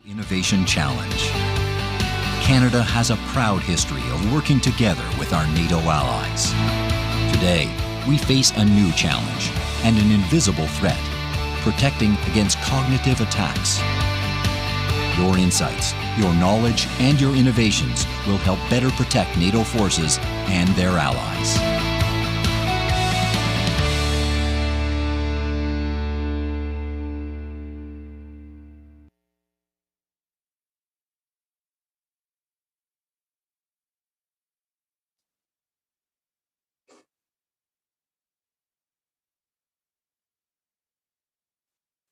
Innovation Challenge. Canada has a proud history of working together with our NATO allies. Today, we face a new challenge and an invisible threat, protecting against cognitive attacks. Your insights, your knowledge, and your innovations will help better protect NATO forces and their allies.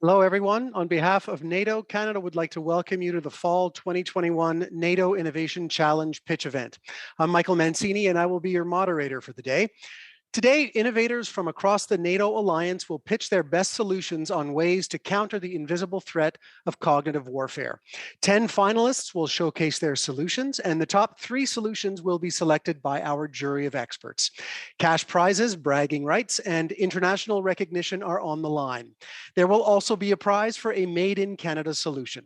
Hello, everyone. On behalf of NATO, Canada would like to welcome you to the Fall 2021 NATO Innovation Challenge pitch event. I'm Michael Mancini, and I will be your moderator for the day. Today, innovators from across the NATO alliance will pitch their best solutions on ways to counter the invisible threat of cognitive warfare. 10 finalists will showcase their solutions, and the top 3 solutions will be selected by our jury of experts. Cash prizes, bragging rights, and international recognition are on the line. There will also be a prize for a Made in Canada solution.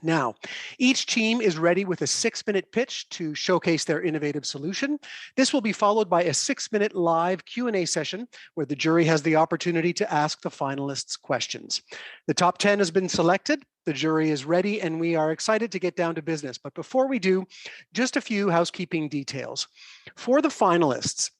Now, each team is ready with a 6-minute pitch to showcase their innovative solution. This will be followed by a 6-minute live Q&A session where the jury has the opportunity to ask the finalists questions. The top 10 has been selected, the jury is ready, and we are excited to get down to business. But before we do, just a few housekeeping details. For the finalists,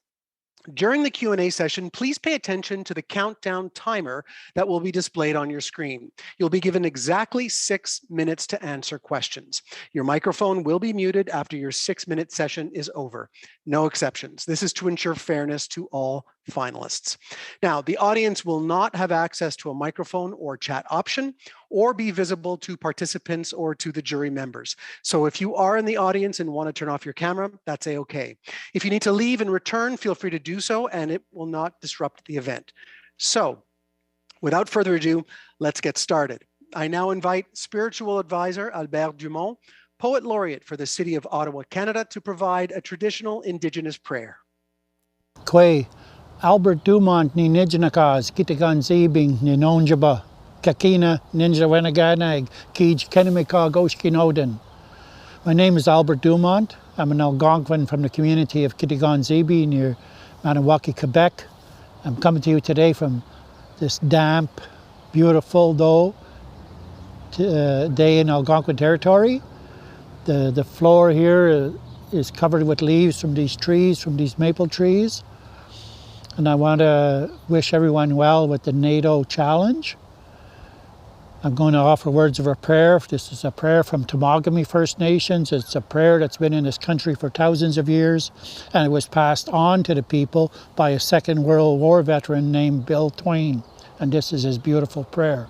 during the Q&A session, please pay attention to the countdown timer that will be displayed on your screen. You'll be given exactly 6 minutes to answer questions. Your microphone will be muted after your 6-minute session is over. No exceptions. This is to ensure fairness to all finalists. Now, the audience will not have access to a microphone or chat option or be visible to participants or to the jury members. So if you are in the audience and want to turn off your camera, that's a-okay. If you need to leave and return, feel free to do so, and it will not disrupt the event. So, without further ado, let's get started. I now invite spiritual advisor Albert Dumont, poet laureate for the City of Ottawa, Canada, to provide a traditional Indigenous prayer. Kwe Albert Dumont ni Nijnakas Kitigan Zebing ni Nonjaba Kakina Ninja Wenaganag Kij Kenimika Goshkinoden. My name is Albert Dumont. I'm an Algonquin from the community of Kitigan-Zibi near Maniwaki, Quebec. I'm coming to you today from this damp, beautiful though day in Algonquin territory. The floor here is covered with leaves from these trees, from these maple trees. And I want to wish everyone well with the NATO challenge. I'm going to offer words of a prayer. This is a prayer from Temagami First Nations. It's a prayer that's been in this country for thousands of years, and it was passed on to the people by a Second World War veteran named Bill Twain. And this is his beautiful prayer.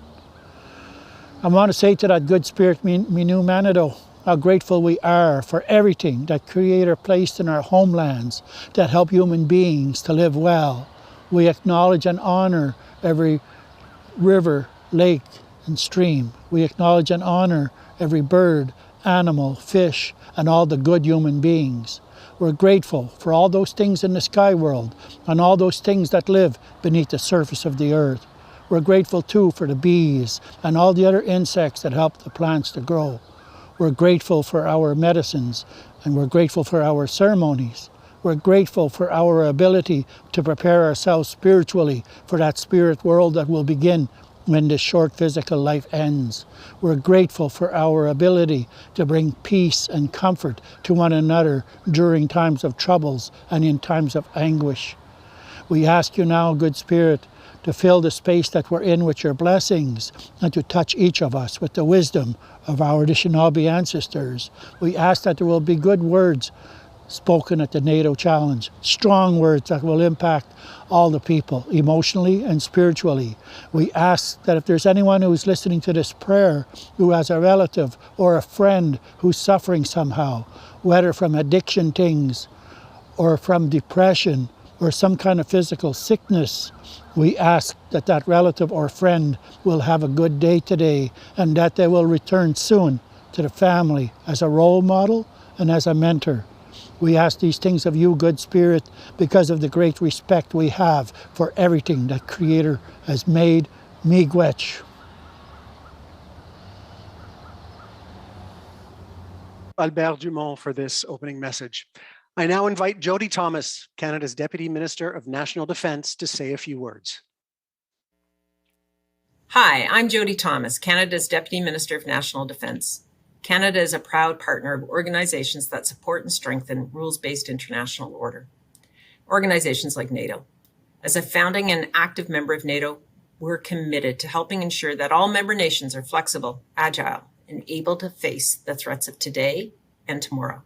I want to say to that good spirit, Minu Manado, how grateful we are for everything that Creator placed in our homelands that help human beings to live well. We acknowledge and honor every river, lake, and stream. We acknowledge and honor every bird, animal, fish, and all the good human beings. We're grateful for all those things in the sky world and all those things that live beneath the surface of the earth. We're grateful too for the bees and all the other insects that help the plants to grow. We're grateful for our medicines, and we're grateful for our ceremonies. We're grateful for our ability to prepare ourselves spiritually for that spirit world that will begin when this short physical life ends. We're grateful for our ability to bring peace and comfort to one another during times of troubles and in times of anguish. We ask you now, good spirit, to fill the space that we're in with your blessings and to touch each of us with the wisdom of our Anishinaabe ancestors. We ask that there will be good words spoken at the NATO challenge, strong words that will impact all the people emotionally and spiritually. We ask that if there's anyone who's listening to this prayer who has a relative or a friend who's suffering somehow, whether from addiction things or from depression or some kind of physical sickness, we ask that that relative or friend will have a good day today and that they will return soon to the family as a role model and as a mentor. We ask these things of you, good spirit, because of the great respect we have for everything that Creator has made. Miigwech. Albert Dumont for this opening message. I now invite Jody Thomas, Canada's Deputy Minister of National Defence, to say a few words. Hi, I'm Jody Thomas, Canada's Deputy Minister of National Defence. Canada is a proud partner of organizations that support and strengthen rules-based international order. Organizations like NATO. As a founding and active member of NATO, we're committed to helping ensure that all member nations are flexible, agile, and able to face the threats of today and tomorrow.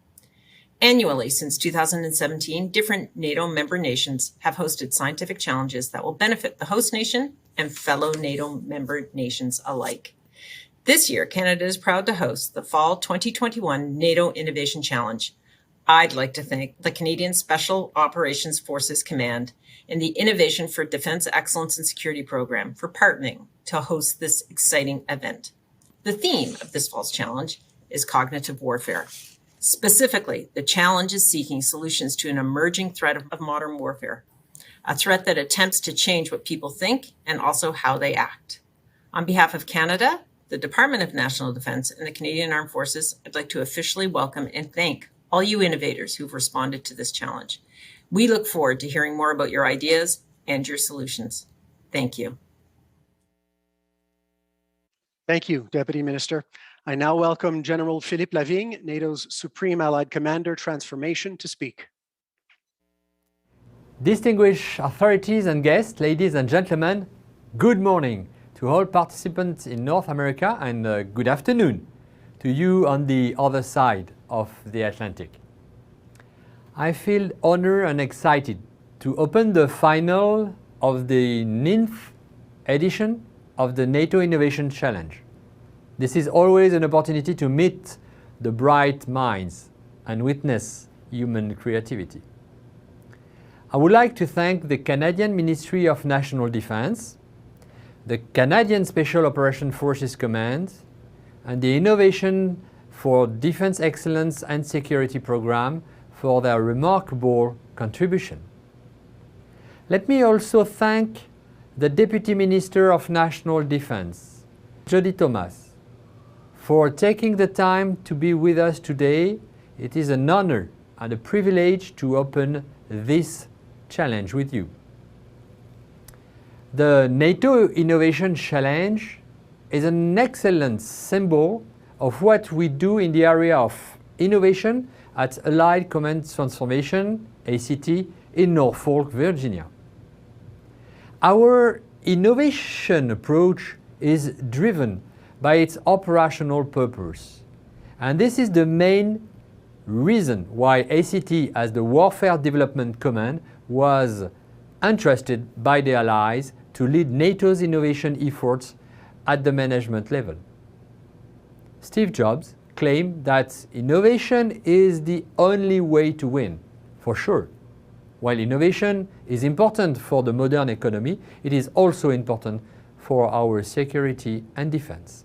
Annually, since 2017, different NATO member nations have hosted scientific challenges that will benefit the host nation and fellow NATO member nations alike. This year, Canada is proud to host the Fall 2021 NATO Innovation Challenge. I'd like to thank the Canadian Special Operations Forces Command and the Innovation for Defence Excellence and Security Program for partnering to host this exciting event. The theme of this fall's challenge is cognitive warfare. Specifically, the challenge is seeking solutions to an emerging threat of modern warfare, a threat that attempts to change what people think and also how they act. On behalf of Canada, the Department of National Defence, and the Canadian Armed Forces, I'd like to officially welcome and thank all you innovators who've responded to this challenge. We look forward to hearing more about your ideas and your solutions. Thank you. Thank you, Deputy Minister. I now welcome General Philippe Lavigne, NATO's Supreme Allied Commander, Transformation, to speak. Distinguished authorities and guests, ladies and gentlemen, good morning to all participants in North America and good afternoon to you on the other side of the Atlantic. I feel honored and excited to open the final of the 9th edition of the NATO Innovation Challenge. This is always an opportunity to meet the bright minds and witness human creativity. I would like to thank the Canadian Ministry of National Defence, the Canadian Special Operations Forces Command, and the Innovation for Defence Excellence and Security Program for their remarkable contribution. Let me also thank the Deputy Minister of National Defence, Jody Thomas, for taking the time to be with us today. It is an honor and a privilege to open this challenge with you. The NATO Innovation Challenge is an excellent symbol of what we do in the area of innovation at Allied Command Transformation, ACT, in Norfolk, Virginia. Our innovation approach is driven by its operational purpose. And this is the main reason why ACT, as the Warfare Development Command, was entrusted by the Allies to lead NATO's innovation efforts at the management level. Steve Jobs claimed that innovation is the only way to win, for sure. While innovation is important for the modern economy, it is also important for our security and defense.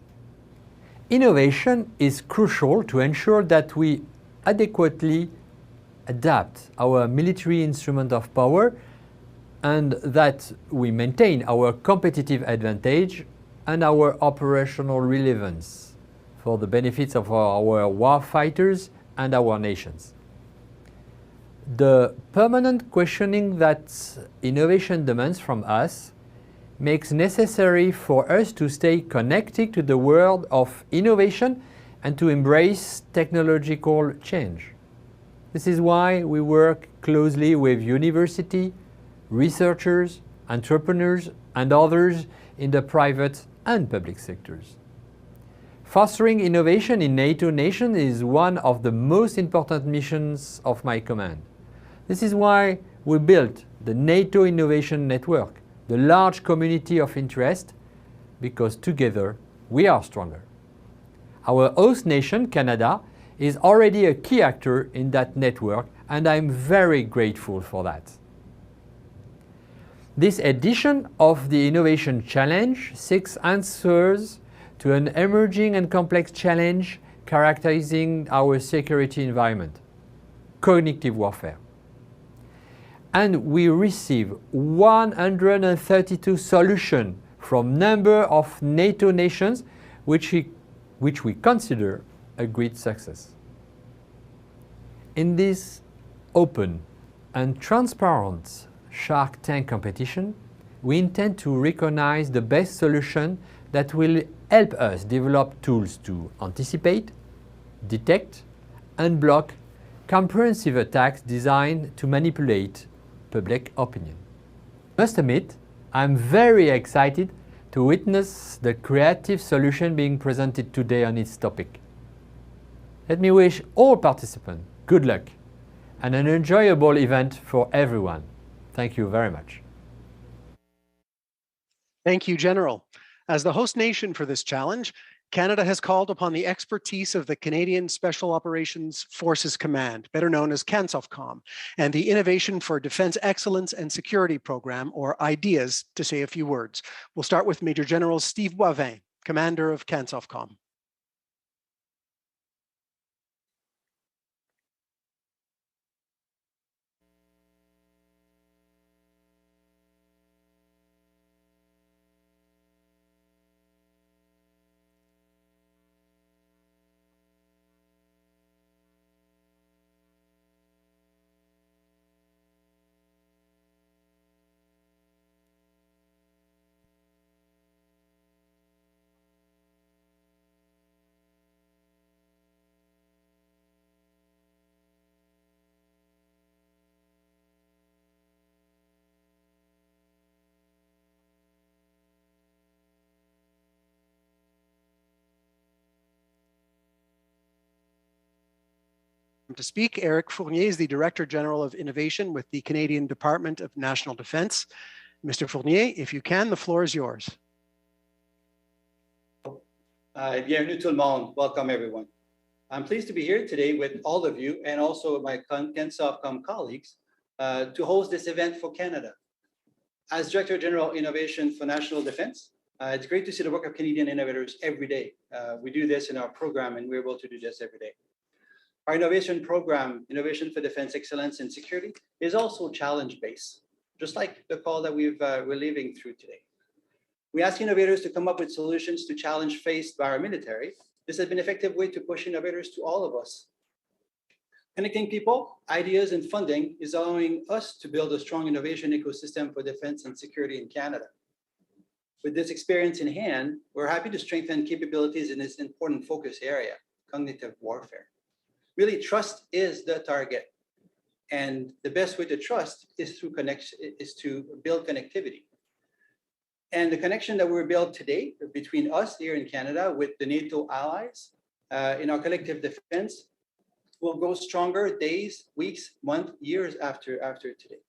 Innovation is crucial to ensure that we adequately adapt our military instrument of power and that we maintain our competitive advantage and our operational relevance for the benefits of our warfighters and our nations. The permanent questioning that innovation demands from us makes necessary for us to stay connected to the world of innovation and to embrace technological change. This is why we work closely with university, researchers, entrepreneurs, and others in the private and public sectors. Fostering innovation in NATO nations is one of the most important missions of my command. This is why we built the NATO Innovation Network, the large community of interest, because together we are stronger. Our host nation, Canada, is already a key actor in that network, and I'm very grateful for that. This edition of the Innovation Challenge seeks answers to an emerging and complex challenge characterizing our security environment: cognitive warfare. And we receive 132 solutions from a number of NATO nations, which we consider a great success. In this open and transparent Shark Tank competition, we intend to recognize the best solution that will help us develop tools to anticipate, detect, and block comprehensive attacks designed to manipulate public opinion. I must admit, I'm very excited to witness the creative solution being presented today on its topic. Let me wish all participants good luck and an enjoyable event for everyone. Thank you very much. Thank you, General. As the host nation for this challenge, Canada has called upon the expertise of the Canadian Special Operations Forces Command, better known as CANSOFCOM, and the Innovation for Defense Excellence and Security Program, or IDEAS, to say a few words. We'll start with Major General Steve Boivin, Commander of CANSOFCOM. To speak, Eric Fournier is the Director General of Innovation with the Canadian Department of National Defence. Mr. Fournier, if you can, the floor is yours. Bienvenue tout le monde. Welcome, everyone. I'm pleased to be here today with all of you and also my CANSOFCOM colleagues to host this event for Canada. As Director General of Innovation for National Defence, it's great to see the work of Canadian innovators every day. We do this in our program and we're able to do this every day. Our innovation program, Innovation for Defense Excellence and Security, is also challenge-based, just like the call that we're living through today. We ask innovators to come up with solutions to challenge faced by our military. This has been an effective way to push innovators to all of us. Connecting people, ideas, and funding is allowing us to build a strong innovation ecosystem for defense and security in Canada. With this experience in hand, we're happy to strengthen capabilities in this important focus area, cognitive warfare. Really, trust is the target. And the best way to trust is through connection, is to build connectivity. And the connection that we're built today between us here in Canada with the NATO allies in our collective defense will grow stronger days, weeks, months, years after today.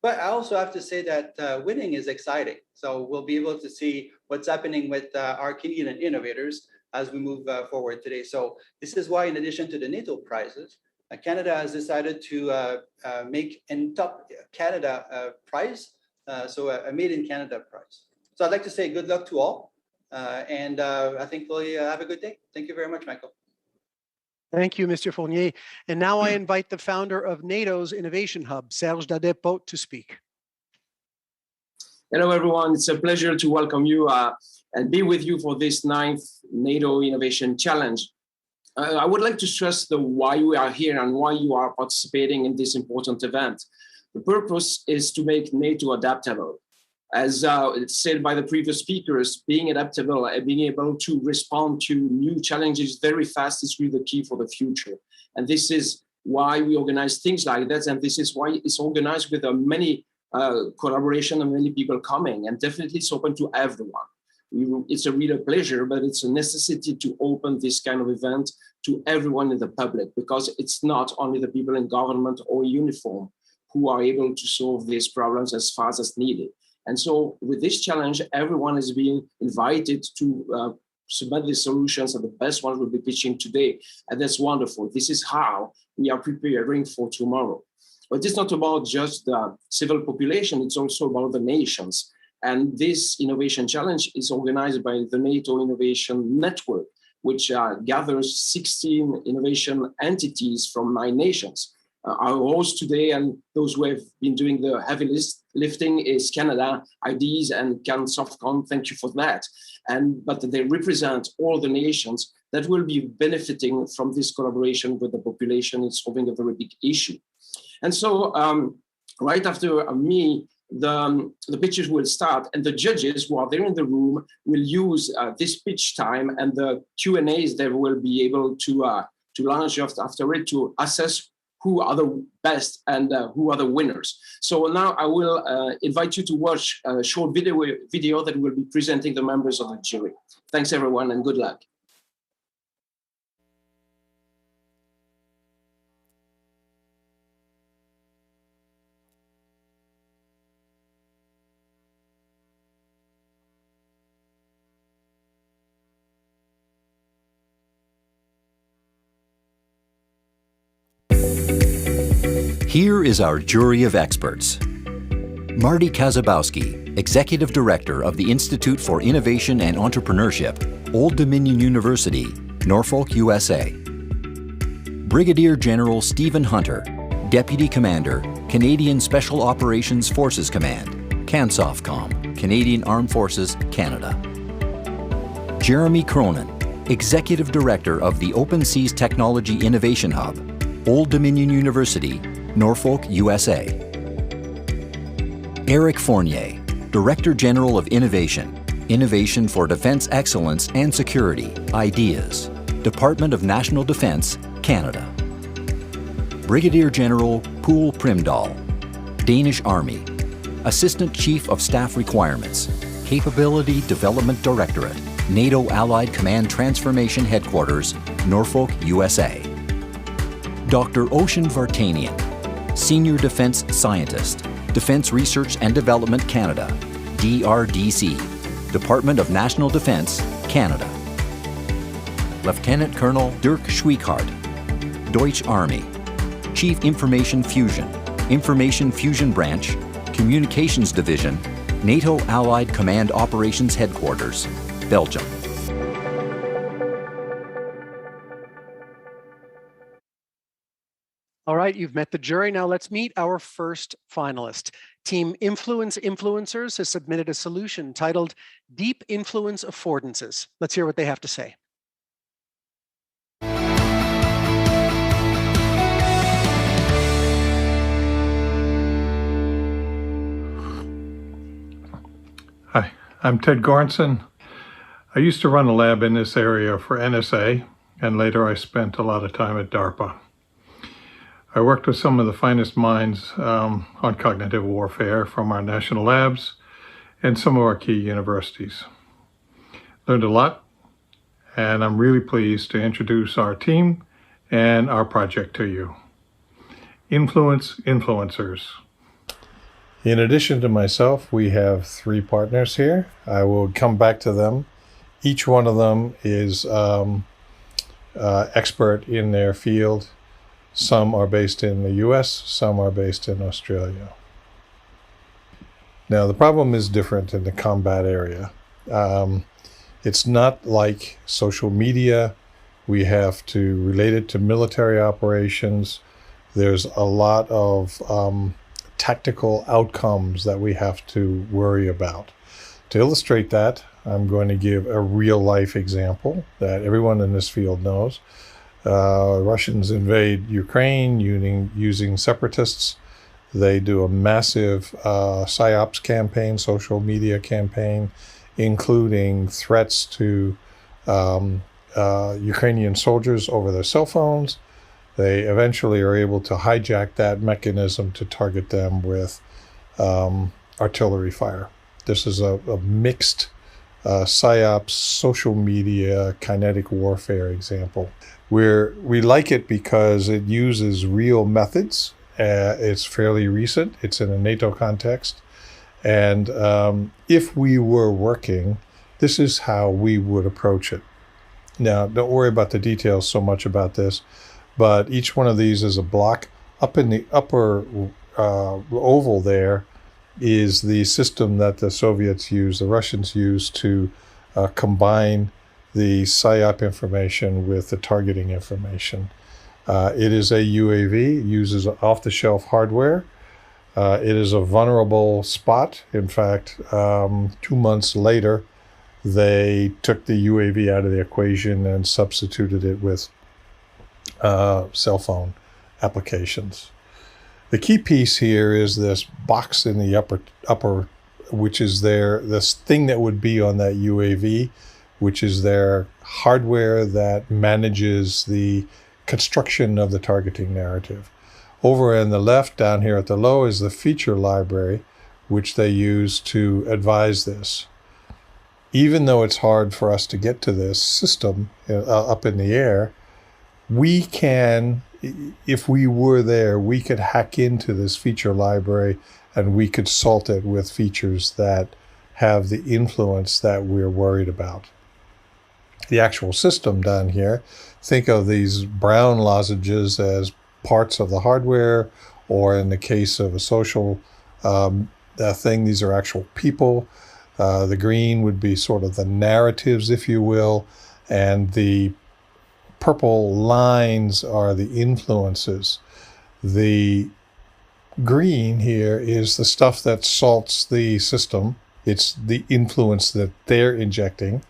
But I also have to say that winning is exciting. So we'll be able to see what's happening with our Canadian innovators as we move forward today. So this is why, in addition to the NATO prizes, Canada has decided to make a top Canada prize, so a Made in Canada prize. So I'd like to say good luck to all, and I think we'll have a good day. Thank you very much, Michael. Thank you, Mr. Fournier. And now I invite the founder of NATO's Innovation Hub, Serge Dadepot, to speak. Hello, everyone. It's a pleasure to welcome you and be with you for this 9th NATO Innovation Challenge. I would like to stress the why we are here and why you are participating in this important event. The purpose is to make NATO adaptable. As it's said by the previous speakers, being adaptable and being able to respond to new challenges very fast is really the key for the future. And this is why we organize things like that. And this is why it's organized with many collaboration and many people coming, and definitely it's open to everyone. It's a real pleasure, but it's a necessity to open this kind of event to everyone in the public, because it's not only the people in government or uniform who are able to solve these problems as fast as needed. And so with this challenge, everyone is being invited to submit the solutions, and the best ones will be pitching today. And that's wonderful. This is how we are preparing for tomorrow. But it's not about just the civil population, it's also about the nations. And this innovation challenge is organized by the NATO Innovation Network, which gathers 16 innovation entities from 9 nations. Our host today and those who have been doing the heavy lifting is Canada, IDs, and CanSoftCom. Thank you for that. But they represent all the nations that will be benefiting from this collaboration with the population in solving a very big issue. And so right after me, the pitches will start, and the judges who are there in the room will use this pitch time and the Q&As they will be able to launch after it to assess who are the best and who are the winners. So now I will invite you to watch a short video that will be presenting the members of the jury. Thanks everyone and good luck. Here is our jury of experts. Marty Kazabowski, Executive Director of the Institute for Innovation and Entrepreneurship, Old Dominion University, Norfolk, USA. Brigadier General Stephen Hunter, Deputy Commander, Canadian Special Operations Forces Command, CanSoftCom, Canadian Armed Forces, Canada. Jeremy Cronin, Executive Director of the Open Seas Technology Innovation Hub, Old Dominion University, Norfolk, USA. Eric Fournier, Director General of Innovation, Innovation for Defense Excellence and Security, IDEAS, Department of National Defence, Canada. Brigadier General Poul Primdahl, Danish Army, Assistant Chief of Staff Requirements, Capability Development Directorate, NATO Allied Command Transformation Headquarters, Norfolk, USA. Dr. Ocean Vartanian, Senior Defense Scientist, Defense Research and Development Canada, DRDC, Department of National Defence, Canada. Lieutenant Colonel Dirk Schweikart, Deutsche Army, Chief Information Fusion Branch, Communications Division, NATO Allied Command Operations Headquarters, Belgium. All right, you've met the jury. Now let's meet our first finalist. Team Influence Influencers has submitted a solution titled Deep Influence Affordances. Let's hear what they have to say. Hi, I'm Ted Goranson. I used to run a lab in this area for NSA, and later I spent a lot of time at DARPA. I worked with some of the finest minds on cognitive warfare from our national labs and some of our key universities. Learned a lot, and I'm really pleased to introduce our team and our project to you. Influence Influencers. In addition to myself, we have 3 partners here. I will come back to them. Each one of them is expert in their field. Some are based in the US, some are based in Australia. Now, the problem is different in the combat area. It's not like social media. We have to relate it to military operations. There's a lot of tactical outcomes that we have to worry about. To illustrate that, I'm going to give a real-life example that everyone in this field knows. Russians invade Ukraine using separatists. They do a massive PSYOPs campaign, social media campaign, including threats to Ukrainian soldiers over their cell phones. They eventually are able to hijack that mechanism to target them with artillery fire. This is a mixed PSYOPs, social media, kinetic warfare example. We like it because it uses real methods. It's fairly recent. It's in a NATO context. And if we were working, this is how we would approach it. Now, don't worry about the details so much about this, but each one of these is a block. Up in the upper oval there is the system that the Soviets used, the Russians used to combine the PSYOP information with the targeting information. It is a UAV. It uses off-the-shelf hardware. It is a vulnerable spot. In fact, 2 months later, they took the UAV out of the equation and substituted it with cell phone applications. The key piece here is this box in the upper, which is this thing that would be on that UAV, which is their hardware that manages the construction of the targeting narrative. Over on the left, down here at the low, is the feature library, which they use to advise this. Even though it's hard for us to get to this system up in the air, we can, if we were there, we could hack into this feature library and we could salt it with features that have the influence that we're worried about. The actual system down here, think of these brown lozenges as parts of the hardware, or in the case of a social thing, these are actual people. The green would be sort of the narratives, if you will, and the purple lines are the influences. The green here is the stuff that salts the system. It's the influence that they're injecting.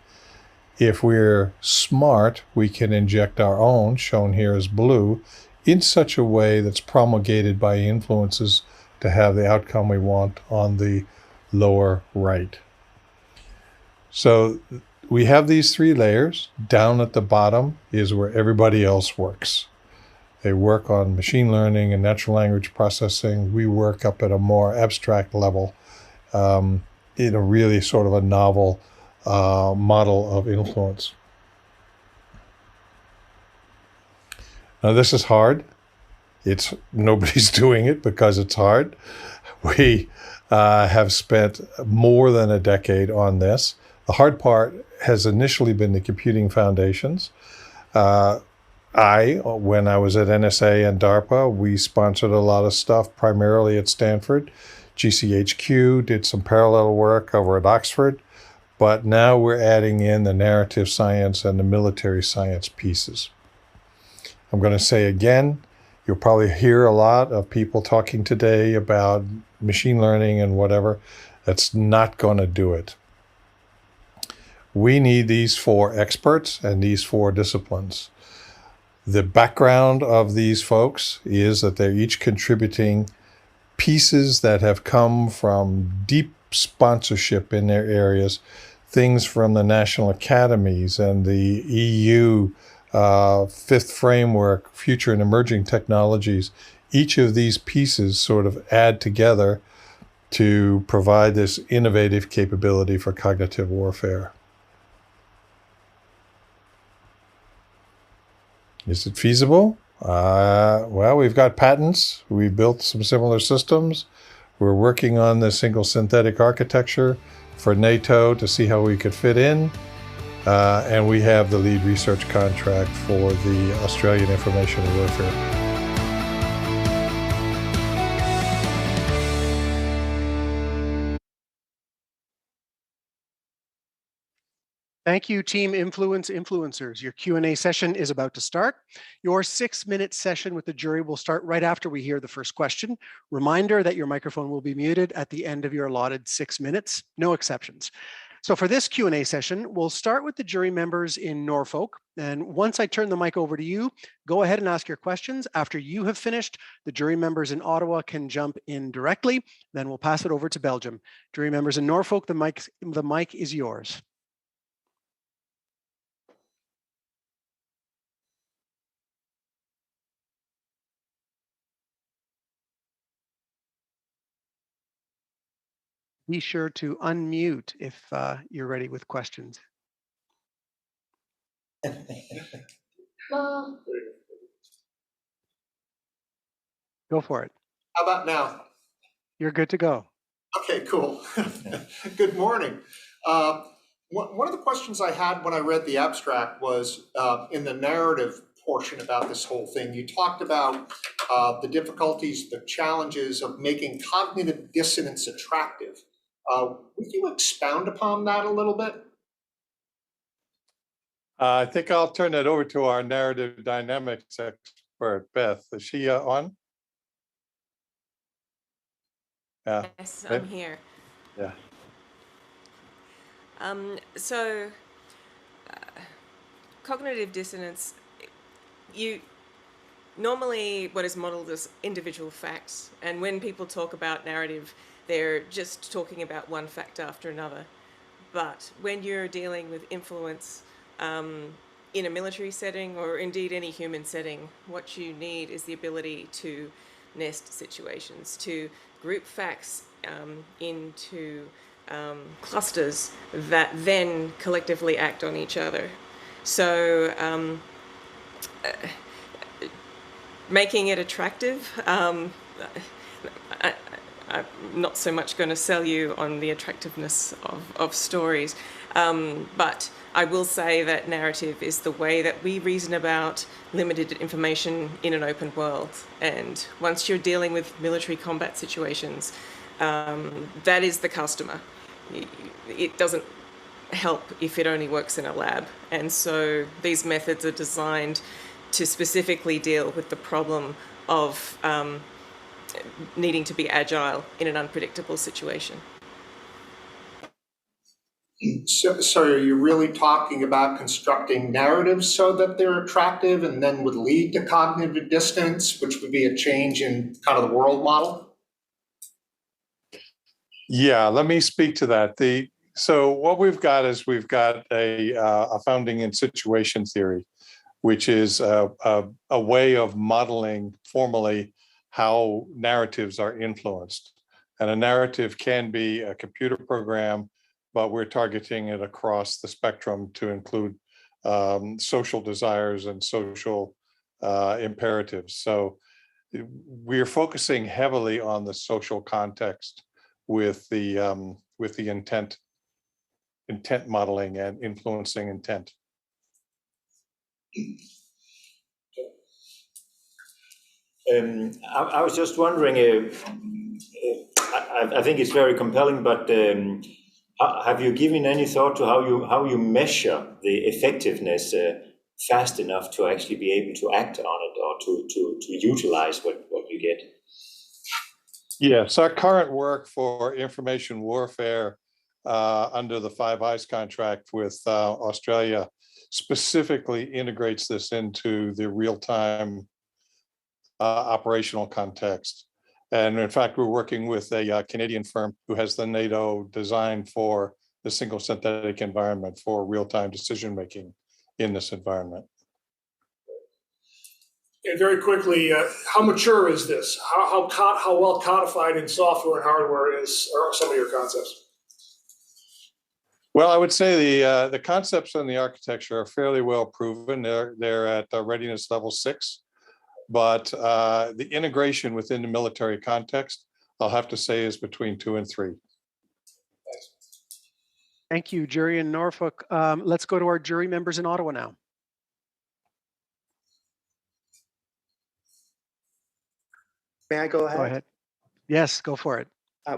If we're smart, we can inject our own, shown here as blue, in such a way that's promulgated by influences to have the outcome we want on the lower right. So we have these three layers. Down at the bottom is where everybody else works. They work on machine learning and natural language processing. We work up at a more abstract level in a really sort of a novel model of influence. Now this is hard. Nobody's doing it because it's hard. We have spent more than a decade on this. The hard part has initially been the computing foundations. When I was at NSA and DARPA, we sponsored a lot of stuff, primarily at Stanford. GCHQ did some parallel work over at Oxford, but now we're adding in the narrative science and the military science pieces. I'm going to say again, you'll probably hear a lot of people talking today about machine learning and whatever. That's not going to do it. We need these four experts and these four disciplines. The background of these folks is that they're each contributing pieces that have come from deep sponsorship in their areas, things from the national academies and the EU fifth framework, future and emerging technologies. Each of these pieces sort of add together to provide this innovative capability for cognitive warfare. Is it feasible? Well, we've got patents. We've built some similar systems. We're working on the single synthetic architecture for NATO to see how we could fit in. And we have the lead research contract for the Australian Information Warfare. Thank you, Team Influencers. Your Q&A session is about to start. Your 6-minute session with the jury will start right after we hear the first question. Reminder that your microphone will be muted at the end of your allotted 6 minutes, no exceptions. So for this Q&A session, we'll start with the jury members in Norfolk. And once I turn the mic over to you, go ahead and ask your questions. After you have finished, the jury members in Ottawa can jump in directly. Then we'll pass it over to Belgium. Jury members in Norfolk, the mic is yours. Be sure to unmute if you're ready with questions. Go for it. How about now? You're good to go. Okay, cool. Good morning. One of the questions I had when I read the abstract was in the narrative portion about this whole thing. You talked about the difficulties, the challenges of making cognitive dissonance attractive. Would you expound upon that a little bit? I think I'll turn that over to our narrative dynamics for Beth. Is she on? Yeah. Yes, Beth? I'm here. Yeah. So, cognitive dissonance, you normally what is modeled as individual facts, and when people talk about narrative, they're just talking about one fact after another. But when you're dealing with influence in a military setting, or indeed any human setting, what you need is the ability to nest situations, to group facts into clusters that then collectively act on each other. So making it attractive, I'm not so much going to sell you on the attractiveness of stories, but I will say that narrative is the way that we reason about limited information in an open world. And once you're dealing with military combat situations, that is the customer. It doesn't help if it only works in a lab. And so these methods are designed to specifically deal with the problem of needing to be agile in an unpredictable situation. So are you really talking about constructing narratives so that they're attractive and then would lead to cognitive dissonance, which would be a change in kind of the world model? Yeah, let me speak to that. So what we've got is we've got a founding in situation theory, which is a way of modeling formally how narratives are influenced. And a narrative can be a computer program, but we're targeting it across the spectrum to include social desires and social imperatives. So we're focusing heavily on the social context with the intent modeling and influencing intent. I was just wondering, I think it's very compelling, but have you given any thought to how you measure the effectiveness fast enough to actually be able to act on it or to utilize what you get? Yes, our current work for information warfare under the Five Eyes contract with Australia specifically integrates this into the real-time operational context. And in fact, we're working with a Canadian firm who has the NATO design for the single synthetic environment for real-time decision-making in this environment. And very quickly, how mature is this? How well codified in software and hardware are some of your concepts? Well, I would say the concepts and the architecture are fairly well proven. They're at readiness level 6, but the integration within the military context, I'll have to say, is between 2 and 3. Thank you, jury in Norfolk. Let's go to our jury members in Ottawa now. May I go ahead? Go ahead. Yes, go for it.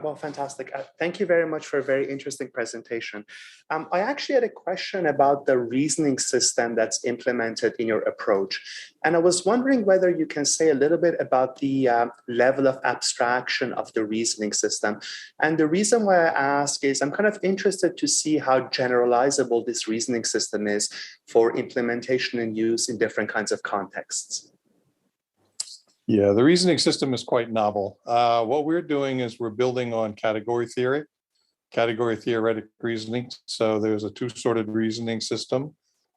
Well, fantastic. Thank you very much for a very interesting presentation. I actually had a question about the reasoning system that's implemented in your approach. And I was wondering whether you can say a little bit about the level of abstraction of the reasoning system. And the reason why I ask is I'm kind of interested to see how generalizable this reasoning system is for implementation and use in different kinds of contexts. Yeah, the reasoning system is quite novel. What we're doing is we're building on category theory, category theoretic reasoning. So there's a two-sorted reasoning system.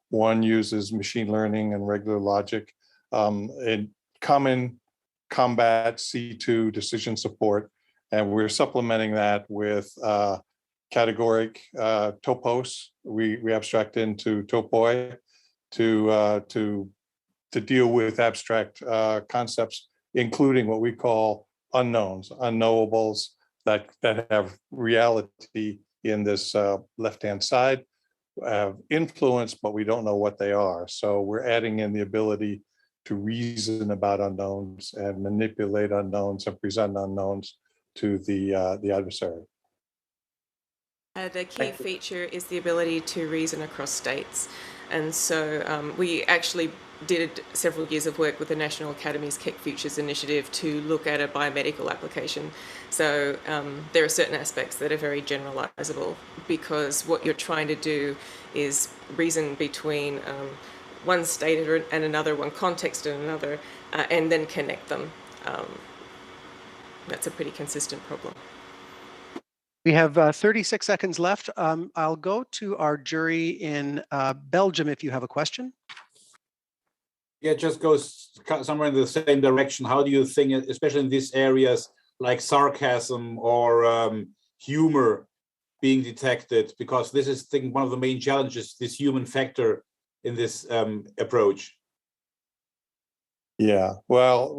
One uses machine learning and regular logic. In common combat C2 decision support, and we're supplementing that with categoric topos. We abstract into topoi to deal with abstract concepts, including what we call unknowns, unknowables that have reality in this left-hand side, have influence, but we don't know what they are. So we're adding in the ability to reason about unknowns and manipulate unknowns and present unknowns to the adversary. The key feature is the ability to reason across states. And so we actually did several years of work with the National Academy's Keck Futures initiative to look at a biomedical application. So there are certain aspects that are very generalizable, because what you're trying to do is reason between one state and another, one context and another, and then connect them. That's a pretty consistent problem. We have 36 seconds left. I'll go to our jury in Belgium if you have a question. Yeah, it just goes somewhere in the same direction. How do you think, especially in these areas like sarcasm or humor being detected? Because this is, I think, one of the main challenges, this human factor in this approach. Yeah, well,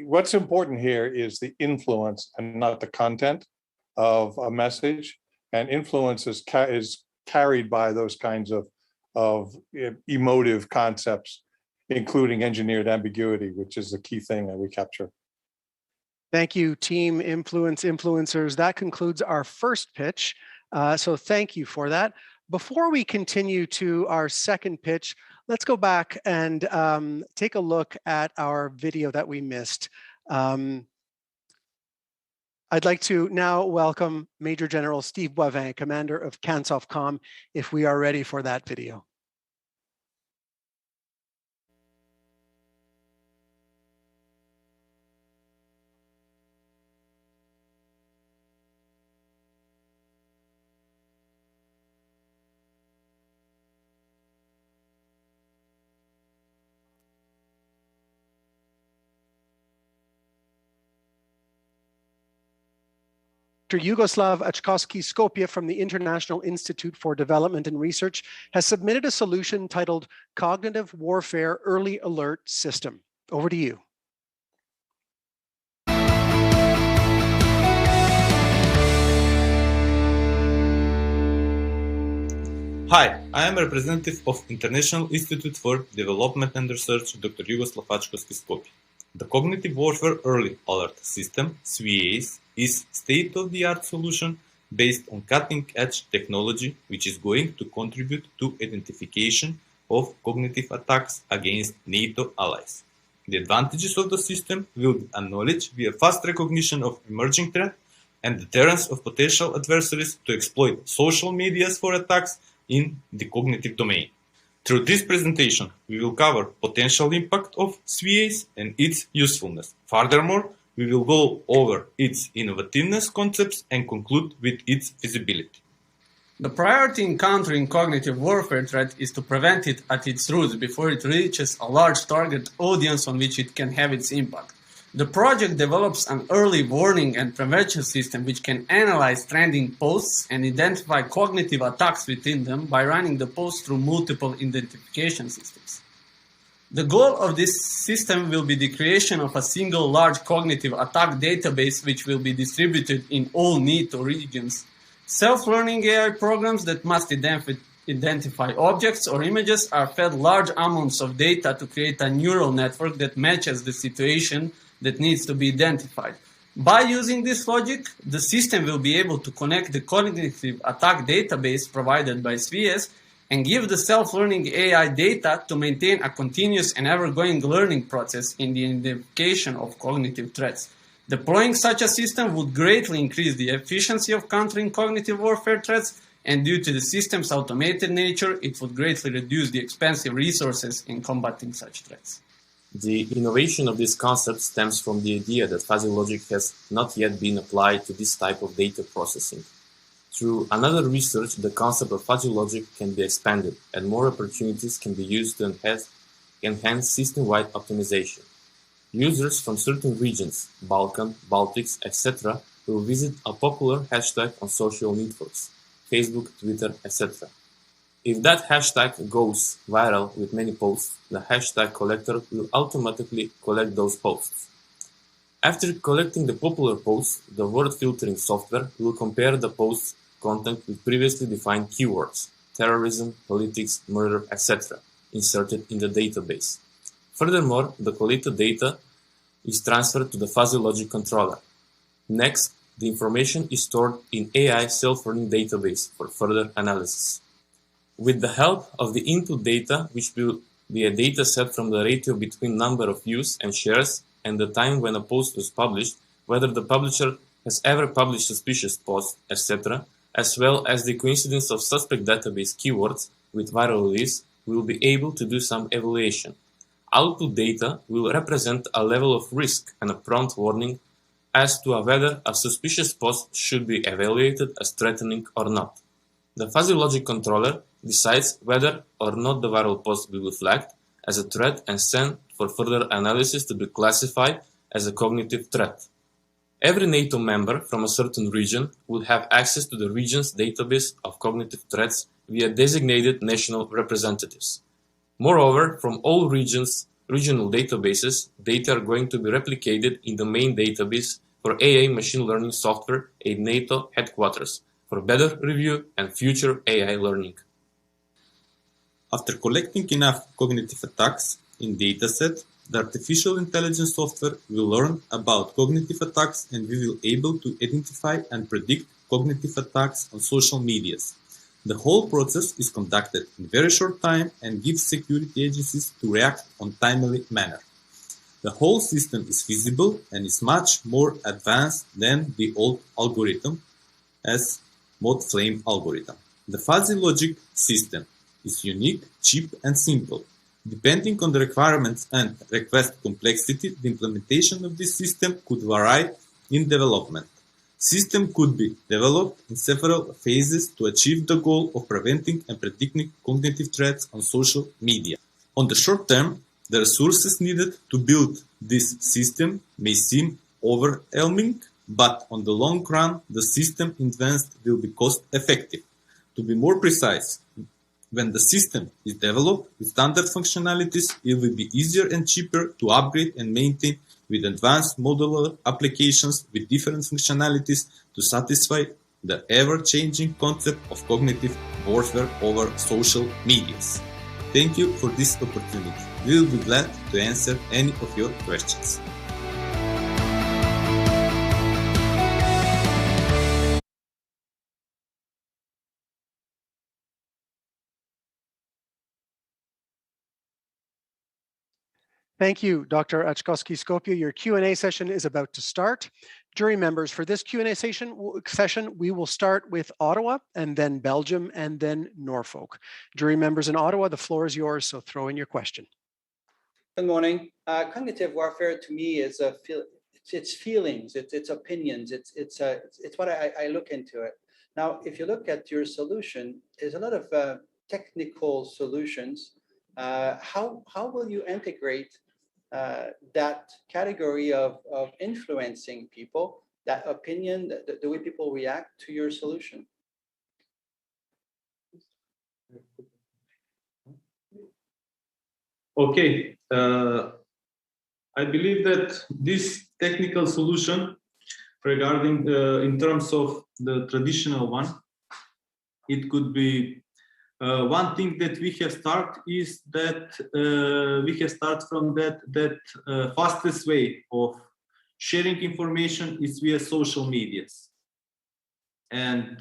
what's important here is the influence and not the content of a message, and influence is carried by those kinds of emotive concepts, including engineered ambiguity, which is the key thing that we capture. Thank you, team influencers. That concludes our first pitch. So thank you for that. Before we continue to our second pitch, let's go back and take a look at our video that we missed. I'd like to now welcome Major General Steve Boivin, Commander of CANSOFCOM, if we are ready for that video. Dr. Yugoslav Achkowski-Skopje from the International Institute for Development and Research has submitted a solution titled Cognitive Warfare Early Alert System. Over to you. Hi, I am a representative of International Institute for Development and Research, Dr. Yugoslav Achkowski-Skopje. The Cognitive Warfare Early Alert System, CWAS, is state-of-the-art solution based on cutting-edge technology, which is going to contribute to identification of cognitive attacks against NATO allies. The advantages of the system will be acknowledged via fast recognition of emerging threat and deterrence of potential adversaries to exploit social medias for attacks in the cognitive domain. Through this presentation, we will cover potential impact of CWAS and its usefulness. Furthermore, we will go over its innovativeness concepts and conclude with its feasibility. The priority in countering cognitive warfare threat is to prevent it at its roots before it reaches a large target audience on which it can have its impact. The project develops an early warning and prevention system which can analyze trending posts and identify cognitive attacks within them by running the posts through multiple identification systems. The goal of this system will be the creation of a single large cognitive attack database which will be distributed in all NATO regions. Self-learning AI programs that must identify objects or images are fed large amounts of data to create a neural network that matches the situation that needs to be identified. By using this logic, the system will be able to connect the cognitive attack database provided by CWAS and give the self-learning AI data to maintain a continuous and ever-going learning process in the identification of cognitive threats. Deploying such a system would greatly increase the efficiency of countering cognitive warfare threats, and due to the system's automated nature, it would greatly reduce the expensive resources in combating such threats. The innovation of this concept stems from the idea that fuzzy logic has not yet been applied to this type of data processing. Through another research, the concept of fuzzy logic can be expanded, and more opportunities can be used to enhance system-wide optimization. Users from certain regions, Balkan, Baltics, etc., will visit a popular hashtag on social networks, Facebook, Twitter, etc. If that hashtag goes viral with many posts, the hashtag collector will automatically collect those posts. After collecting the popular posts, the word filtering software will compare the post's content with previously defined keywords, terrorism, politics, murder, etc., inserted in the database. Furthermore, the collected data is transferred to the fuzzy logic controller. Next, the information is stored in AI self-learning database for further analysis. With the help of the input data, which will be a data set from the ratio between number of views and shares and the time when a post was published, whether the publisher has ever published suspicious posts, etc., as well as the coincidence of suspect database keywords with viral release, we will be able to do some evaluation. Output data will represent a level of risk and a prompt warning as to whether a suspicious post should be evaluated as threatening or not. The fuzzy logic controller decides whether or not the viral post will be flagged as a threat and sent for further analysis to be classified as a cognitive threat. Every NATO member from a certain region would have access to the region's database of cognitive threats via designated national representatives. Moreover, from all regional databases, data are going to be replicated in the main database for AI machine learning software at NATO headquarters for better review and future AI learning. After collecting enough cognitive attacks in dataset, the artificial intelligence software will learn about cognitive attacks and we will be able to identify and predict cognitive attacks on social medias. The whole process is conducted in very short time and gives security agencies to react on timely manner. The whole system is feasible and is much more advanced than the old algorithm as mode flame algorithm. The fuzzy logic system is unique, cheap and simple. Depending on the requirements and request complexity, the implementation of this system could vary in development. System could be developed in several phases to achieve the goal of preventing and predicting cognitive threats on social media. On the short term, the resources needed to build this system may seem overwhelming, but on the long run, the system advanced will be cost effective. To be more precise, when the system is developed with standard functionalities, it will be easier and cheaper to upgrade and maintain with advanced modular applications with different functionalities to satisfy the ever-changing concept of cognitive warfare over social medias. Thank you for this opportunity. We will be glad to answer any of your questions. Thank you, Dr. Achkowski-Skopje. Your Q&A session is about to start. Jury members, for this Q&A session, we will start with Ottawa and then Belgium and then Norfolk. Jury members in Ottawa, the floor is yours, so throw in your question. Good morning. Cognitive warfare to me is it's feelings, it's opinions, it's what I look into it. Now, if you look at your solution, there's a lot of technical solutions. How will you integrate that category of influencing people, that opinion, the way people react to your solution? Okay, I believe that this technical solution regarding in terms of the traditional one, it could be one thing that we have started is that we have started from that fastest way of sharing information is via social medias, and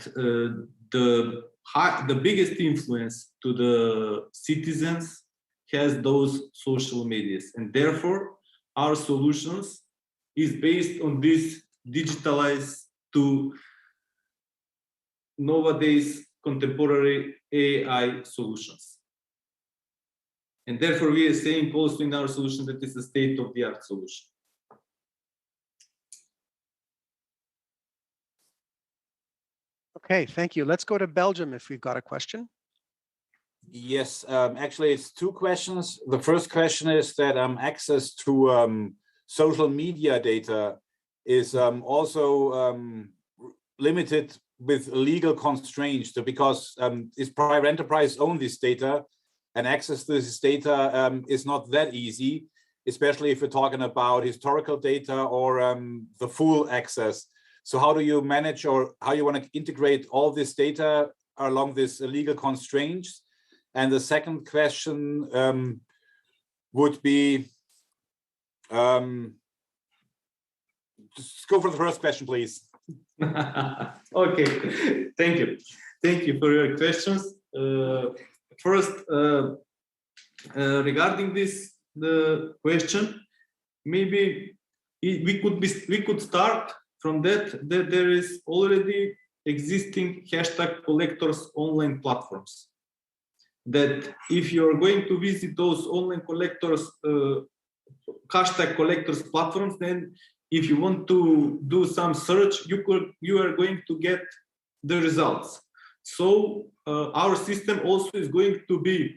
the biggest influence to the citizens has those social medias, and therefore our solutions is based on this digitalized to nowadays contemporary AI solutions. And therefore we are saying also in our solution that it's a state-of-the-art solution. Okay, thank you. Let's go to Belgium if we've got a question. Yes, actually it's two questions. The first question is that access to social media data is also limited with legal constraints, because is private enterprise own this data, and access to this data is not that easy, especially if we're talking about historical data or the full access. So how do you manage, or how you want to integrate all this data along this legal constraints? And the second question would be, just go for the first question, please. Okay, thank you for your questions. First, regarding the question, maybe we could start from that there is already existing hashtag collectors online platforms. That if you're going to visit those online collectors hashtag collectors platforms, then if you want to do some search, you are going to get the results. So our system also is going to be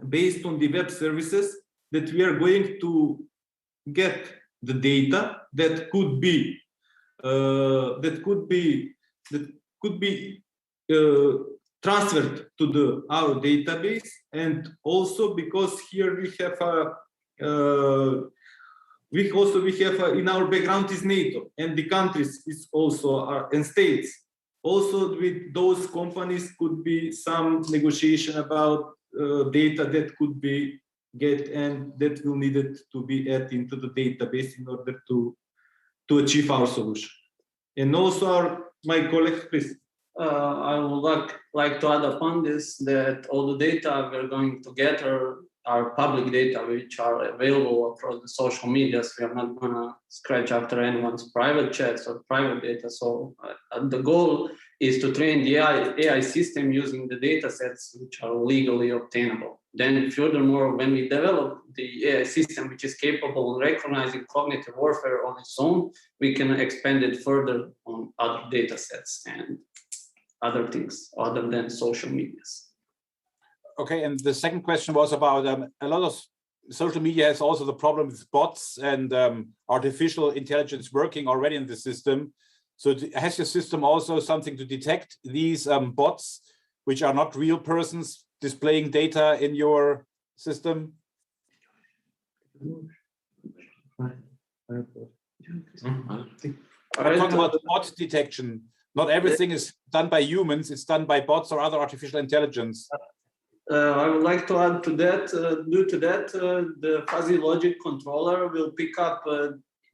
based on the web services that we are going to get the data that could be transferred to our database, and also because here we have in our background is NATO, and the countries is also and states. Also with those companies could be some negotiation about data that could be get and that will needed to be added into the database in order to achieve our solution. And also my colleague, please. I would like to add upon this that all the data we're going to get are public data which are available across the social medias. We are not going to scratch after anyone's private chats or private data. So the goal is to train the AI system using the data sets which are legally obtainable. Then furthermore, when we develop the AI system which is capable of recognizing cognitive warfare on its own, we can expand it further on other data sets and other things other than social medias. Okay, and the second question was about a lot of social media has also the problem with bots and artificial intelligence working already in the system. So has your system also something to detect these bots, which are not real persons displaying data in your system? I'm talking about the bot detection. Not everything is done by humans, it's done by bots or other artificial intelligence. I would like to add to that, due to that, the fuzzy logic controller will pick up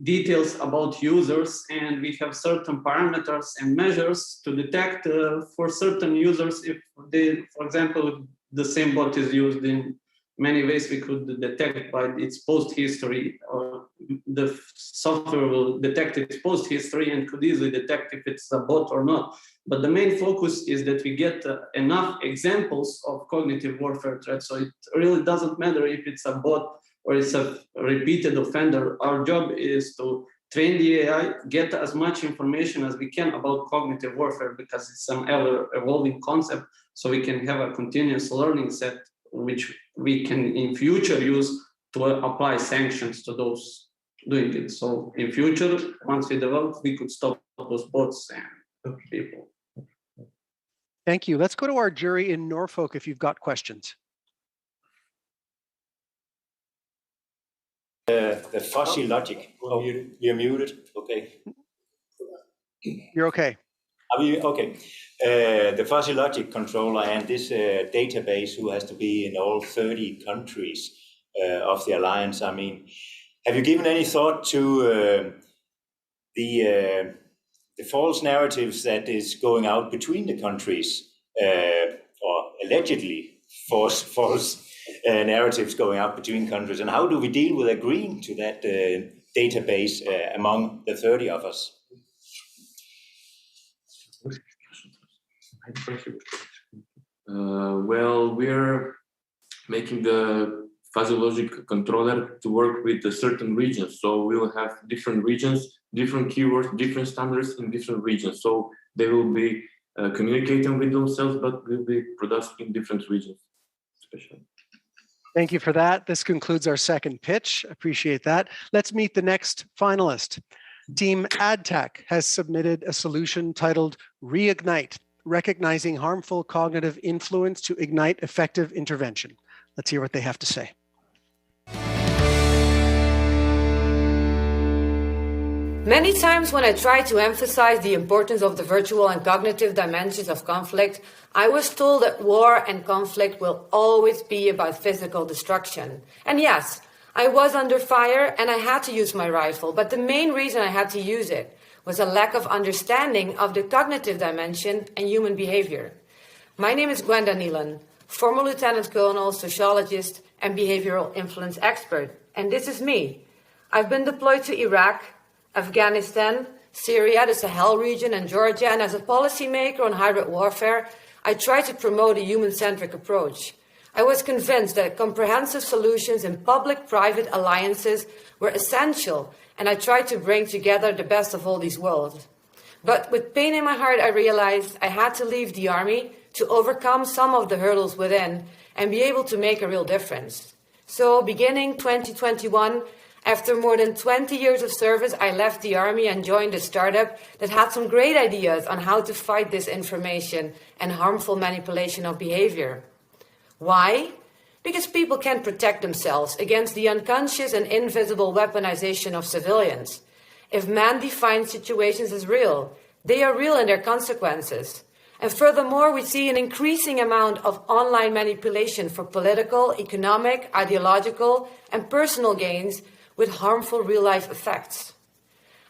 details about users, and we have certain parameters and measures to detect for certain users if they, for example, the same bot is used in many ways, we could detect by its post history, or the software will detect its post history and could easily detect if it's a bot or not. But the main focus is that we get enough examples of cognitive warfare threats. So it really doesn't matter if it's a bot or it's a repeated offender. Our job is to train the AI, get as much information as we can about cognitive warfare, because it's an ever-evolving concept. So we can have a continuous learning set, which we can in future use to apply sanctions to those doing it. So in future, once we develop, we could stop those bots and people. Thank you. Let's go to our jury in Norfolk if you've got questions. The fuzzy logic. Oh, you're muted. Okay. You're okay. Are you okay? The fuzzy logic controller and this database, who has to be in all 30 countries of the alliance. I mean, have you given any thought to the false narratives that is going out between the countries, or allegedly false narratives going out between countries, and how do we deal with agreeing to that database among the 30 of us? Well, we're making the fuzzy logic controller to work with a certain regions. So we will have different regions, different keywords, different standards in different regions. So they will be communicating with themselves, but will be produced in different regions, especially. Thank you for that. This concludes our second pitch. Appreciate that. Let's meet the next finalist. Team AdTech has submitted a solution titled Reignite, Recognizing Harmful Cognitive Influence to Ignite Effective Intervention. Let's hear what they have to say. Many times when I try to emphasize the importance of the virtual and cognitive dimensions of conflict, I was told that war and conflict will always be about physical destruction. And yes, I was under fire and I had to use my rifle, but the main reason I had to use it was a lack of understanding of the cognitive dimension and human behavior. My name is Gwenda Neelan. former lieutenant colonel, sociologist, and behavioral influence expert. And this is me. I've been deployed to Iraq, Afghanistan, Syria, the Sahel region, and Georgia, and as a policymaker on hybrid warfare, I try to promote a human-centric approach. I was convinced that comprehensive solutions in public-private alliances were essential, and I tried to bring together the best of all these worlds. But with pain in my heart, I realized I had to leave the army to overcome some of the hurdles within and be able to make a real difference. So, beginning 2021, after more than 20 years of service, I left the army and joined a startup that had some great ideas on how to fight disinformation and harmful manipulation of behavior. Why? Because people can protect themselves against the unconscious and invisible weaponization of civilians. If man defines situations as real, they are real in their consequences. And furthermore, we see an increasing amount of online manipulation for political, economic, ideological, and personal gains with harmful real-life effects.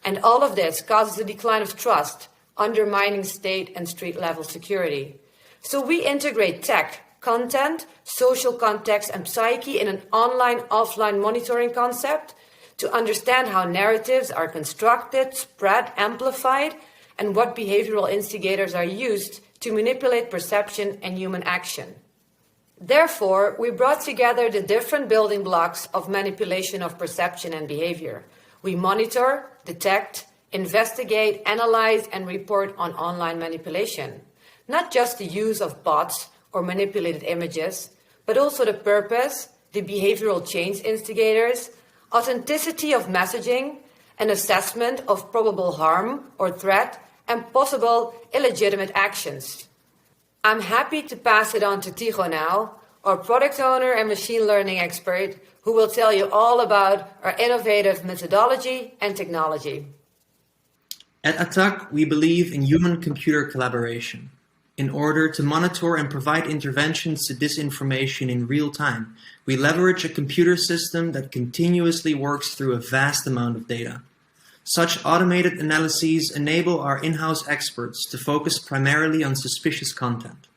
And all of this causes a decline of trust, undermining state and street-level security. So we integrate tech, content, social context, and psyche in an online-offline monitoring concept to understand how narratives are constructed, spread, amplified, and what behavioral instigators are used to manipulate perception and human action. Therefore, we brought together the different building blocks of manipulation of perception and behavior. We monitor, detect, investigate, analyze, and report on online manipulation. Not just the use of bots or manipulated images, but also the purpose, the behavioral change instigators, authenticity of messaging, an assessment of probable harm or threat, and possible illegitimate actions. I'm happy to pass it on to Tigo now, our product owner and machine learning expert, who will tell you all about our innovative methodology and technology. At ATTAC, we believe in human-computer collaboration. In order to monitor and provide interventions to disinformation in real time, we leverage a computer system that continuously works through a vast amount of data. Such automated analyses enable our in-house experts to focus primarily on suspicious content.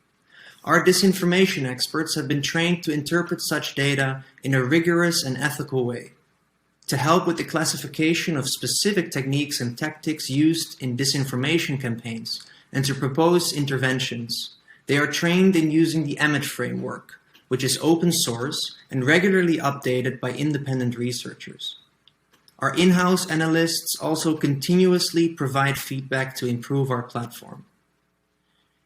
Our disinformation experts have been trained to interpret such data in a rigorous and ethical way. To help with the classification of specific techniques and tactics used in disinformation campaigns, and to propose interventions, they are trained in using the EMET framework, which is open source and regularly updated by independent researchers. Our in-house analysts also continuously provide feedback to improve our platform.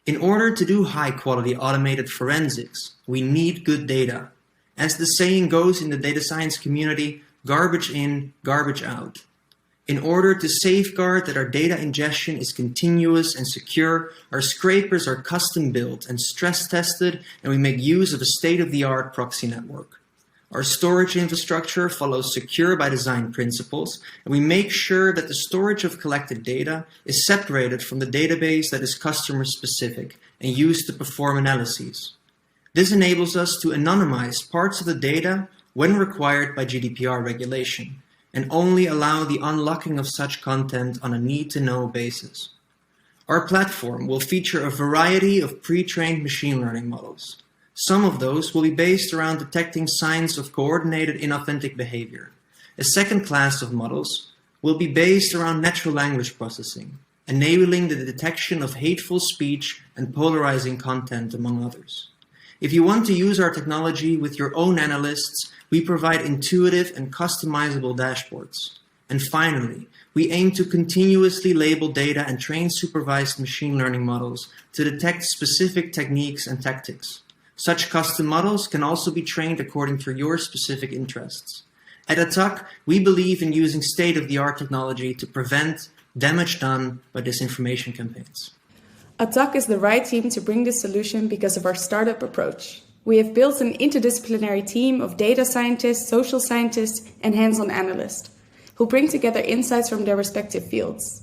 In order to do high-quality automated forensics, we need good data. As the saying goes in the data science community, garbage in, garbage out. In order to safeguard that our data ingestion is continuous and secure, our scrapers are custom built and stress tested, and we make use of a state-of-the-art proxy network. Our storage infrastructure follows secure by design principles, and we make sure that the storage of collected data is separated from the database that is customer specific and used to perform analyses. This enables us to anonymize parts of the data when required by GDPR regulation, and only allow the unlocking of such content on a need-to-know basis. Our platform will feature a variety of pre-trained machine learning models. Some of those will be based around detecting signs of coordinated inauthentic behavior. A second class of models will be based around natural language processing, enabling the detection of hateful speech and polarizing content, among others. If you want to use our technology with your own analysts, we provide intuitive and customizable dashboards. And finally, we aim to continuously label data and train supervised machine learning models to detect specific techniques and tactics. Such custom models can also be trained according to your specific interests. At ATTAC, we believe in using state-of-the-art technology to prevent damage done by disinformation campaigns. ATTAC is the right team to bring this solution because of our startup approach. We have built an interdisciplinary team of data scientists, social scientists, and hands-on analysts who bring together insights from their respective fields.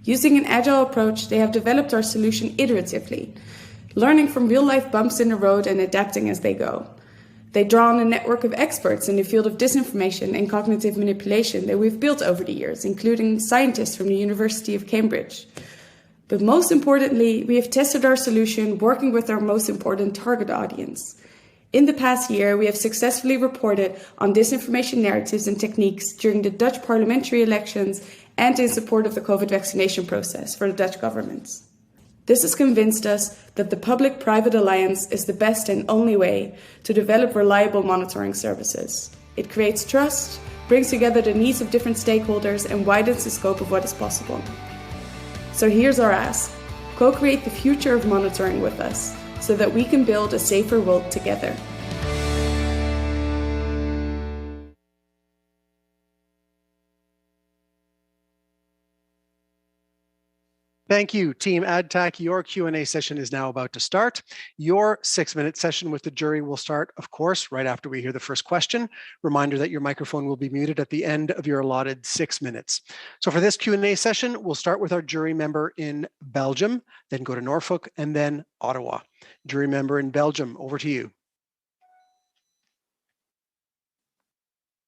Using an agile approach, they have developed our solution iteratively, learning from real-life bumps in the road and adapting as they go. They draw on a network of experts in the field of disinformation and cognitive manipulation that we've built over the years, including scientists from the University of Cambridge. But most importantly, we have tested our solution working with our most important target audience. In the past year, we have successfully reported on disinformation narratives and techniques during the Dutch parliamentary elections and in support of the COVID vaccination process for the Dutch government. This has convinced us that the public-private alliance is the best and only way to develop reliable monitoring services. It creates trust, brings together the needs of different stakeholders, and widens the scope of what is possible. So here's our ask. Co-create the future of monitoring with us, so that we can build a safer world together. Thank you, Team AdTech. Your Q&A session is now about to start. Your 6-minute session with the jury will start, of course, right after we hear the first question. Reminder that your microphone will be muted at the end of your allotted 6 minutes. So for this Q&A session, we'll start with our jury member in Belgium, then go to Norfolk, and then Ottawa. Jury member in Belgium, over to you.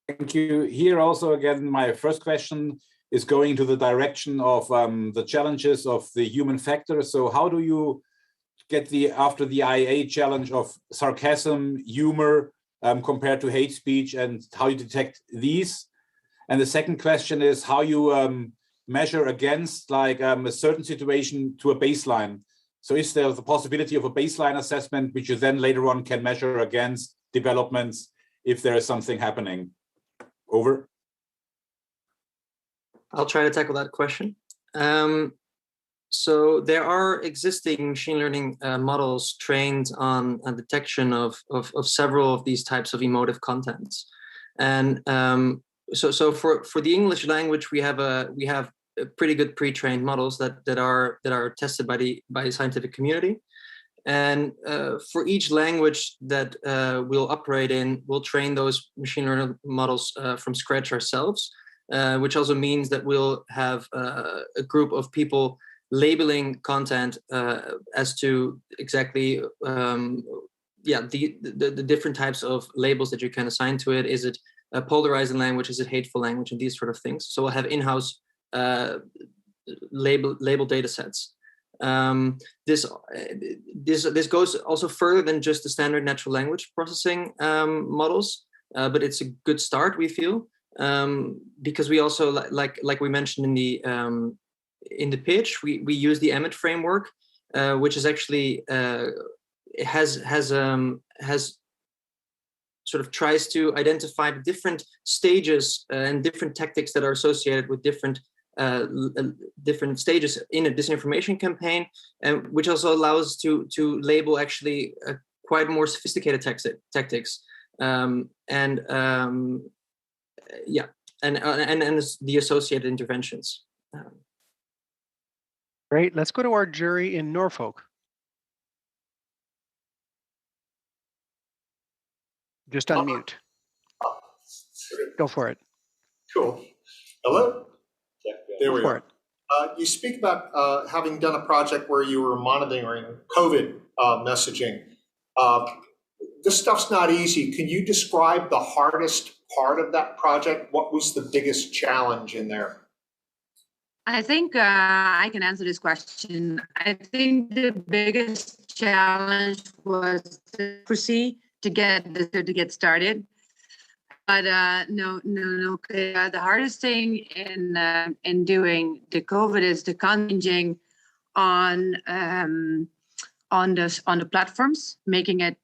Thank you. Here also, again, my first question is going to the direction of the challenges of the human factor. So how do you get after the IA challenge of sarcasm, humor, compared to hate speech, and how you detect these? And the second question is how you measure against like a certain situation to a baseline. So is there the possibility of a baseline assessment, which you then later on can measure against developments if there is something happening? Over. I'll try to tackle that question. So there are existing machine learning models trained on a detection of several of these types of emotive contents. And so for the English language, we have pretty good pre-trained models that are tested by the scientific community. And for each language that we'll operate in, we'll train those machine learning models from scratch ourselves. Which also means that we'll have a group of people labeling content as to exactly, the different types of labels that you can assign to it. Is it a polarizing language? Is it hateful language? And these sort of things. So we'll have in-house label data sets. This goes also further than just the standard natural language processing models, but it's a good start, we feel. Because we also like we mentioned in the pitch, we use the Emmet framework, which is actually has sort of tries to identify the different stages and different tactics that are associated with different stages in a disinformation campaign, and which also allows to label actually quite more sophisticated tactics and the associated interventions. Great. Let's go to our jury in Norfolk. Just unmute. Go for it. Cool. Hello? There we are. You speak about having done a project where you were monitoring COVID messaging. This stuff's not easy. Can you describe the hardest part of that project? What was the biggest challenge in there? I think I can answer this question. I think the biggest challenge was to proceed to get started. But the hardest thing in doing the COVID is the continging on the platforms, making it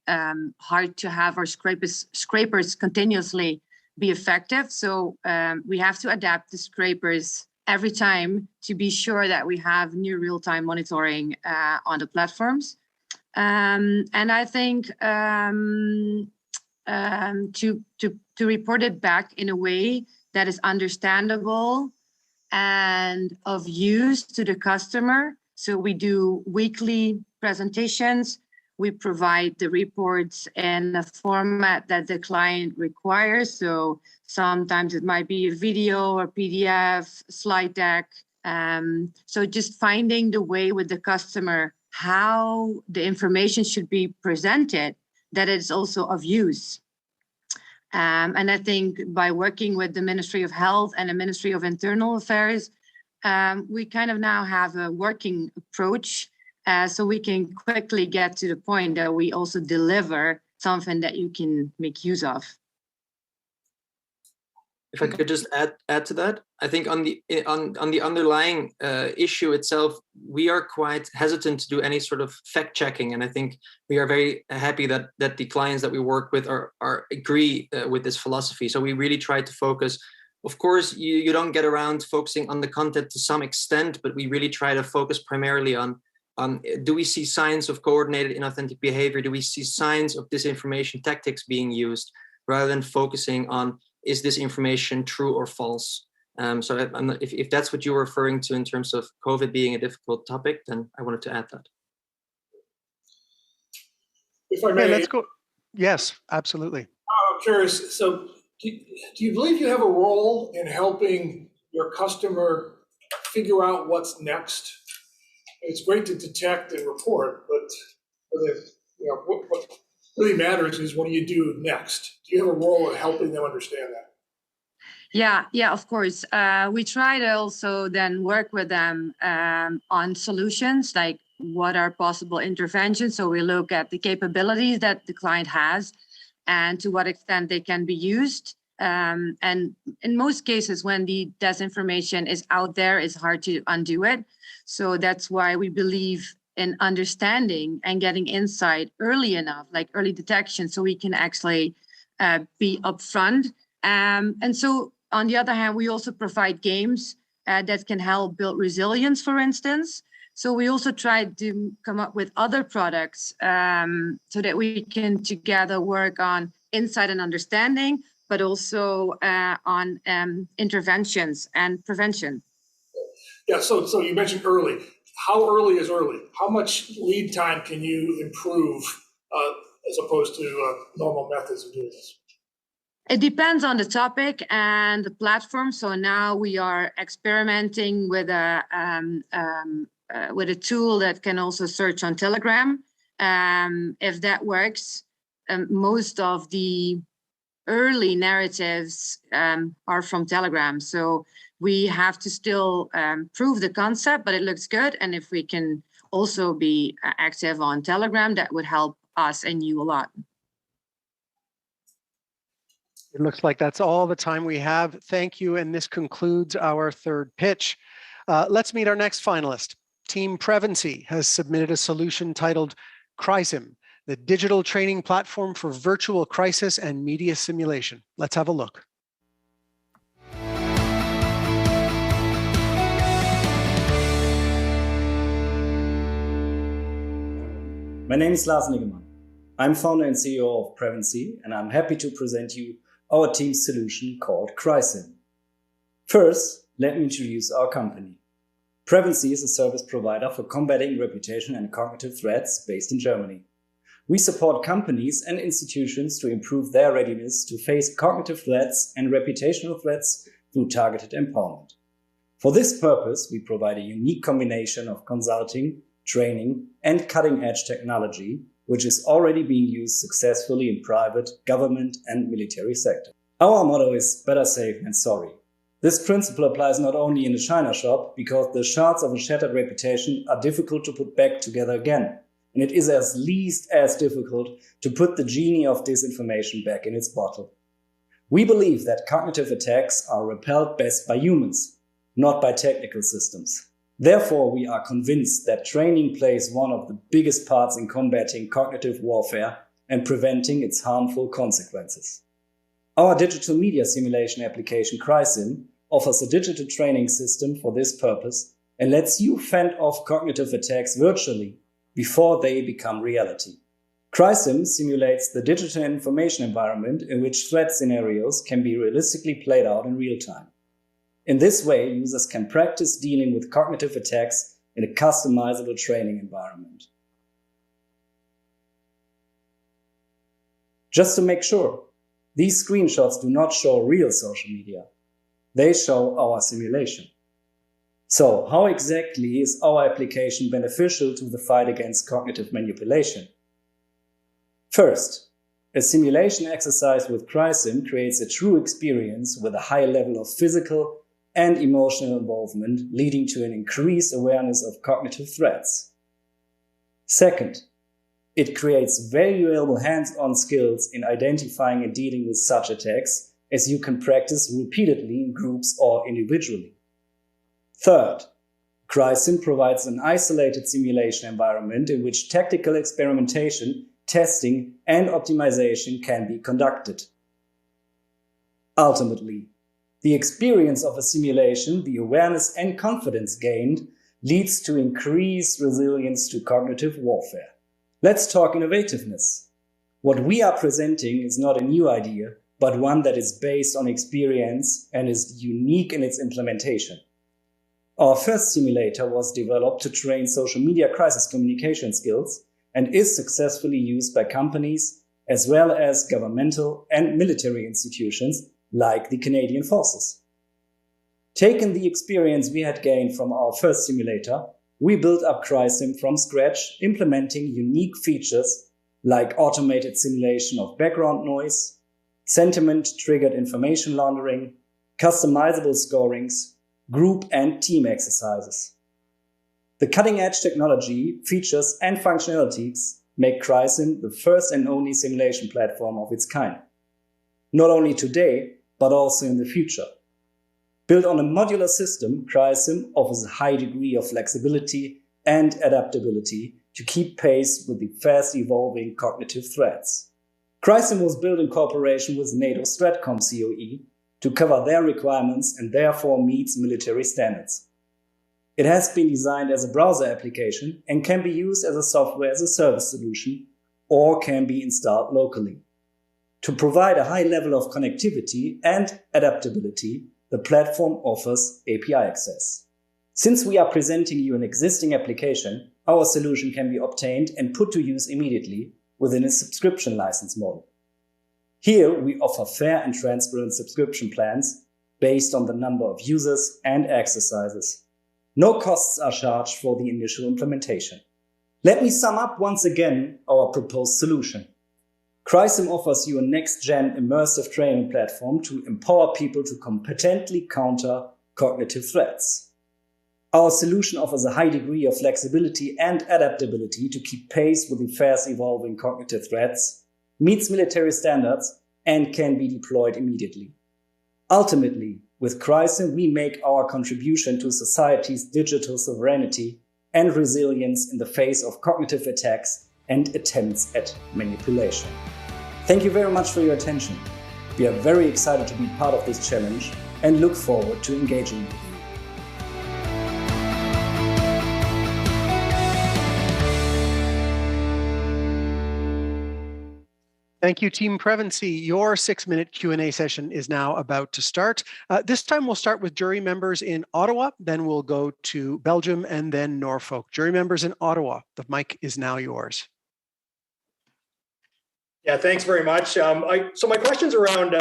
hard to have our scrapers continuously be effective. So we have to adapt the scrapers every time to be sure that we have new real-time monitoring on the platforms. And I think to report it back in a way that is understandable and of use to the customer. So we do weekly presentations. We provide the reports in a format that the client requires. So sometimes it might be a video or PDF, slide deck. So just finding the way with the customer how the information should be presented that is also of use. And I think by working with the Ministry of Health and the Ministry of Internal Affairs, we kind of now have a working approach, so we can quickly get to the point that we also deliver something that you can make use of. If I could just add to that, I think on the underlying issue itself, we are quite hesitant to do any sort of fact checking, and I think we are very happy that the clients that we work with are agree with this philosophy. So we really try to focus. Of course, you don't get around focusing on the content to some extent, but we really try to focus primarily on do we see signs of coordinated inauthentic behavior? Do we see signs of disinformation tactics being used, rather than focusing on is this information true or false? So if that's what you were referring to in terms of COVID being a difficult topic, then I wanted to add that. If I may, hey, let's go. Yes, absolutely. I'm curious. So, do you believe you have a role in helping your customer figure out what's next? It's great to detect and report, but what really matters is what do you do next? Do you have a role in helping them understand that? Yeah, of course. We try to also then work with them on solutions, like what are possible interventions. So we look at the capabilities that the client has and to what extent they can be used. And in most cases, when the disinformation is out there, it's hard to undo it. So that's why we believe in understanding and getting insight early enough, like early detection, so we can actually be upfront. And so on the other hand, we also provide games that can help build resilience, for instance. So we also try to come up with other products so that we can together work on insight and understanding, but also on interventions and prevention. Yeah, so you mentioned early. How early is early? How much lead time can you improve as opposed to normal methods of doing this? It depends on the topic and the platform. So now we are experimenting with a tool that can also search on Telegram. If that works, most of the early narratives are from Telegram. So we have to still prove the concept, but it looks good. And if we can also be active on Telegram, that would help us and you a lot. It looks like that's all the time we have. Thank you. And this concludes our third pitch. Let's meet our next finalist. Team Prevency has submitted a solution titled CRISIM, the digital training platform for virtual crisis and media simulation. Let's have a look. My name is Lars Niggemann. I'm founder and CEO of Prevency, and I'm happy to present you our team's solution called CRISIM. First, let me introduce our company. Prevency is a service provider for combating reputation and cognitive threats based in Germany. We support companies and institutions to improve their readiness to face cognitive threats and reputational threats through targeted empowerment. For this purpose, we provide a unique combination of consulting, training, and cutting-edge technology, which is already being used successfully in private, government, and military sector. Our motto is better safe than sorry. This principle applies not only in a China shop, because the shards of a shattered reputation are difficult to put back together again, and it is at least as difficult to put the genie of disinformation back in its bottle. We believe that cognitive attacks are repelled best by humans, not by technical systems. Therefore, we are convinced that training plays one of the biggest parts in combating cognitive warfare and preventing its harmful consequences. Our digital media simulation application CRISIM offers a digital training system for this purpose and lets you fend off cognitive attacks virtually before they become reality. CRISIM simulates the digital information environment in which threat scenarios can be realistically played out in real time. In this way, users can practice dealing with cognitive attacks in a customizable training environment. Just to make sure, these screenshots do not show real social media. They show our simulation. So, how exactly is our application beneficial to the fight against cognitive manipulation? First, a simulation exercise with CRISIM creates a true experience with a high level of physical and emotional involvement, leading to an increased awareness of cognitive threats. Second, it creates valuable hands-on skills in identifying and dealing with such attacks, as you can practice repeatedly in groups or individually. Third, Crysim provides an isolated simulation environment in which tactical experimentation, testing, and optimization can be conducted. Ultimately, the experience of a simulation, the awareness and confidence gained, leads to increased resilience to cognitive warfare. Let's talk innovativeness. What we are presenting is not a new idea, but one that is based on experience and is unique in its implementation. Our first simulator was developed to train social media crisis communication skills and is successfully used by companies as well as governmental and military institutions like the Canadian Forces. Taking the experience we had gained from our first simulator, we built up Crysim from scratch, implementing unique features like automated simulation of background noise, sentiment-triggered information laundering, customizable scorings, group and team exercises. The cutting-edge technology, features and functionalities make Crysim the first and only simulation platform of its kind. Not only today, but also in the future. Built on a modular system, Crysim offers a high degree of flexibility and adaptability to keep pace with the fast-evolving cognitive threats. Crysim was built in cooperation with NATO Stratcom COE to cover their requirements and therefore meets military standards. It has been designed as a browser application and can be used as a software as a service solution or can be installed locally. To provide a high level of connectivity and adaptability, the platform offers API access. Since we are presenting you an existing application, our solution can be obtained and put to use immediately within a subscription license model. Here, we offer fair and transparent subscription plans based on the number of users and exercises. No costs are charged for the initial implementation. Let me sum up once again our proposed solution. Crysim offers you a next-gen immersive training platform to empower people to competently counter cognitive threats. Our solution offers a high degree of flexibility and adaptability to keep pace with the fast-evolving cognitive threats, meets military standards, and can be deployed immediately. Ultimately, with Crysim, we make our contribution to society's digital sovereignty and resilience in the face of cognitive attacks and attempts at manipulation. Thank you very much for your attention. We are very excited to be part of this challenge and look forward to engaging with you. Thank you, Team Prevency. Your 6-minute Q&A session is now about to start. This time we'll start with jury members in Ottawa, then we'll go to Belgium and then Norfolk. Jury members in Ottawa, the mic is now yours. Yeah, thanks very much. So my question's around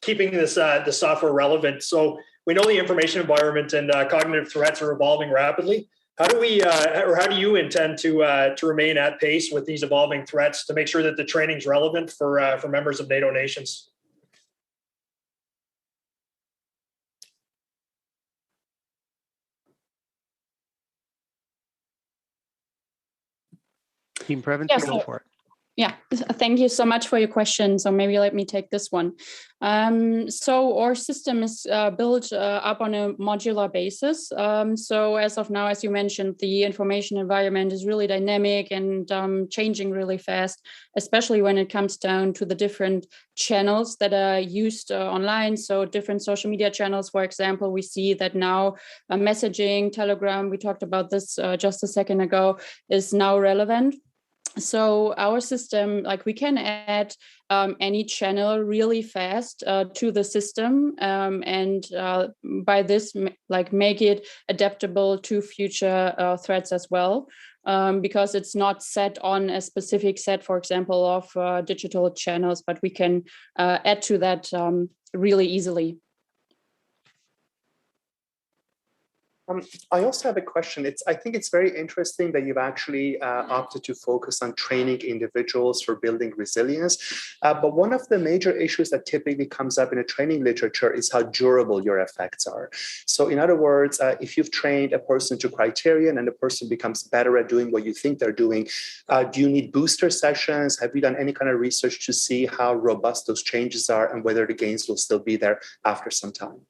keeping this the software relevant. So we know the information environment and cognitive threats are evolving rapidly. How do we, or how do you intend to remain at pace with these evolving threats to make sure that the training's relevant for members of NATO nations? Team Prevency, Yes, go for it. Yeah, thank you so much for your question. So maybe let me take this one. So our system is built up on a modular basis. So as of now, as you mentioned, the information environment is really dynamic and changing really fast, especially when it comes down to the different channels that are used online. So different social media channels, for example, we see that now messaging, Telegram, we talked about this just a second ago, is now relevant. So our system, like we can add any channel really fast to the system and by this, like make it adaptable to future threats as well, because it's not set on a specific set, for example, of digital channels, but we can add to that really easily. I also have a question. I think it's very interesting that you've actually opted to focus on training individuals for building resilience. But one of the major issues that typically comes up in a training literature is how durable your effects are. So in other words, if you've trained a person to criterion and the person becomes better at doing what you think they're doing, do you need booster sessions? Have you done any kind of research to see how robust those changes are and whether the gains will still be there after some time?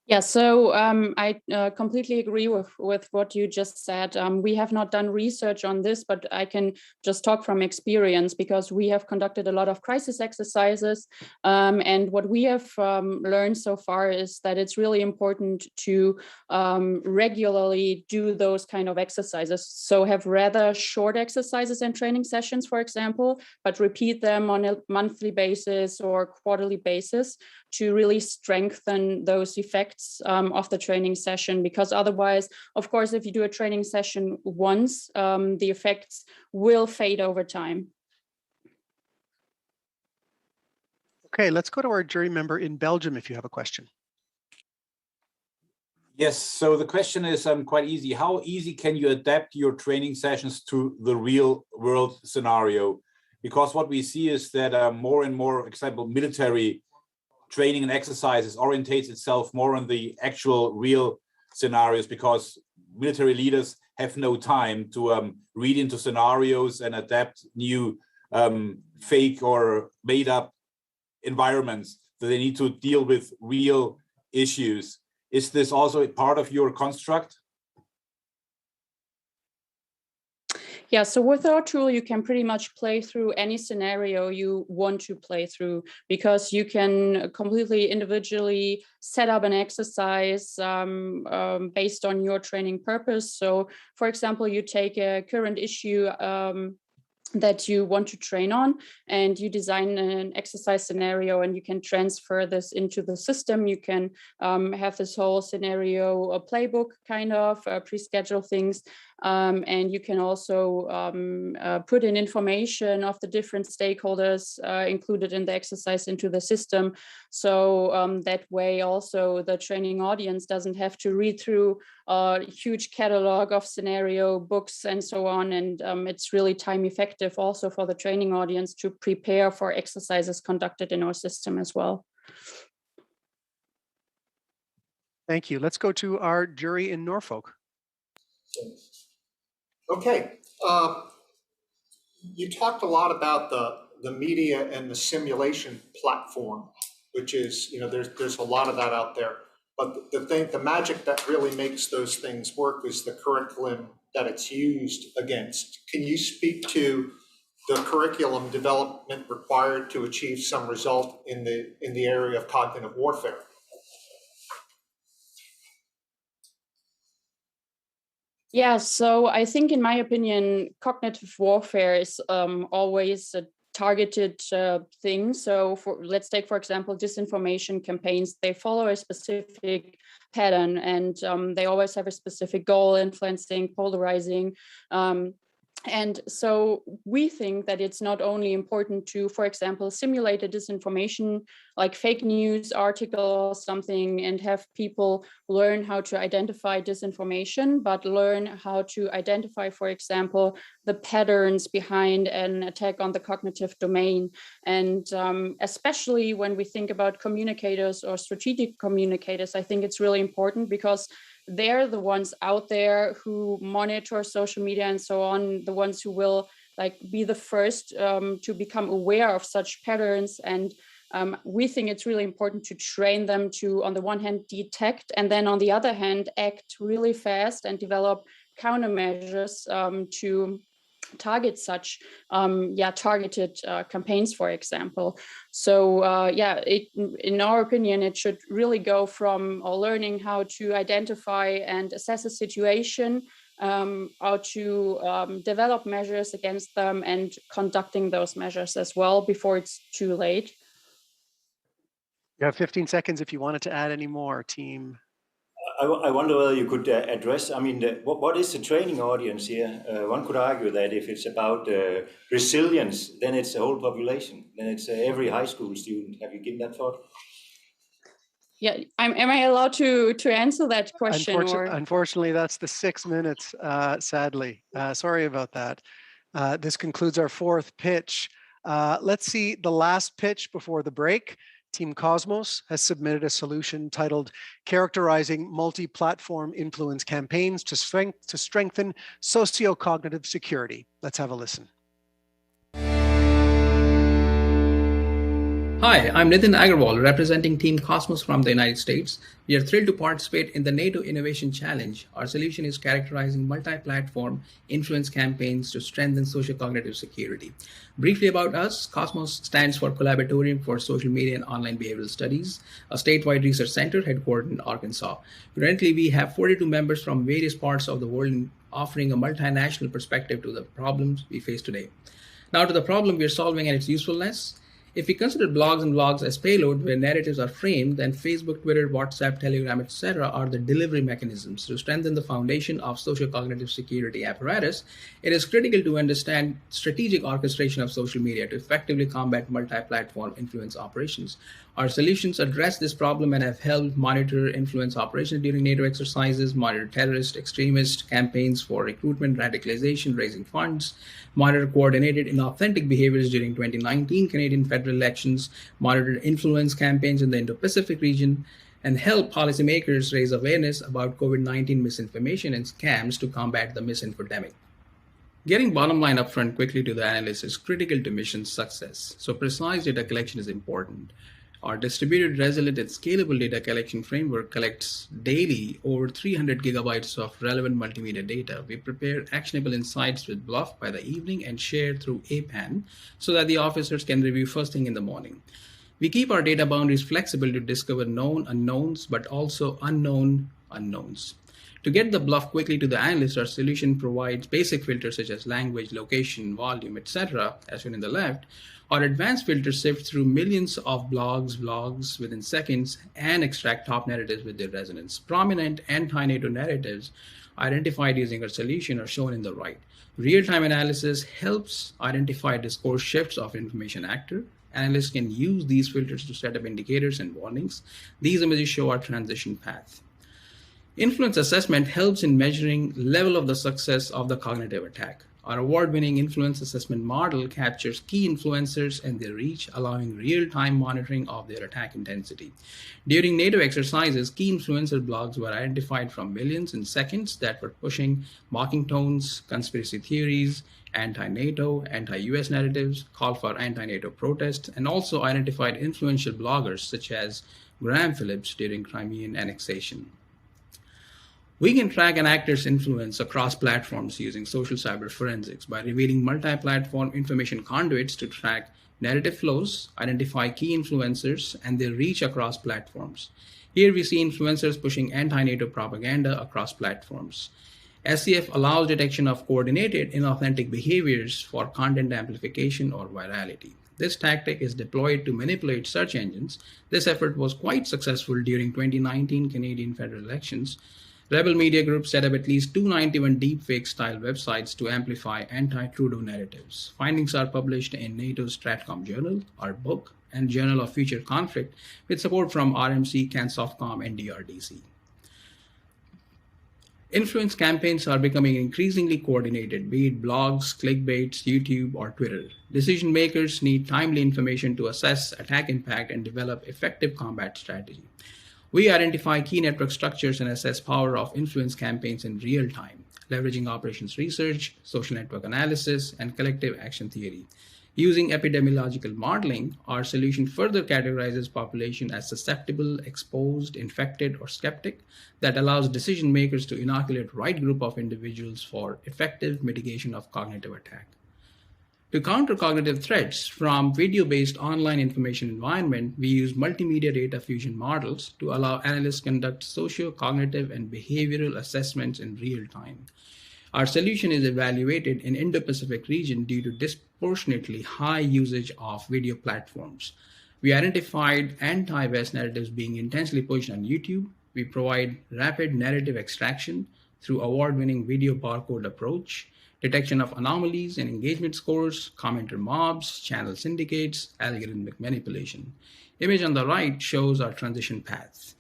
Yeah, so I completely agree with what you just said. We have not done research on this, but I can just talk from experience because we have conducted a lot of crisis exercises. And what we have learned so far is that it's really important to regularly do those kind of exercises. So have rather short exercises and training sessions, for example, but repeat them on a monthly basis or quarterly basis to really strengthen those effects of the training session, because otherwise, of course, if you do a training session once, the effects will fade over time. Okay, let's go to our jury member in Belgium if you have a question. Yes, so the question is quite easy. How easy can you adapt your training sessions to the real world scenario? Because what we see is that more and more, for example, military training and exercises orientates itself more on the actual real scenarios, because military leaders have no time to read into scenarios and adapt new fake or made up environments that they need to deal with real issues. Is this also a part of your construct? Yeah, so with our tool, you can pretty much play through any scenario you want to play through, because you can completely individually set up an exercise based on your training purpose. So, for example, you take a current issue that you want to train on, and you design an exercise scenario, and you can transfer this into the system. You can have this whole scenario a playbook kind of pre-schedule things, and you can also put in information of the different stakeholders included in the exercise into the system. So that way also the training audience doesn't have to read through a huge catalog of scenario books and so on. And it's really time effective also for the training audience to prepare for exercises conducted in our system as well. Thank you. Let's go to our jury in Norfolk. Okay. You talked a lot about the media and the simulation platform, which is, there's a lot of that out there. But the magic that really makes those things work is the curriculum that it's used against. Can you speak to the curriculum development required to achieve some result in the area of cognitive warfare? Yeah, so I think, in my opinion, cognitive warfare is always a targeted thing. So let's take, for example, disinformation campaigns. They follow a specific pattern, and they always have a specific goal: influencing, polarizing. And so we think that it's not only important to, for example, simulate a disinformation, like fake news article or something, and have people learn how to identify disinformation, but learn how to identify, for example, the patterns behind an attack on the cognitive domain. And especially when we think about communicators or strategic communicators, I think it's really important, because they're the ones out there who monitor social media and so on, the ones who will be the first to become aware of such patterns. And we think it's really important to train them to, on the one hand, detect, and then on the other hand, act really fast and develop countermeasures to target such targeted campaigns, for example. So in our opinion, it should really go from learning how to identify and assess a situation, how to develop measures against them, and conducting those measures as well before it's too late. You have 15 seconds if you wanted to add any more, team. I wonder whether you could address, what is the training audience here? One could argue that if it's about resilience, then it's the whole population. Then it's every high school student. Have you given that thought? Yeah, am I allowed to answer that question? Unfortunately, that's the 6 minutes, sadly. Sorry about that. This concludes our fourth pitch. Let's see the last pitch before the break. Team Cosmos has submitted a solution titled Characterizing Multi-Platform Influence Campaigns to Strengthen Socio-Cognitive Security. Let's have a listen. Hi, I'm Nitin Agarwal, representing Team Cosmos from the United States. We are thrilled to participate in the NATO Innovation Challenge. Our solution is characterizing multi-platform influence campaigns to strengthen socio-cognitive security. Briefly about us, Cosmos stands for Collaboratorium for Social Media and Online Behavioral Studies, a statewide research center headquartered in Arkansas. Currently, we have 42 members from various parts of the world, offering a multinational perspective to the problems we face today. Now to the problem we are solving and its usefulness. If we consider blogs and vlogs as payload where narratives are framed, then Facebook, Twitter, WhatsApp, Telegram, etc. are the delivery mechanisms. To strengthen the foundation of socio-cognitive security apparatus, it is critical to understand strategic orchestration of social media to effectively combat multi-platform influence operations. Our solutions address this problem and have helped monitor influence operations during NATO exercises, monitor terrorist, extremist campaigns for recruitment, radicalization, raising funds, monitor coordinated inauthentic behaviors during 2019 Canadian federal elections, monitor influence campaigns in the Indo-Pacific region, and help policymakers raise awareness about COVID-19 misinformation and scams to combat the misinfodemic. Getting bottom line upfront quickly to the analyst is critical to mission success, so precise data collection is important. Our distributed, resilient, and scalable data collection framework collects daily over 300 gigabytes of relevant multimedia data. We prepare actionable insights with Bluff by the evening and share through APAN so that the officers can review first thing in the morning. We keep our data boundaries flexible to discover known unknowns, but also unknown unknowns. To get the Bluff quickly to the analyst, our solution provides basic filters such as language, location, volume, etc., as shown in the left. Our advanced filters sift through millions of blogs, vlogs within seconds and extract top narratives with their resonance. Prominent anti-NATO narratives identified using our solution are shown in the right. Real-time analysis helps identify discourse shifts of information actor. Analysts can use these filters to set up indicators and warnings. These images show our transition path. Influence assessment helps in measuring level of the success of the cognitive attack. Our award-winning influence assessment model captures key influencers and their reach, allowing real-time monitoring of their attack intensity. During NATO exercises, key influencer blogs were identified from millions in seconds that were pushing mocking tones, conspiracy theories, anti-NATO, anti-US narratives, call for anti-NATO protests, and also identified influential bloggers such as Graham Phillips during Crimean annexation. We can track an actor's influence across platforms using social cyber forensics by revealing multi-platform information conduits to track narrative flows, identify key influencers, and their reach across platforms. Here we see influencers pushing anti-NATO propaganda across platforms. SCF allows detection of coordinated inauthentic behaviors for content amplification or virality. This tactic is deployed to manipulate search engines. This effort was quite successful during 2019 Canadian federal elections. Rebel media groups set up at least 291 deepfake-style websites to amplify anti-Trudeau narratives. Findings are published in NATO's Stratcom Journal, our book, and Journal of Future Conflict, with support from RMC, CanSoftCom, and DRDC. Influence campaigns are becoming increasingly coordinated, be it blogs, clickbaits, YouTube, or Twitter. Decision makers need timely information to assess attack impact and develop effective combat strategy. We identify key network structures and assess power of influence campaigns in real time, leveraging operations research, social network analysis, and collective action theory. Using epidemiological modeling, our solution further categorizes population as susceptible, exposed, infected, or skeptic that allows decision makers to inoculate right group of individuals for effective mitigation of cognitive attack. To counter cognitive threats from video-based online information environment, we use multimedia data fusion models to allow analysts to conduct socio-cognitive and behavioral assessments in real time. Our solution is evaluated in Indo-Pacific region due to disproportionately high usage of video platforms. We identified anti-West narratives being intensely pushed on YouTube. We provide rapid narrative extraction through award-winning video barcode approach. detection of anomalies in engagement scores, commenter mobs, channel syndicates, algorithmic manipulation. Image on the right shows our transition paths.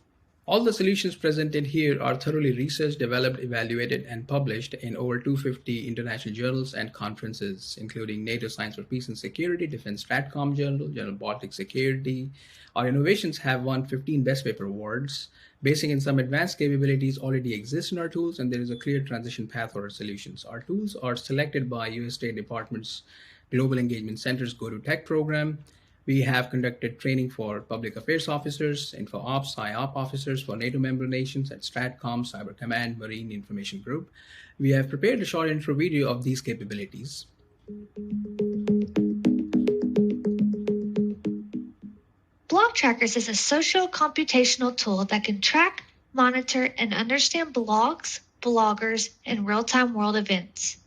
All the solutions presented here are thoroughly researched, developed, evaluated, and published in over 250 international journals and conferences, including NATO Science for Peace and Security, Defense Stratcom Journal, Journal Baltic Security. Our innovations have won 15 Best Paper Awards. Basing in some advanced capabilities already exist in our tools, and there is a clear transition path for our solutions. Our tools are selected by U.S. State Department's Global Engagement Center's Go to Tech program. We have conducted training for public affairs officers, info ops, PSYOP officers for NATO member nations at Stratcom, Cyber Command, Marine Information Group. We have prepared a short intro video of these capabilities. Blog Trackers is a social computational tool that can track, monitor, and understand blogs, bloggers, and real-time world events.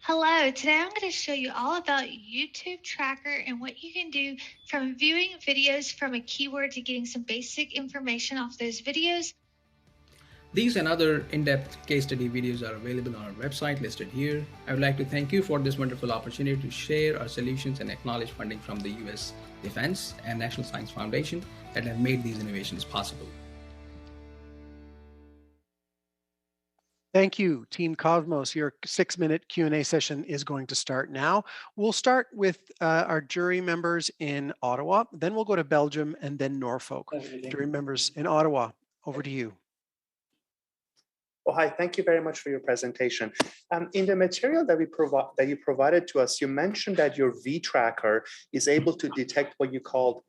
Hello, today I'm going to show you all about YouTube Tracker and what you can do from viewing videos from a keyword to getting some basic information off those videos. These and other in-depth case study videos are available on our website listed here. I would like to thank you for this wonderful opportunity to share our solutions and acknowledge funding from the U.S. Defense and National Science Foundation that have made these innovations possible. Thank you, Team Cosmos. Your 6-minute Q&A session is going to start now. We'll start with our jury members in Ottawa, then we'll go to Belgium and then Norfolk. Jury members in Ottawa, over to you. Oh, hi, thank you very much for your presentation. In the material that you provided to us, you mentioned that your V-Tracker is able to detect what you called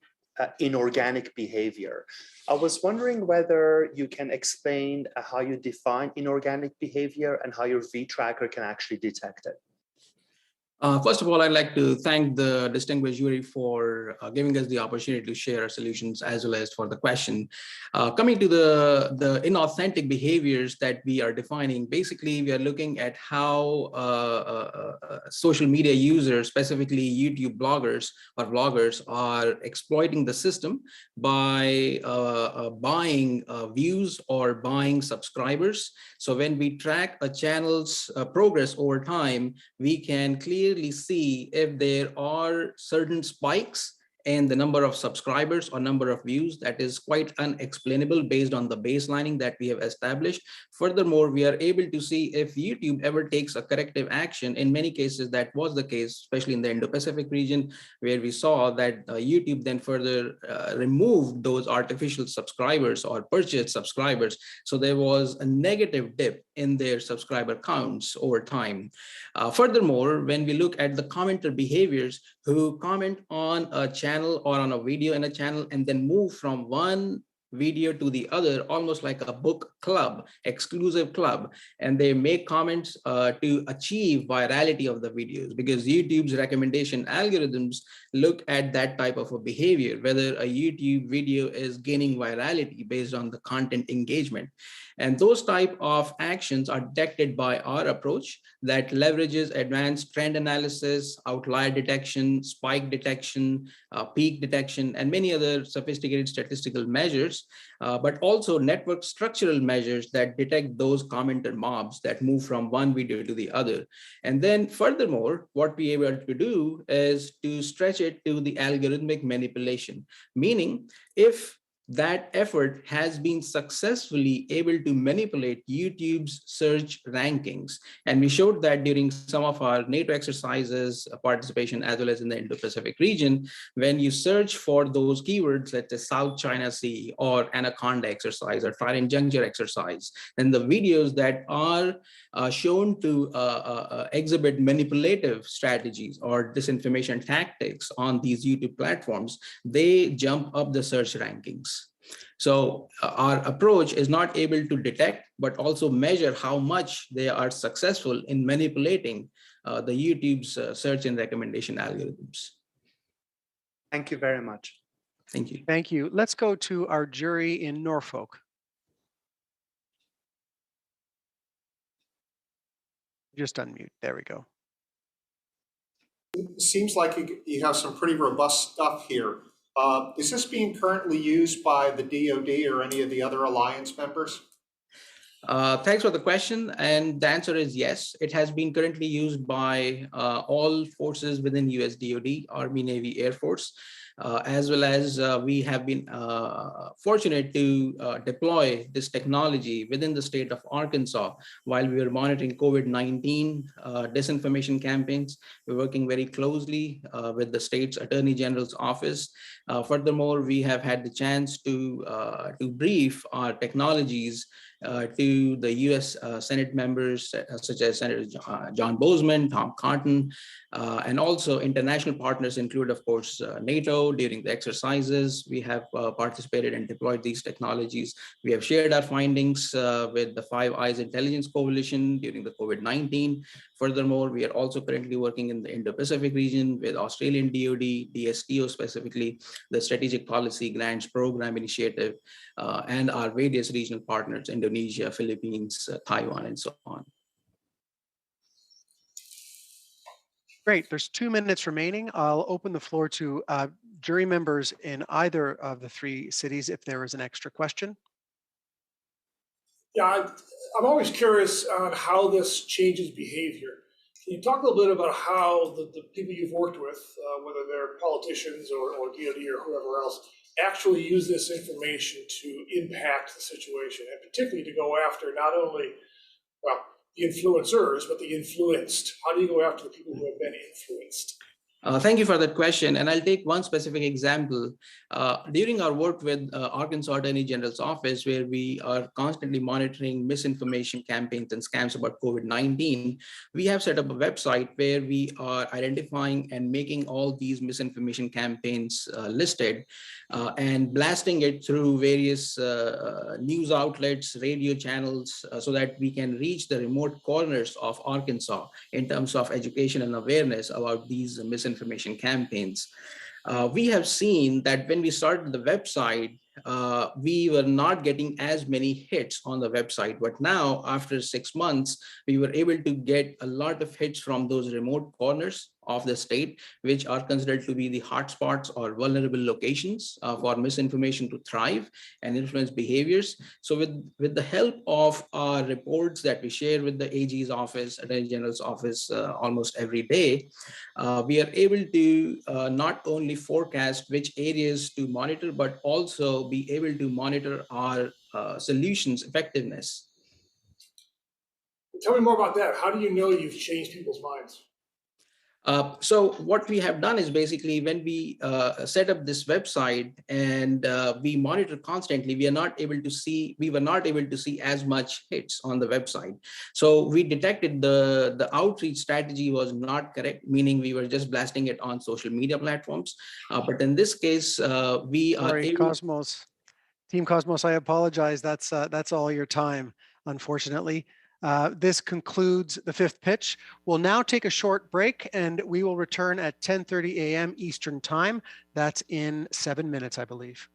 inorganic behavior. I was wondering whether you can explain how you define inorganic behavior and how your V-Tracker can actually detect it. First of all, I'd like to thank the distinguished jury for giving us the opportunity to share our solutions as well as for the question. Coming to the inauthentic behaviors that we are defining, basically we are looking at how social media users, specifically YouTube bloggers or vloggers, are exploiting the system by buying views or buying subscribers. So when we track a channel's progress over time, we can clearly see if there are certain spikes in the number of subscribers or number of views that is quite unexplainable based on the baselining that we have established. Furthermore, we are able to see if YouTube ever takes a corrective action. In many cases, that was the case, especially in the Indo-Pacific region, where we saw that YouTube then further removed those artificial subscribers or purchased subscribers. So there was a negative dip in their subscriber counts over time. Furthermore, when we look at the commenter behaviors who comment on a channel or on a video in a channel and then move from one video to the other, almost like a book club, exclusive club, and they make comments to achieve virality of the videos, because YouTube's recommendation algorithms look at that type of a behavior, whether a YouTube video is gaining virality based on the content engagement. And those type of actions are detected by our approach that leverages advanced trend analysis, outlier detection, spike detection, peak detection, and many other sophisticated statistical measures, but also network structural measures that detect those commenter mobs that move from one video to the other. And then furthermore, what we are able to do is to stretch it to the algorithmic manipulation, meaning if that effort has been successfully able to manipulate YouTube's search rankings. And we showed that during some of our NATO exercises participation, as well as in the Indo-Pacific region, when you search for those keywords, let's say South China Sea or Anaconda exercise or Trident Juncture exercise, then the videos that are shown to exhibit manipulative strategies or disinformation tactics on these YouTube platforms, they jump up the search rankings. So our approach is not able to detect, but also measure how much they are successful in manipulating the YouTube's search and recommendation algorithms. Thank you very much. Thank you. Thank you. Let's go to our jury in Norfolk. Just unmute. There we go. It seems like you have some pretty robust stuff here. Is this being currently used by the DoD or any of the other alliance members? Thanks for the question. And the answer is yes. It has been currently used by all forces within US DoD, Army, Navy, Air Force, as well as we have been fortunate to deploy this technology within the state of Arkansas while we were monitoring COVID-19 disinformation campaigns. We're working very closely with the state's Attorney General's office. Furthermore, we have had the chance to brief our technologies to the U.S. Senate members such as Senator John Boozman, Tom Cotton, and also international partners include, of course, NATO. During the exercises, we have participated and deployed these technologies. We have shared our findings with the Five Eyes Intelligence Coalition during the COVID-19. Furthermore, we are also currently working in the Indo-Pacific region with Australian DoD, DSTO specifically, the Strategic Policy Grants Program Initiative, and our various regional partners, Indonesia, Philippines, Taiwan, and so on. Great, there's 2 minutes remaining. I'll open the floor to jury members in either of the 3 cities if there is an extra question. Yeah, I'm always curious on how this changes behavior. Can you talk a little bit about how the people you've worked with, whether they're politicians or DoD or whoever else, actually use this information to impact the situation, and particularly to go after not only, well, the influencers, but the influenced? How do you go after the people who have been influenced? Thank you for that question. And I'll take one specific example. During our work with Arkansas Attorney General's office, where we are constantly monitoring misinformation campaigns and scams about COVID-19, we have set up a website where we are identifying and making all these misinformation campaigns listed and blasting it through various news outlets, radio channels, so that we can reach the remote corners of Arkansas in terms of education and awareness about these misinformation campaigns. We have seen that when we started the website, we were not getting as many hits on the website, but now after 6 months, we were able to get a lot of hits from those remote corners of the state, which are considered to be the hotspots or vulnerable locations for misinformation to thrive and influence behaviors. So with the help of our reports that we share with the AG's office, Attorney General's office almost every day, we are able to not only forecast which areas to monitor, but also be able to monitor our solutions' effectiveness. Tell me more about that. How do you know you've changed people's minds? So what we have done is basically when we set up this website and we monitor constantly, we were not able to see as much hits on the website. So we detected the outreach strategy was not correct, meaning we were just blasting it on social media platforms. But in this case, we are able. Cosmos, Team Cosmos, I apologize. That's all your time, unfortunately. This concludes the 5th pitch. We'll now take a short break and we will return at 10:30 a.m. Eastern Time. That's in 7 minutes, I believe.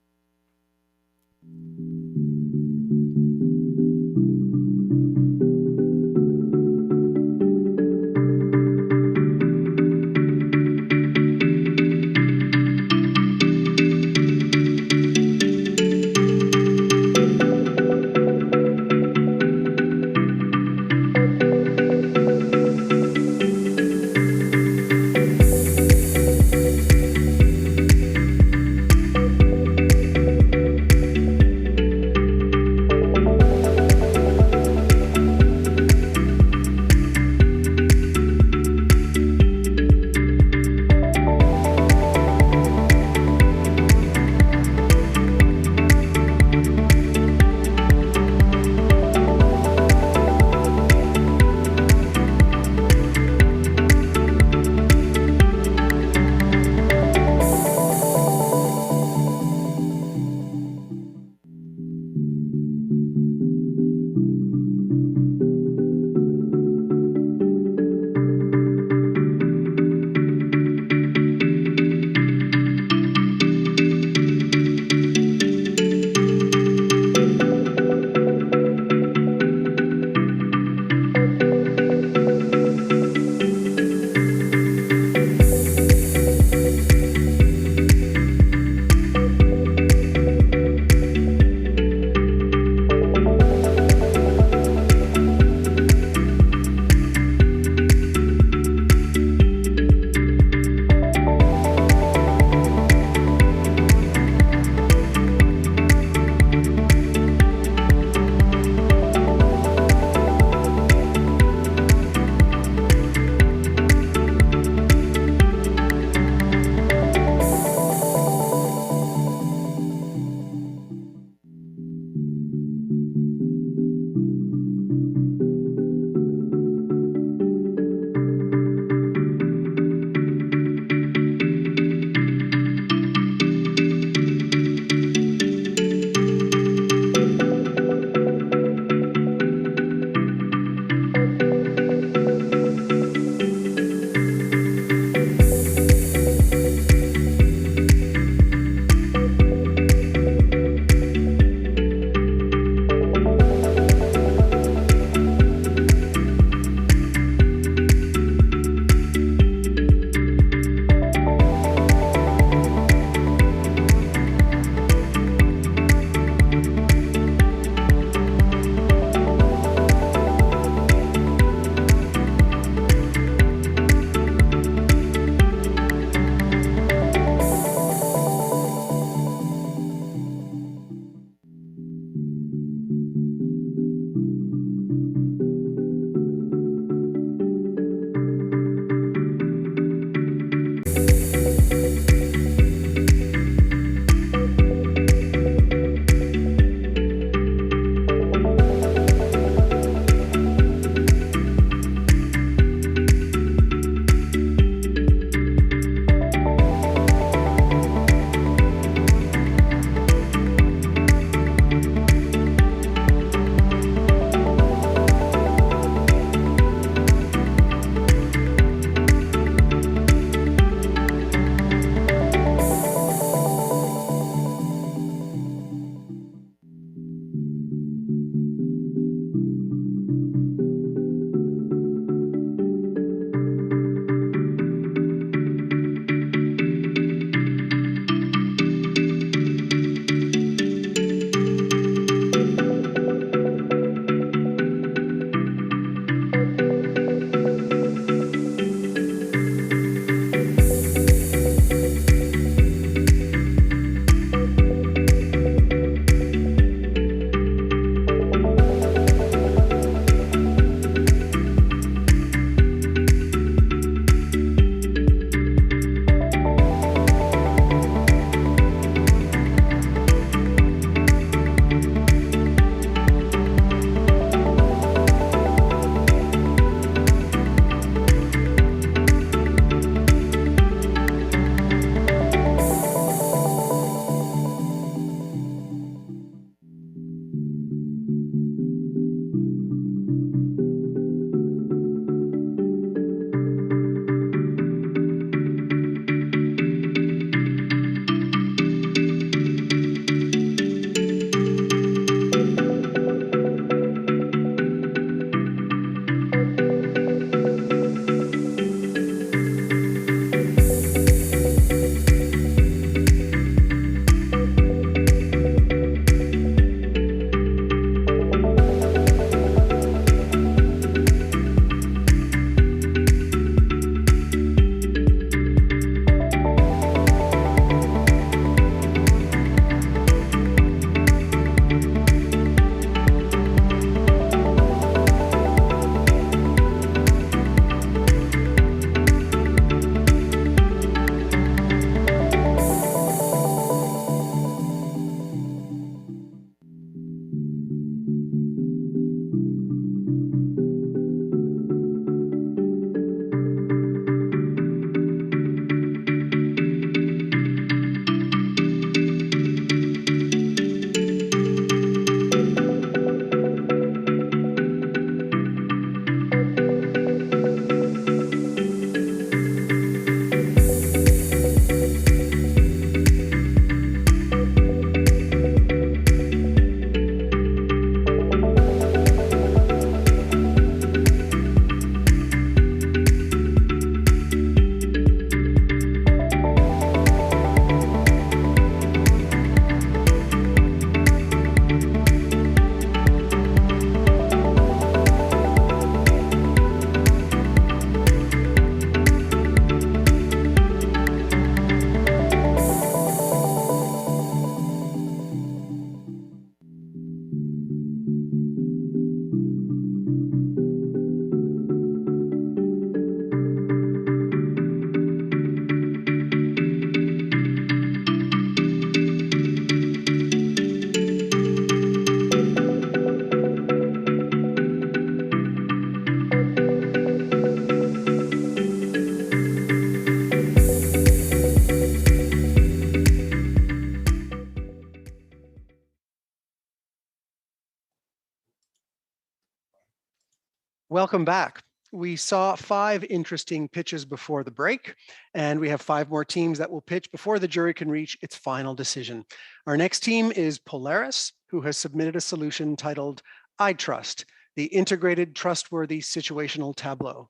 Welcome back. We saw 5 interesting pitches before the break, and we have 5 more teams that will pitch before the jury can reach its final decision. Our next team is Polaris, who has submitted a solution titled iTrust, the integrated trustworthy situational tableau.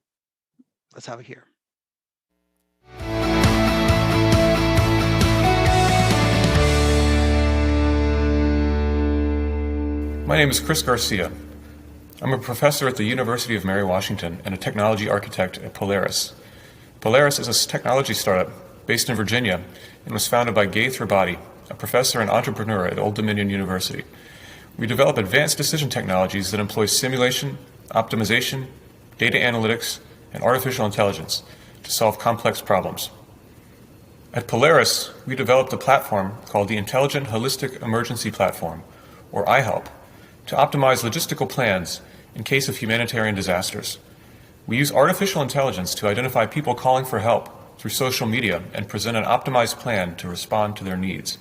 Let's have it here. My name is Chris Garcia. I'm a professor at the University of Mary Washington and a technology architect at Polaris. Polaris is a technology startup based in Virginia and was founded by Gay Thribati, a professor and entrepreneur at Old Dominion University. We develop advanced decision technologies that employ simulation, optimization, data analytics, and artificial intelligence to solve complex problems. At Polaris, we developed a platform called the Intelligent Holistic Emergency Platform, or iHelp, to optimize logistical plans in case of humanitarian disasters. We use artificial intelligence to identify people calling for help through social media and present an optimized plan to respond to their needs.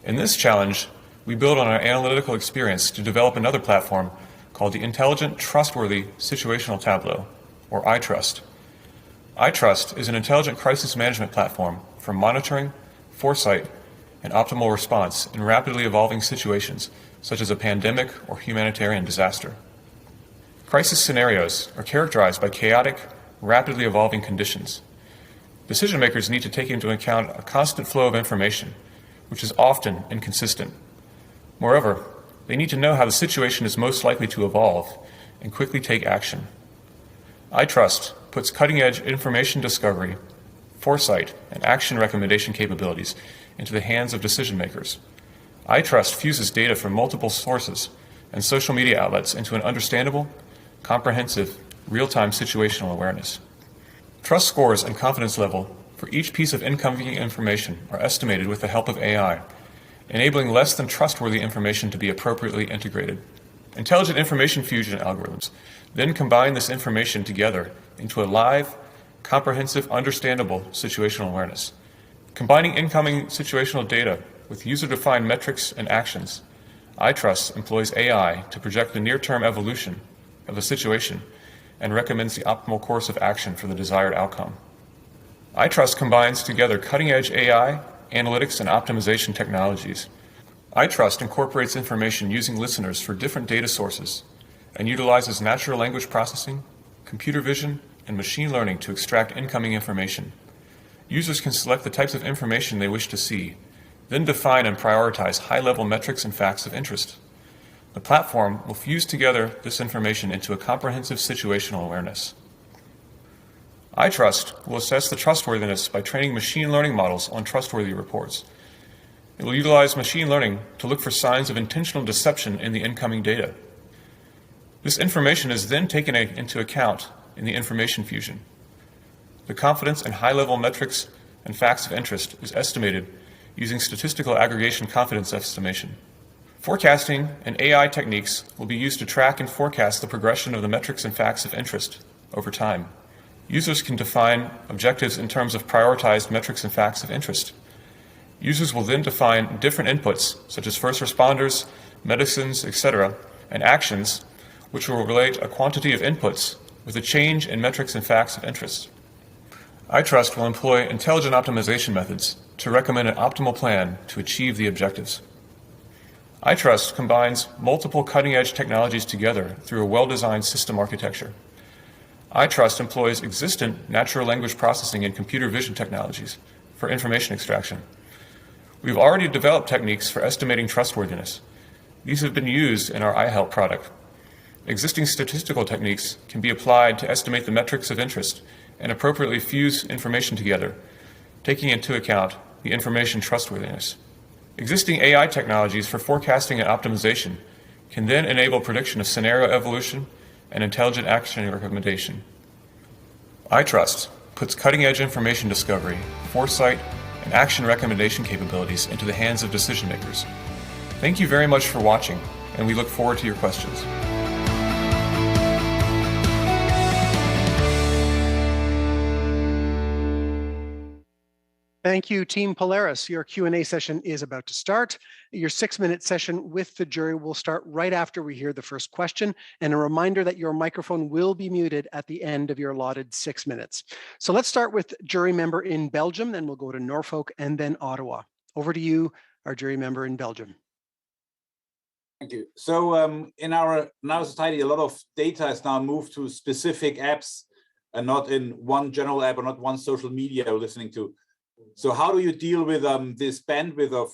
In this challenge, we build on our analytical experience to develop another platform called the Intelligent Trustworthy Situational Tableau, or iTrust. iTrust is an intelligent crisis management platform for monitoring, foresight, and optimal response in rapidly evolving situations such as a pandemic or humanitarian disaster. Crisis scenarios are characterized by chaotic, rapidly evolving conditions. Decision makers need to take into account a constant flow of information, which is often inconsistent. Moreover, they need to know how the situation is most likely to evolve and quickly take action. iTrust puts cutting-edge information discovery, foresight, and action recommendation capabilities into the hands of decision makers. iTrust fuses data from multiple sources and social media outlets into an understandable, comprehensive, real-time situational awareness. Trust scores and confidence level for each piece of incoming information are estimated with the help of AI, enabling less than trustworthy information to be appropriately integrated. Intelligent information fusion algorithms then combine this information together into a live, comprehensive, understandable situational awareness. Combining incoming situational data with user-defined metrics and actions, iTrust employs AI to project the near-term evolution of the situation and recommends the optimal course of action for the desired outcome. iTrust combines together cutting-edge AI, analytics, and optimization technologies. iTrust incorporates information using listeners for different data sources and utilizes natural language processing, computer vision, and machine learning to extract incoming information. Users can select the types of information they wish to see, then define and prioritize high-level metrics and facts of interest. The platform will fuse together this information into a comprehensive situational awareness. iTrust will assess the trustworthiness by training machine learning models on trustworthy reports. It will utilize machine learning to look for signs of intentional deception in the incoming data. This information is then taken into account in the information fusion. The confidence and high-level metrics and facts of interest is estimated using statistical aggregation confidence estimation. Forecasting and AI techniques will be used to track and forecast the progression of the metrics and facts of interest over time. Users can define objectives in terms of prioritized metrics and facts of interest. Users will then define different inputs, such as first responders, medicines, etc., and actions, which will relate a quantity of inputs with a change in metrics and facts of interest. iTrust will employ intelligent optimization methods to recommend an optimal plan to achieve the objectives. iTrust combines multiple cutting-edge technologies together through a well-designed system architecture. iTrust employs existent natural language processing and computer vision technologies for information extraction. We've already developed techniques for estimating trustworthiness. These have been used in our iHelp product. Existing statistical techniques can be applied to estimate the metrics of interest and appropriately fuse information together, taking into account the information trustworthiness. Existing AI technologies for forecasting and optimization can then enable prediction of scenario evolution and intelligent action recommendation. iTrust puts cutting-edge information discovery, foresight, and action recommendation capabilities into the hands of decision makers. Thank you very much for watching, and we look forward to your questions. Thank you, Team Polaris. Your Q&A session is about to start. Your 6-minute session with the jury will start right after we hear the first question, and a reminder that your microphone will be muted at the end of your allotted 6 minutes. So let's start with jury member in Belgium, then we'll go to Norfolk and then Ottawa. Over to you, our jury member in Belgium. Thank you. So in our now society, a lot of data is now moved to specific apps and not in one general app or not one social media you're listening to. So how do you deal with this bandwidth of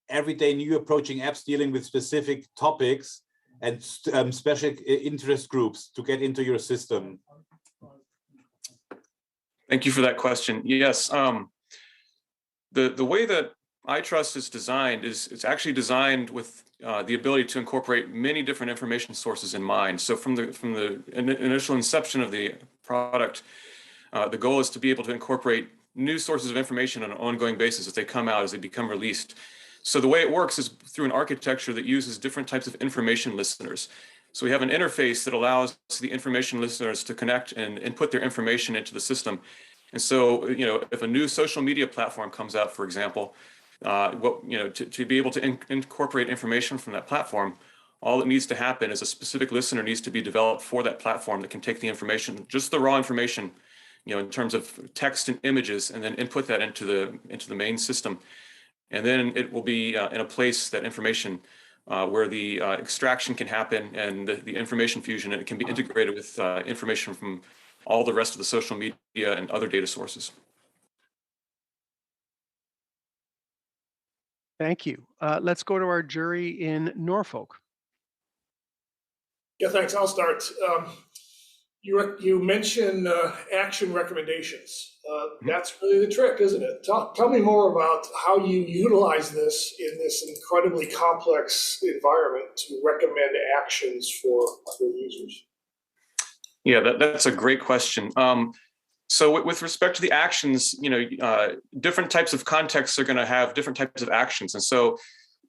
everyday new approaching apps dealing with specific topics and special interest groups to get into your system? Thank you for that question. Yes, the way that iTrust is designed is it's actually designed with the ability to incorporate many different information sources in mind. So from the initial inception of the product, the goal is to be able to incorporate new sources of information on an ongoing basis as they come out, as they become released. So the way it works is through an architecture that uses different types of information listeners. So we have an interface that allows the information listeners to connect and input their information into the system. And so, if a new social media platform comes out, for example, to be able to incorporate information from that platform, all that needs to happen is a specific listener needs to be developed for that platform that can take the information, just the raw information, in terms of text and images, and then input that into the main system. And then it will be in a place, that information, where the extraction can happen and the information fusion, and it can be integrated with information from all the rest of the social media and other data sources. Thank you. Let's go to our jury in Norfolk. Yeah, thanks. I'll start. You mentioned action recommendations. That's really the trick, isn't it? Tell me more about how you utilize this in this incredibly complex environment to recommend actions for your users. Yeah, that's a great question. So with respect to the actions, different types of contexts are going to have different types of actions. And so,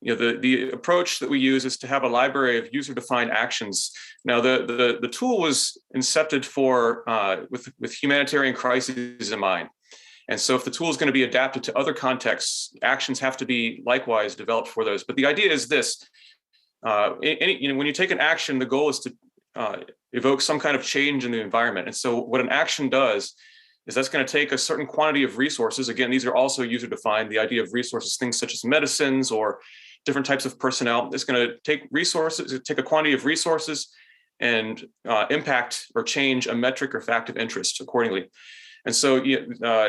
the approach that we use is to have a library of user-defined actions. Now, the tool was incepted for with humanitarian crises in mind. And so if the tool is going to be adapted to other contexts, actions have to be likewise developed for those. But the idea is this: when you take an action, the goal is to evoke some kind of change in the environment. And so what an action does is that's going to take a certain quantity of resources. Again, these are also user-defined. The idea of resources, things such as medicines or different types of personnel, it's going to take resources, take a quantity of resources and impact or change a metric or fact of interest accordingly. And so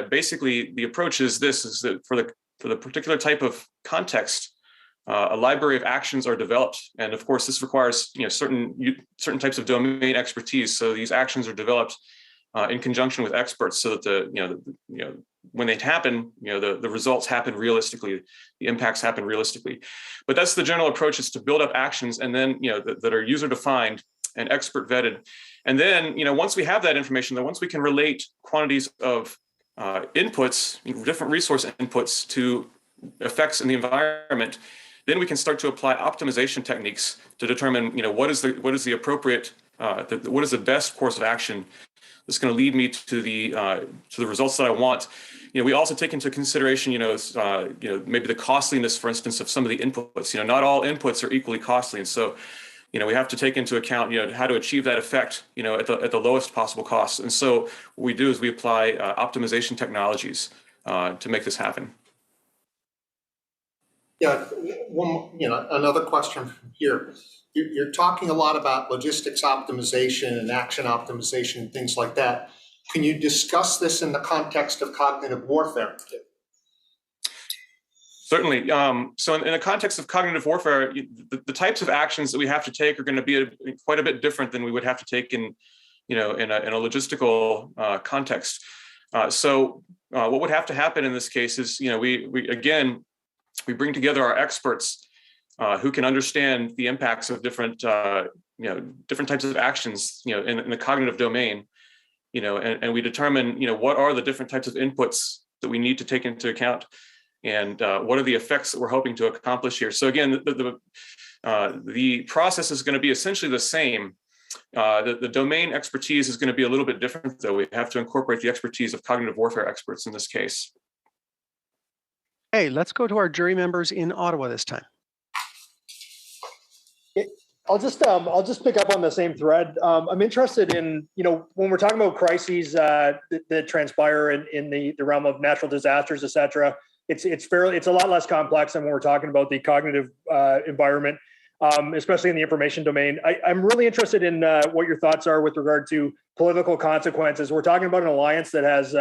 basically the approach is this, is that for the particular type of context, a library of actions are developed. And of course, this requires certain types of domain expertise. So these actions are developed in conjunction with experts, so that when they happen, the results happen realistically, the impacts happen realistically. But that's the general approach, is to build up actions and then that are user defined and expert vetted. And then once we have that information, then once we can relate quantities of inputs, different resource inputs to effects in the environment, then we can start to apply optimization techniques to determine what is the appropriate what is the best course of action that's going to lead me to the results that I want. We also take into consideration, maybe the costliness, for instance, of some of the inputs. Not all inputs are equally costly, and so, we have to take into account, how to achieve that effect, at the lowest possible cost. And so, what we do is we apply optimization technologies to make this happen. Yeah, another question from here. You're talking a lot about logistics optimization and action optimization and things like that. Can you discuss this in the context of cognitive warfare? Certainly. So in the context of cognitive warfare, the types of actions that we have to take are going to be quite a bit different than we would have to take in a logistical context. So what would have to happen in this case is, we bring together our experts who can understand the impacts of different types of actions, in the cognitive domain, and we determine, what are the different types of inputs that we need to take into account, and what are the effects that we're hoping to accomplish here. So again, the process is going to be essentially the same. The domain expertise is going to be a little bit different, though. We have to incorporate the expertise of cognitive warfare experts in this case. Hey, let's go to our jury members in Ottawa this time. I'll just pick up on the same thread. I'm interested in, when we're talking about crises that transpire in the realm of natural disasters, et cetera, it's a lot less complex than when we're talking about the cognitive environment, especially in the information domain. I'm really interested in what your thoughts are with regard to political consequences. We're talking about an alliance that has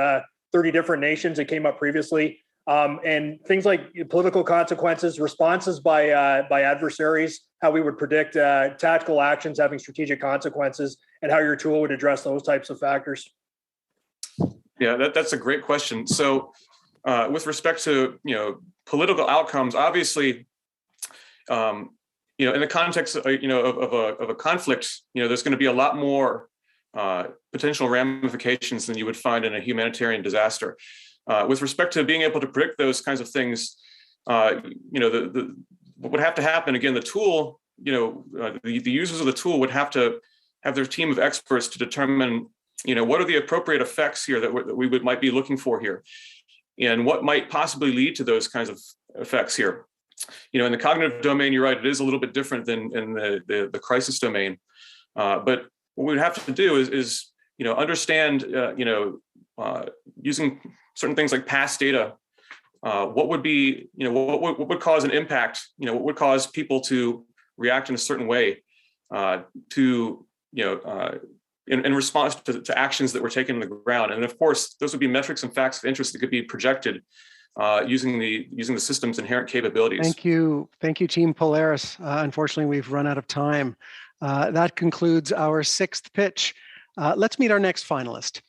30 different nations. It came up previously. And things like political consequences, responses by adversaries, how we would predict tactical actions having strategic consequences, and how your tool would address those types of factors. Yeah, that's a great question. So, with respect to political outcomes, obviously, in the context of a conflict, there's going to be a lot more potential ramifications than you would find in a humanitarian disaster. With respect to being able to predict those kinds of things, what would have to happen, again, the tool, the users of the tool would have to have their team of experts to determine, what are the appropriate effects here that we might be looking for here, and what might possibly lead to those kinds of effects here. In the cognitive domain, you're right, it is a little bit different than in the crisis domain. But what we'd have to do is understand, using certain things like past data, what would be, what would cause an impact, what would cause people to react in a certain way in response to actions that were taken on the ground. And of course, those would be metrics and facts of interest that could be projected using the system's inherent capabilities. Thank you, Team Polaris. Unfortunately, we've run out of time. That concludes our sixth pitch. Let's meet our next finalist.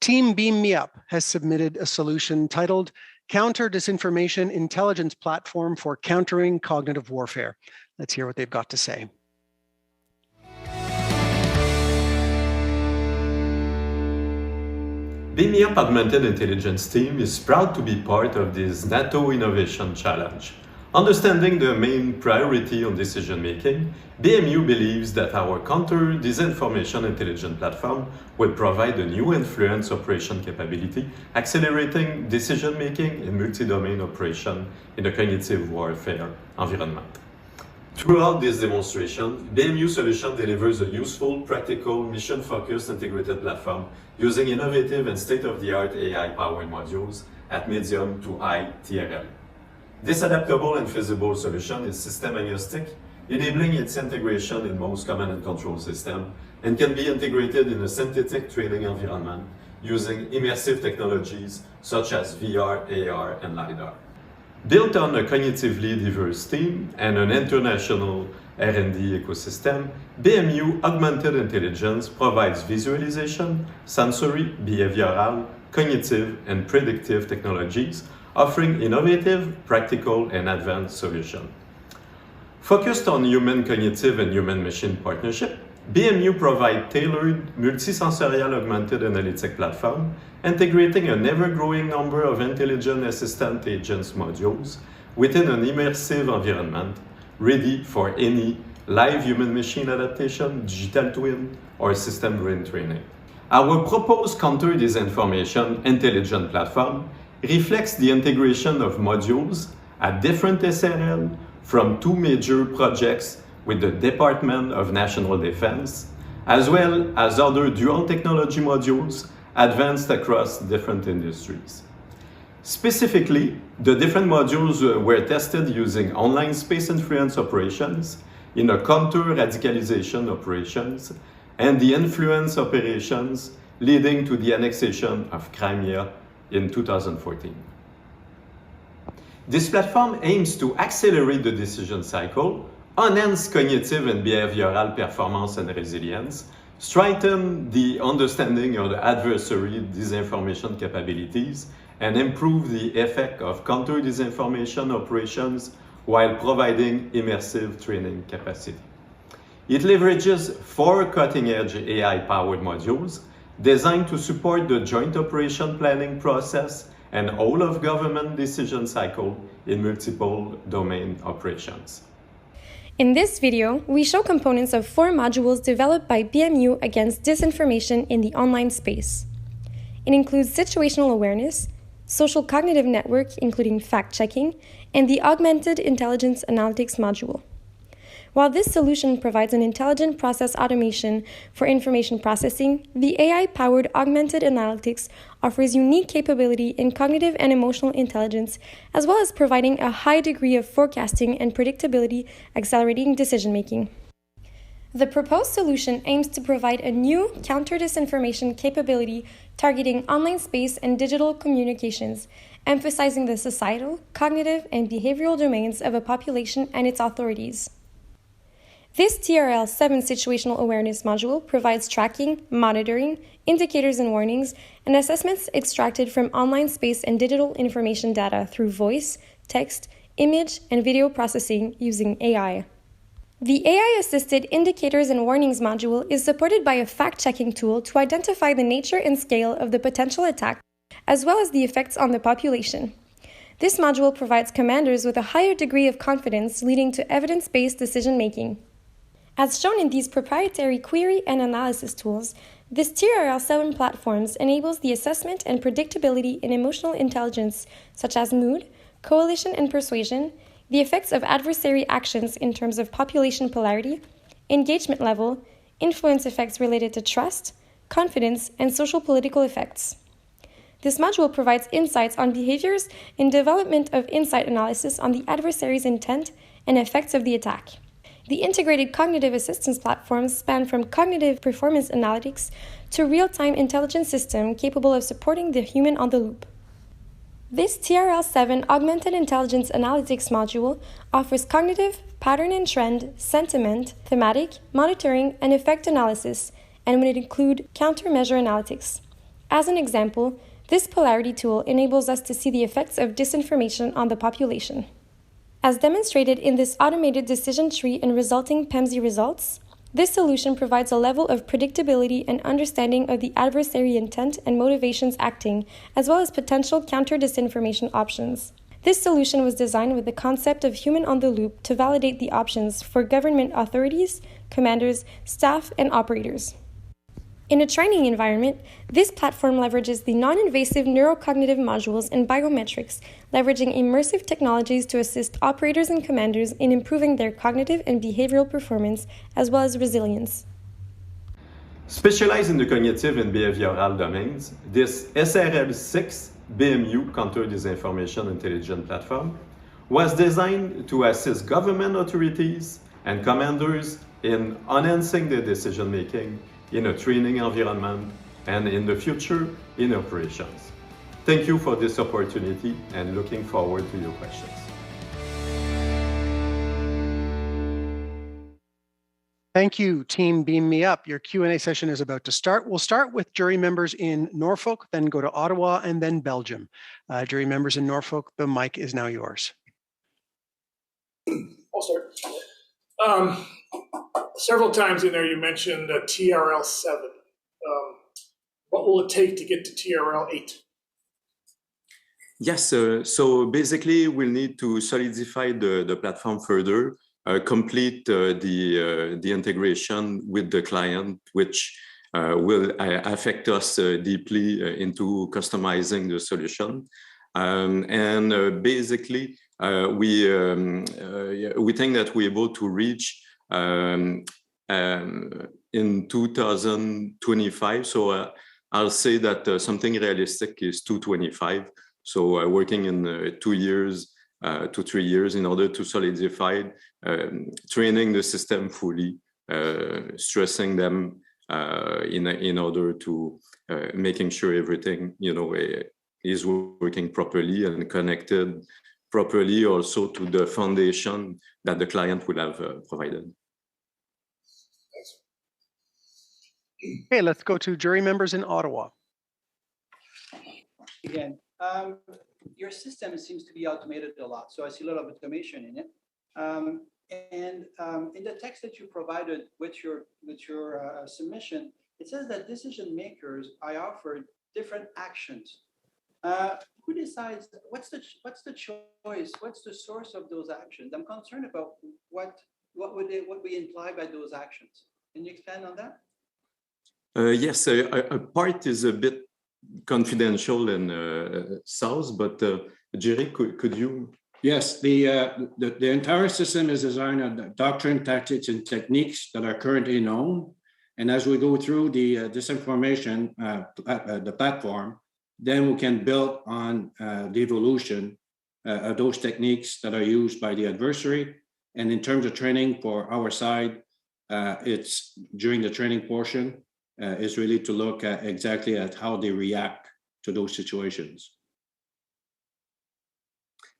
Team Beam Me Up has submitted a solution titled Counter Disinformation Intelligence Platform for Countering Cognitive Warfare. Let's hear what they've got to say. Beam Me Up Augmented Intelligence team is proud to be part of this NATO Innovation Challenge. Understanding the main priority on decision-making, BMU believes that our counter-disinformation intelligence platform will provide a new influence operation capability, accelerating decision-making in multi-domain operation in the cognitive warfare environment. Throughout this demonstration, BMU solution delivers a useful, practical, mission-focused integrated platform using innovative and state-of-the-art AI-powered modules at medium to high TRL. This adaptable and feasible solution is system-agnostic, enabling its integration in most command and control systems, and can be integrated in a synthetic training environment using immersive technologies such as VR, AR, and LiDAR. Built on a cognitively diverse team and an international R&D ecosystem, BMU Augmented Intelligence provides visualization, sensory, behavioral, cognitive, and predictive technologies, offering innovative, practical, and advanced solutions. Focused on human cognitive and human-machine partnership, BMU provides tailored multisensorial augmented analytic platform, integrating an ever-growing number of intelligent assistant agents modules within an immersive environment, ready for any live human-machine adaptation, digital twin, or system brain training. Our proposed counter-disinformation intelligent platform reflects the integration of modules at different SRL from two major projects with the Department of National Defense, as well as other dual technology modules advanced across different industries. Specifically, the different modules were tested using online space influence operations, in a counter-radicalization operations, and the influence operations leading to the annexation of Crimea in 2014. This platform aims to accelerate the decision cycle, enhance cognitive and behavioral performance and resilience, strengthen the understanding of the adversary disinformation capabilities, and improve the effect of counter-disinformation operations while providing immersive training capacity. It leverages 4 cutting-edge AI-powered modules designed to support the joint operation planning process and all of government decision cycle in multiple domain operations. In this video, we show components of 4 modules developed by BMU against disinformation in the online space. It includes situational awareness, social cognitive network, including fact-checking, and the augmented intelligence analytics module. While this solution provides an intelligent process automation for information processing, the AI-powered augmented analytics offers unique capability in cognitive and emotional intelligence, as well as providing a high degree of forecasting and predictability, accelerating decision-making. The proposed solution aims to provide a new counter-disinformation capability targeting online space and digital communications, emphasizing the societal, cognitive, and behavioral domains of a population and its authorities. This TRL7 situational awareness module provides tracking, monitoring, indicators and warnings, and assessments extracted from online space and digital information data through voice, text, image, and video processing using AI. The AI-assisted indicators and warnings module is supported by a fact-checking tool to identify the nature and scale of the potential attack, as well as the effects on the population. This module provides commanders with a higher degree of confidence, leading to evidence-based decision-making. As shown in these proprietary query and analysis tools, this TRL7 platforms enables the assessment and predictability in emotional intelligence, such as mood, coalition and persuasion, the effects of adversary actions in terms of population polarity, engagement level, influence effects related to trust, confidence, and social political effects. This module provides insights on behaviors and development of insight analysis on the adversary's intent and effects of the attack. The integrated cognitive assistance platforms span from cognitive performance analytics to real-time intelligence system capable of supporting the human on the loop. This TRL7 Augmented Intelligence Analytics module offers cognitive, pattern and trend, sentiment, thematic, monitoring, and effect analysis, and would include countermeasure analytics. As an example, this polarity tool enables us to see the effects of disinformation on the population. As demonstrated in this automated decision tree and resulting PEMSI results, this solution provides a level of predictability and understanding of the adversary intent and motivations acting, as well as potential counter-disinformation options. This solution was designed with the concept of human on the loop to validate the options for government authorities, commanders, staff, and operators. In a training environment, this platform leverages the non-invasive neurocognitive modules and biometrics, leveraging immersive technologies to assist operators and commanders in improving their cognitive and behavioral performance, as well as resilience. Specialized in the cognitive and behavioral domains, this SRL6 BMU counter-disinformation intelligence platform was designed to assist government authorities and commanders in enhancing their decision-making in a training environment and in the future in operations. Thank you for this opportunity and looking forward to your questions. Thank you, team Beam Me Up. Your Q&A session is about to start. We'll start with jury members in Norfolk, then go to Ottawa, and then Belgium. Jury members in Norfolk, the mic is now yours. I'll start. Several times in there you mentioned TRL7. What will it take to get to TRL8? Yes, so basically we'll need to solidify the platform further, complete the integration with the client, which will affect us deeply into customizing the solution. And basically, we think that we're able to reach in 2025. So I'll say that something realistic is 225. So working in 2 years to 3 years in order to solidify, training the system fully, stressing them in order to making sure everything is working properly and connected properly also to the foundation that the client will have provided. Okay, let's go to jury members in Ottawa. Again, your system seems to be automated a lot, so I see a lot of automation in it. And in the text that you provided with your submission, it says that decision makers are offered different actions. Who decides what's the choice? What's the source of those actions? I'm concerned about what we imply by those actions. Can you expand on that? Yes, a part is a bit confidential and sounds, but Jerry, could you? Yes, the entire system is designed on doctrine, tactics, and techniques that are currently known. And as we go through this information, the platform, then we can build on the evolution of those techniques that are used by the adversary. And in terms of training for our side, it's during the training portion, is really to look at exactly at how they react to those situations.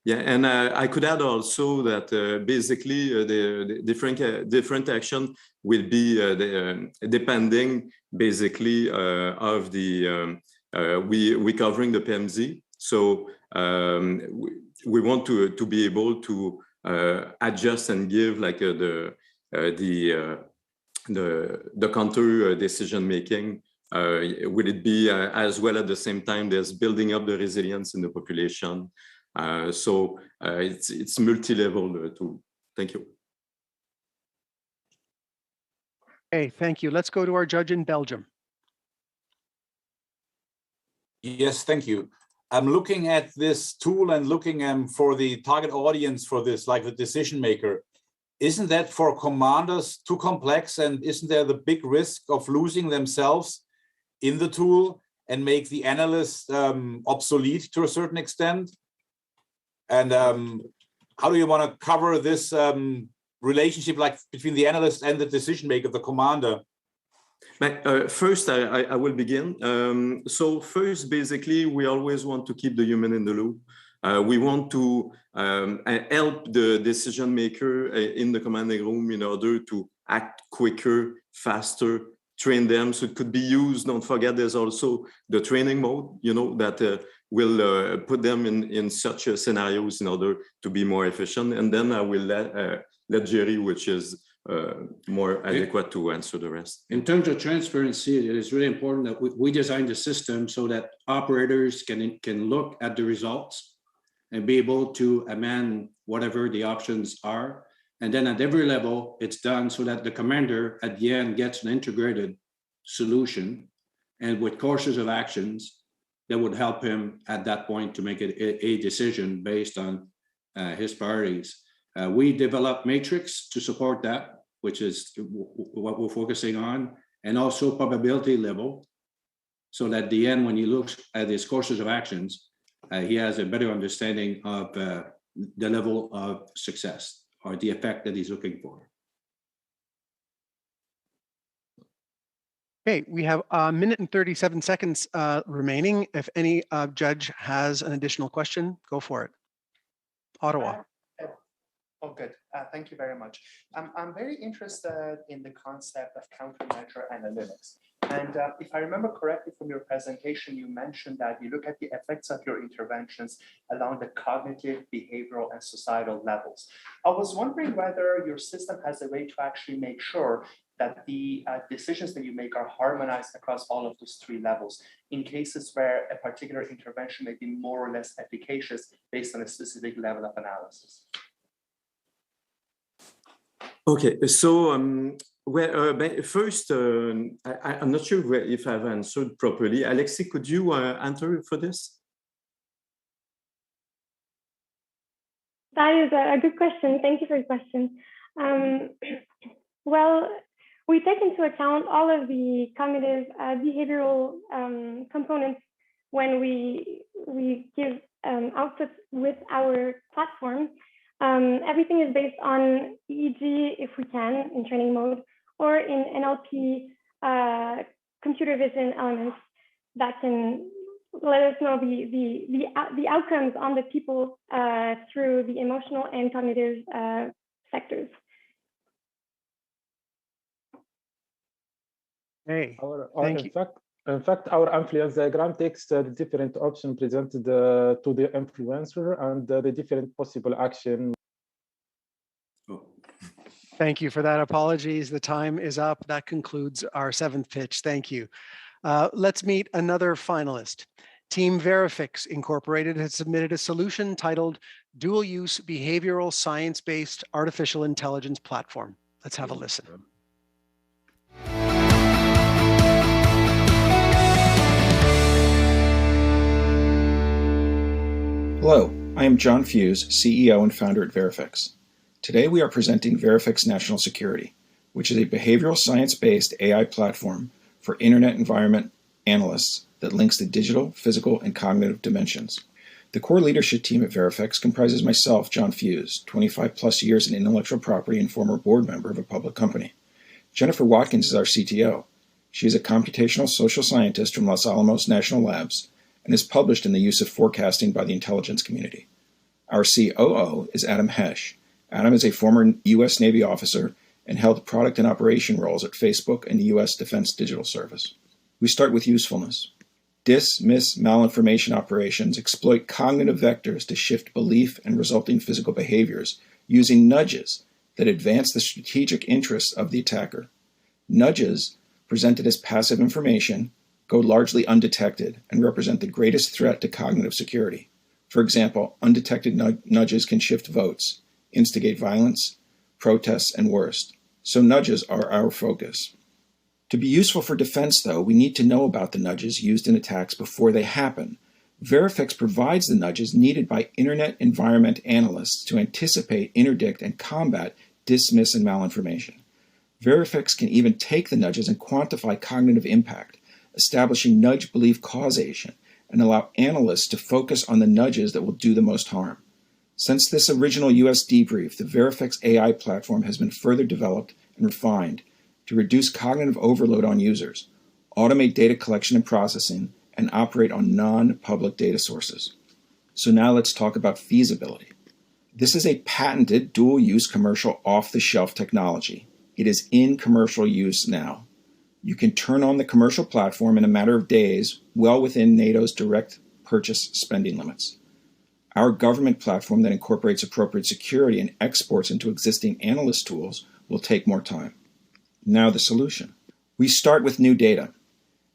Yeah, and I could add also that basically the different action will be depending basically of the we covering the PMZ. So we want to be able to adjust and give like the counter decision making. Will it be as well at the same time there's building up the resilience in the population? So it's multi-level too. Thank you. Hey, thank you. Let's go to our judge in Belgium. Yes, thank you. I'm looking at this tool and looking for the target audience for this, like the decision maker. Isn't that for commanders too complex, and isn't there the big risk of losing themselves in the tool and make the analyst obsolete to a certain extent? And how do you want to cover this relationship, like between the analyst and the decision maker, the commander? First, I will begin. So first, basically, we always want to keep the human in the loop. We want to help the decision maker in the commanding room in order to act quicker, faster, train them. So it could be used. Don't forget, there's also the training mode, you know, that will put them in such scenarios in order to be more efficient. And then I will let Jerry, which is more adequate to answer the rest. In terms of transparency, it is really important that we design the system so that operators can look at the results and be able to amend whatever the options are. And then at every level, it's done so that the commander at the end gets an integrated solution and with courses of actions that would help him at that point to make a decision based on his priorities. We develop matrix to support that, which is what we're focusing on, and also probability level, so that at the end, when he looks at his courses of actions, he has a better understanding of the level of success or the effect that he's looking for. Okay, we have a minute and 37 seconds remaining. If any judge has an additional question, go for it. Ottawa. Oh, good. Thank you very much. I'm very interested in the concept of countermeasure analytics. And if I remember correctly from your presentation, you mentioned that you look at the effects of your interventions along the cognitive, behavioral, and societal levels. I was wondering whether your system has a way to actually make sure that the decisions that you make are harmonized across all of those three levels in cases where a particular intervention may be more or less efficacious based on a specific level of analysis. Okay, so first, I'm not sure if I've answered properly. Alexi, could you answer for this? That is a good question. Thank you for your question. Well, we take into account all of the cognitive behavioral components when we give outputs with our platform. Everything is based on EEG, if we can, in training mode, or in NLP computer vision elements that can let us know the outcomes on the people through the emotional and cognitive sectors. Hey, in fact, our influence diagram takes the different options presented to the influencer and the different possible action. Thank you for that. Apologies. The time is up. That concludes our 7th pitch. Thank you. Let's meet another finalist. Team Verifix Incorporated has submitted a solution titled Dual Use Behavioral Science-Based Artificial Intelligence Platform. Let's have a listen. Hello, I am John Fuse, CEO and founder at Verifix. Today we are presenting Verifix National Security, which is a behavioral science-based AI platform for internet environment analysts that links the digital, physical, and cognitive dimensions. The core leadership team at Verifix comprises myself, John Fuse, 25 plus years in intellectual property and former board member of a public company. Jennifer Watkins is our CTO. She is a computational social scientist from Los Alamos National Labs and is published in the use of forecasting by the intelligence community. Our COO is Adam Hesch. Adam is a former U.S. Navy officer and held product and operation roles at Facebook and the U.S. Defense Digital Service. We start with usefulness. Malinformation operations exploit cognitive vectors to shift belief and resulting physical behaviors using nudges that advance the strategic interests of the attacker. Nudges, presented as passive information, go largely undetected and represent the greatest threat to cognitive security. For example, undetected nudges can shift votes, instigate violence, protests, and worse. So nudges are our focus. To be useful for defense, though, we need to know about the nudges used in attacks before they happen. Verifix provides the nudges needed by internet environment analysts to anticipate, interdict, and combat dismiss and malinformation. Verifix can even take the nudges and quantify cognitive impact, establishing nudge belief causation, and allow analysts to focus on the nudges that will do the most harm. Since this original US debrief, the Verifix AI platform has been further developed and refined to reduce cognitive overload on users, automate data collection and processing, and operate on non-public data sources. So now let's talk about feasibility. This is a patented dual-use commercial off-the-shelf technology. It is in commercial use now. You can turn on the commercial platform in a matter of days, well within NATO's direct purchase spending limits. Our government platform that incorporates appropriate security and exports into existing analyst tools will take more time. Now the solution. We start with new data.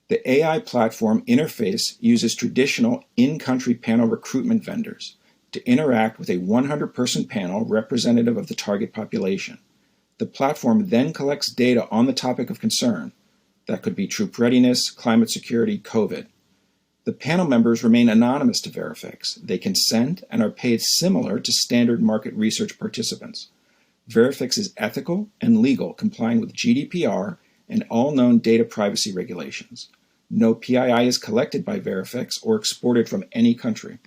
The AI platform interface uses traditional in-country panel recruitment vendors to interact with a 100-person panel representative of the target population. The platform then collects data on the topic of concern. That could be troop readiness, climate security, COVID. The panel members remain anonymous to Verifix. They consent and are paid similar to standard market research participants. Verifix is ethical and legal, complying with GDPR and all known data privacy regulations. No PII is collected by Verifix or exported from any country.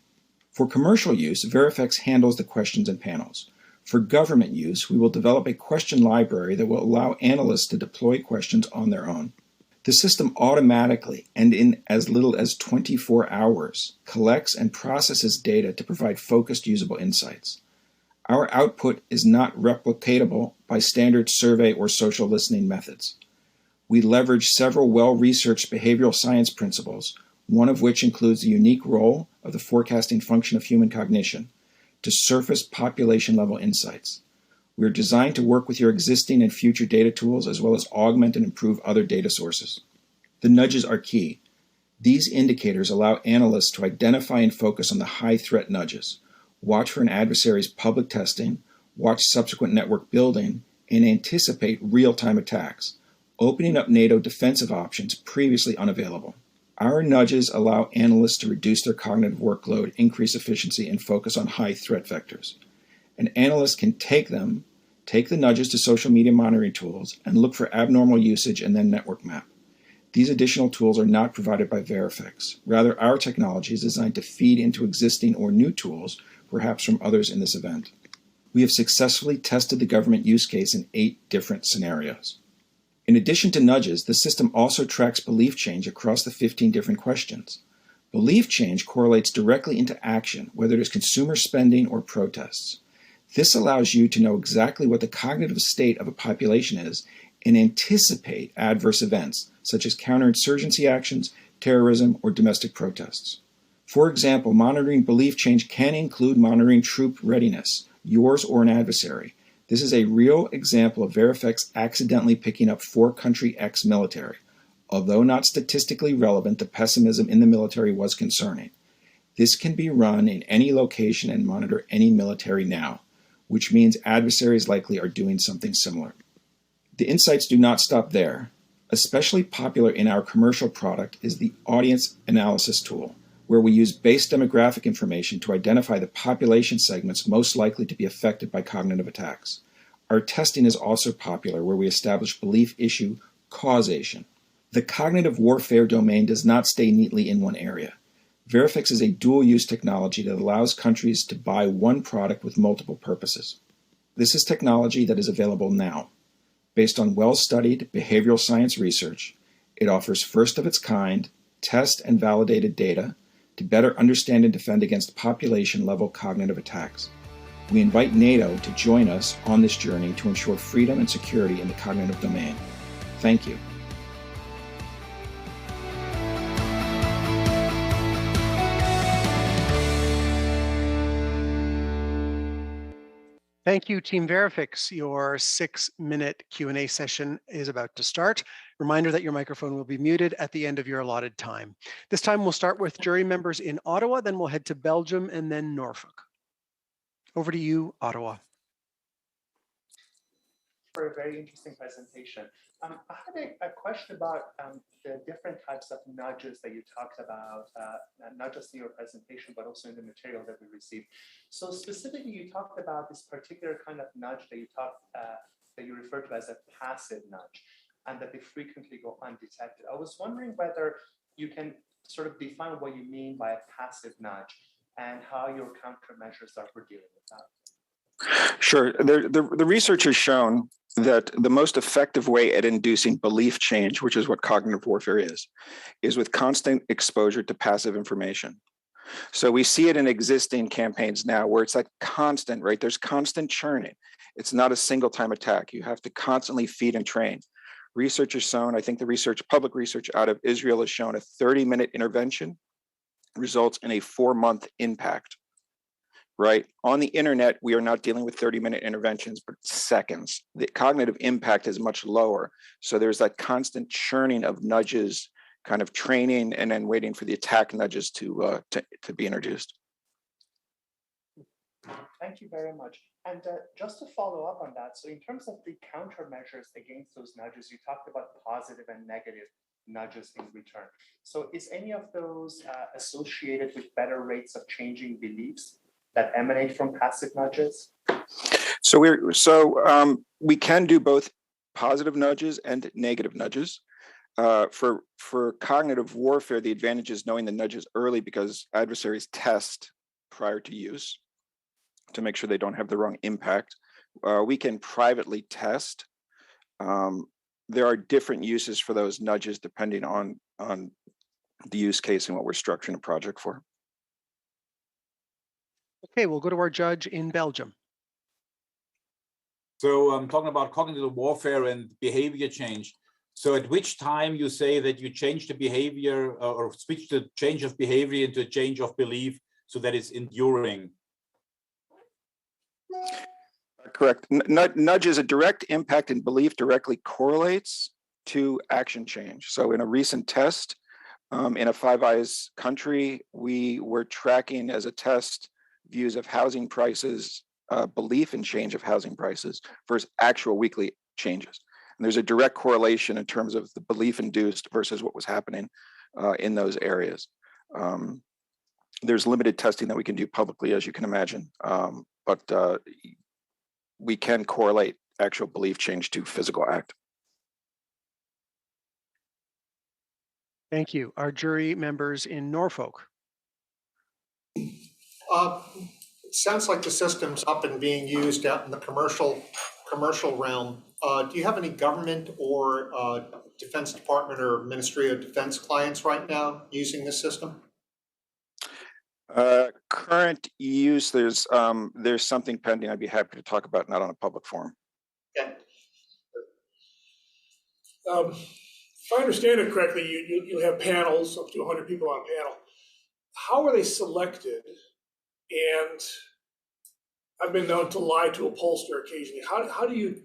For commercial use, Verifix handles the questions and panels. For government use, we will develop a question library that will allow analysts to deploy questions on their own. The system automatically, and in as little as 24 hours, collects and processes data to provide focused, usable insights. Our output is not replicatable by standard survey or social listening methods. We leverage several well-researched behavioral science principles, one of which includes the unique role of the forecasting function of human cognition, to surface population-level insights. We are designed to work with your existing and future data tools as well as augment and improve other data sources. The nudges are key. These indicators allow analysts to identify and focus on the high-threat nudges, watch for an adversary's public testing, watch subsequent network building, and anticipate real-time attacks, opening up NATO defensive options previously unavailable. Our nudges allow analysts to reduce their cognitive workload, increase efficiency, and focus on high-threat vectors. An analyst can take the nudges to social media monitoring tools, and look for abnormal usage and then network map. These additional tools are not provided by Verifix. Rather, our technology is designed to feed into existing or new tools, perhaps from others in this event. We have successfully tested the government use case in 8 different scenarios. In addition to nudges, the system also tracks belief change across the 15 different questions. Belief change correlates directly into action, whether it is consumer spending or protests. This allows you to know exactly what the cognitive state of a population is and anticipate adverse events, such as counterinsurgency actions, terrorism, or domestic protests. For example, monitoring belief change can include monitoring troop readiness, yours or an adversary. This is a real example of Verifix accidentally picking up 4 country X military. Although not statistically relevant, the pessimism in the military was concerning. This can be run in any location and monitor any military now, which means adversaries likely are doing something similar. The insights do not stop there. Especially popular in our commercial product is the audience analysis tool. where we use base demographic information to identify the population segments most likely to be affected by cognitive attacks. Our testing is also popular, where we establish belief issue causation. The cognitive warfare domain does not stay neatly in one area. Verifix is a dual-use technology that allows countries to buy one product with multiple purposes. This is technology that is available now. Based on well-studied behavioral science research, it offers first-of-its-kind, test and validated data to better understand and defend against population-level cognitive attacks. We invite NATO to join us on this journey to ensure freedom and security in the cognitive domain. Thank you. Thank you, Team Verifix. Your 6-minute Q&A session is about to start. Reminder that your microphone will be muted at the end of your allotted time. This time we'll start with jury members in Ottawa, then we'll head to Belgium and then Norfolk. Over to you, Ottawa. For a very interesting presentation. I had a question about the different types of nudges that you talked about, not just in your presentation, but also in the material that we received. So specifically, you talked about this particular kind of nudge that you refer to as a passive nudge, and that they frequently go undetected. I was wondering whether you can sort of define what you mean by a passive nudge and how your countermeasures are for dealing with that. Sure. The research has shown that the most effective way at inducing belief change, which is what cognitive warfare is with constant exposure to passive information. So we see it in existing campaigns now where it's like constant, right? There's constant churning. It's not a single time attack. You have to constantly feed and train. Research has shown, I think the public research out of Israel has shown a 30-minute intervention results in a 4-month impact. Right? On the internet, we are not dealing with 30-minute interventions, but seconds. The cognitive impact is much lower. So there's that constant churning of nudges, kind of training, and then waiting for the attack nudges to be introduced. Thank you very much. And just to follow up on that, so in terms of the countermeasures against those nudges, you talked about positive and negative nudges in return. So is any of those associated with better rates of changing beliefs that emanate from passive nudges? So we can do both positive nudges and negative nudges. For cognitive warfare, the advantage is knowing the nudges early because adversaries test prior to use to make sure they don't have the wrong impact. We can privately test. There are different uses for those nudges depending on the use case and what we're structuring a project for. Okay, we'll go to our judge in Belgium. So I'm talking about cognitive warfare and behavior change. So at which time you say that you change the behavior or switch the change of behavior into a change of belief so that it's enduring? Correct. Nudge is a direct impact in belief directly correlates to action change. So in a recent test in a Five Eyes country, we were tracking as a test views of housing prices, belief in change of housing prices versus actual weekly changes. And there's a direct correlation in terms of the belief induced versus what was happening in those areas. There's limited testing that we can do publicly, as you can imagine, but we can correlate actual belief change to physical act. Thank you. Our jury members in Norfolk. It sounds like the system's up and being used out in the commercial realm. Do you have any government or Defense Department or Ministry of Defense clients right now using this system? Current use, there's something pending I'd be happy to talk about, not on a public forum. Okay. If I understand it correctly, you have panels, up to 100 people on a panel. How are they selected? And I've been known to lie to a pollster occasionally. How do you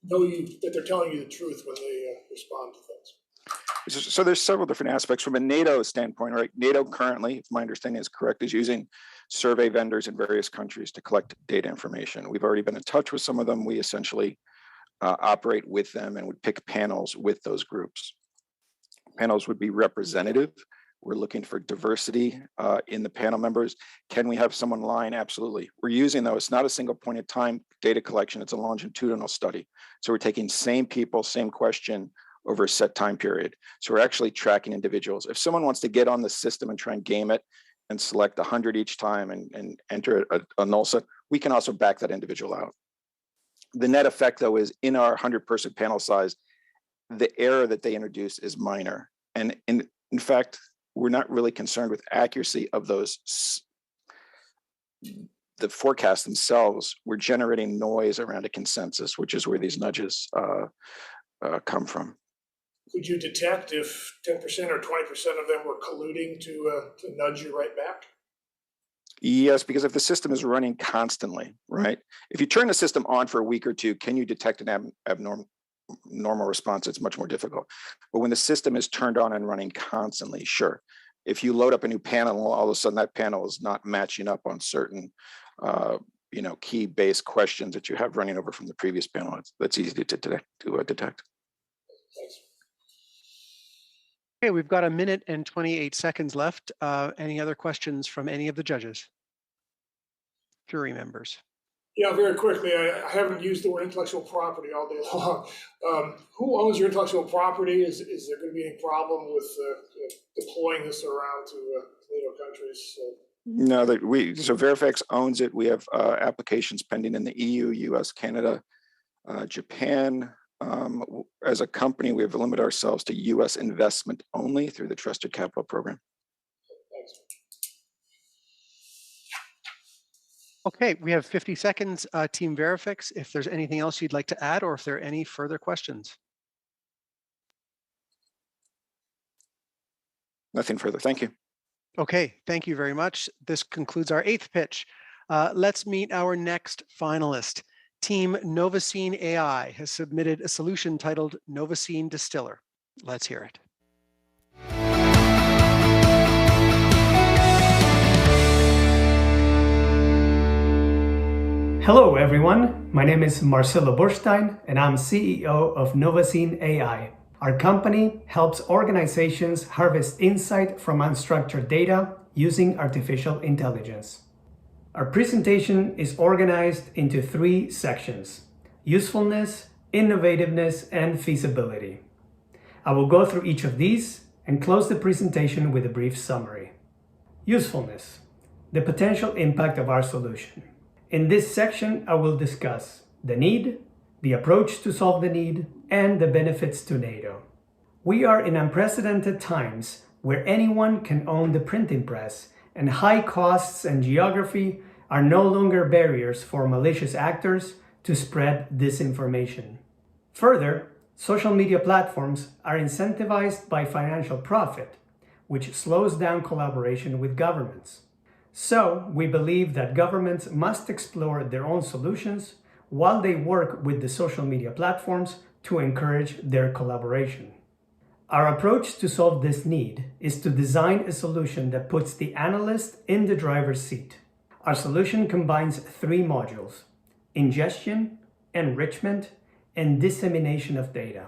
know that they're telling you the truth when they respond to things? So there's several different aspects from a NATO standpoint, right? NATO currently, if my understanding is correct, is using survey vendors in various countries to collect data information. We've already been in touch with some of them. We essentially operate with them and would pick panels with those groups. Panels would be representative, We're looking for diversity in the panel members. Can we have someone lying? Absolutely. We're using, though, it's not a single point in time data collection, it's a longitudinal study. So we're taking same people, same question over a set time period. So we're actually tracking individuals. If someone wants to get on the system and try and game it and select 100 each time and enter a null set, we can also back that individual out. The net effect, though, is in our 100-person panel size, the error that they introduce is minor. And in fact, we're not really concerned with accuracy of those, the forecasts themselves. We're generating noise around a consensus, which is where these nudges come from. Could you detect if 10% or 20% of them were colluding to nudge you right back? Yes, because if the system is running constantly, right? If you turn the system on for a week or two, can you detect an normal response? It's much more difficult. But when the system is turned on and running constantly, sure. If you load up a new panel, all of a sudden that panel is not matching up on certain key base questions that you have running over from the previous panel. That's easy to detect. Thanks. Okay, we've got 1 minute and 28 seconds left. Any other questions from any of the judges? Jury members. Yeah, very quickly, I haven't used the word intellectual property all day long. Who owns your intellectual property? Is there going to be any problem with deploying this around to NATO countries? No, so Verifex owns it. We have applications pending in the EU, US, Canada, Japan. As a company, we have limited ourselves to US investment only through the Trusted Capital Program. Thanks. Okay, we have 50 seconds, Team Verifex, if there's anything else you'd like to add or if there are any further questions. Nothing further, thank you. Okay, thank you very much. This concludes our 8th pitch. Let's meet our next finalist. Team Novacine AI has submitted a solution titled Novacine Distiller. Let's hear it. Hello everyone, my name is Marcelo Burstein and I'm CEO of Novacine AI. Our company helps organizations harvest insight from unstructured data using artificial intelligence. Our presentation is organized into 3 sections: usefulness, innovativeness, and feasibility. I will go through each of these and close the presentation with a brief summary. Usefulness, the potential impact of our solution. In this section, I will discuss the need, the approach to solve the need, and the benefits to NATO. We are in unprecedented times where anyone can own the printing press, and high costs and geography are no longer barriers for malicious actors to spread disinformation. Further, social media platforms are incentivized by financial profit, which slows down collaboration with governments. So, we believe that governments must explore their own solutions while they work with the social media platforms to encourage their collaboration. Our approach to solve this need is to design a solution that puts the analyst in the driver's seat. Our solution combines 3 modules: ingestion, enrichment, and dissemination of data.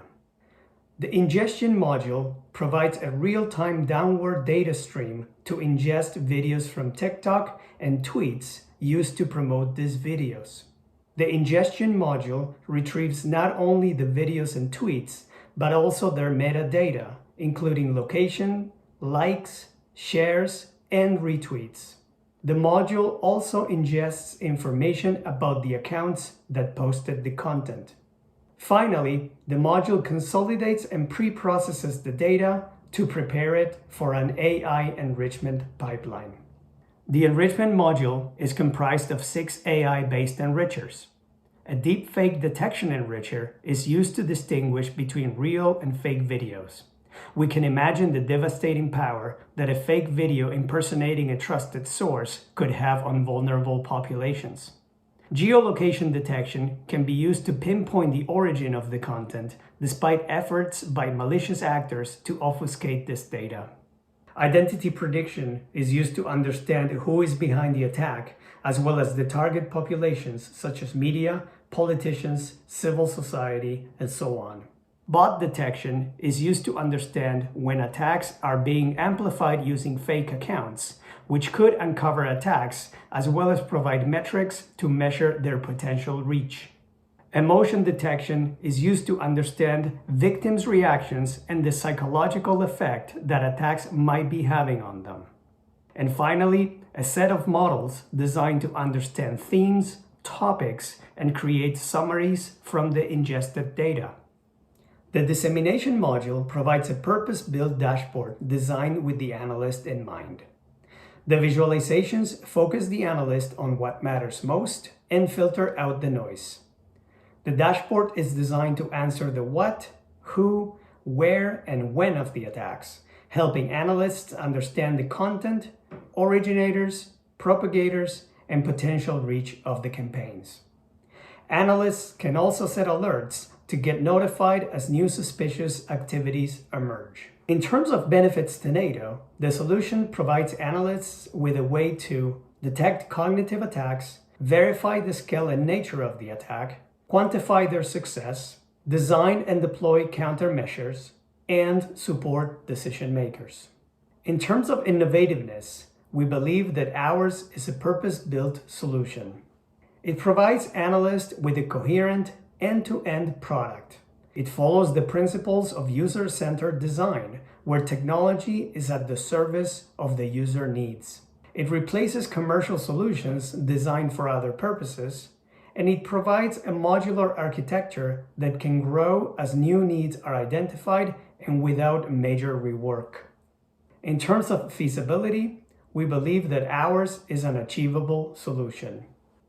The ingestion module provides a real-time downward data stream to ingest videos from TikTok and tweets used to promote these videos. The ingestion module retrieves not only the videos and tweets, but also their metadata, including location, likes, shares, and retweets. The module also ingests information about the accounts that posted the content. Finally, the module consolidates and pre-processes the data to prepare it for an AI enrichment pipeline. The enrichment module is comprised of 6 AI-based enrichers. A deepfake detection enricher is used to distinguish between real and fake videos. We can imagine the devastating power that a fake video impersonating a trusted source could have on vulnerable populations. Geolocation detection can be used to pinpoint the origin of the content, despite efforts by malicious actors to obfuscate this data. Identity prediction is used to understand who is behind the attack, as well as the target populations such as media, politicians, civil society, and so on. Bot detection is used to understand when attacks are being amplified using fake accounts, which could uncover attacks as well as provide metrics to measure their potential reach. Emotion detection is used to understand victims' reactions and the psychological effect that attacks might be having on them. And finally, a set of models designed to understand themes, topics, and create summaries from the ingested data. The dissemination module provides a purpose-built dashboard designed with the analyst in mind. The visualizations focus the analyst on what matters most and filter out the noise. The dashboard is designed to answer the what, who, where, and when of the attacks, helping analysts understand the content, originators, propagators, and potential reach of the campaigns. Analysts can also set alerts to get notified as new suspicious activities emerge. In terms of benefits to NATO, the solution provides analysts with a way to detect cognitive attacks, verify the scale and nature of the attack, quantify their success, design and deploy countermeasures, and support decision makers. In terms of innovativeness, we believe that ours is a purpose-built solution. It provides analysts with a coherent, end-to-end product. It follows the principles of user-centered design, where technology is at the service of the user needs. It replaces commercial solutions designed for other purposes, and it provides a modular architecture that can grow as new needs are identified and without major rework. In terms of feasibility, we believe that ours is an achievable solution.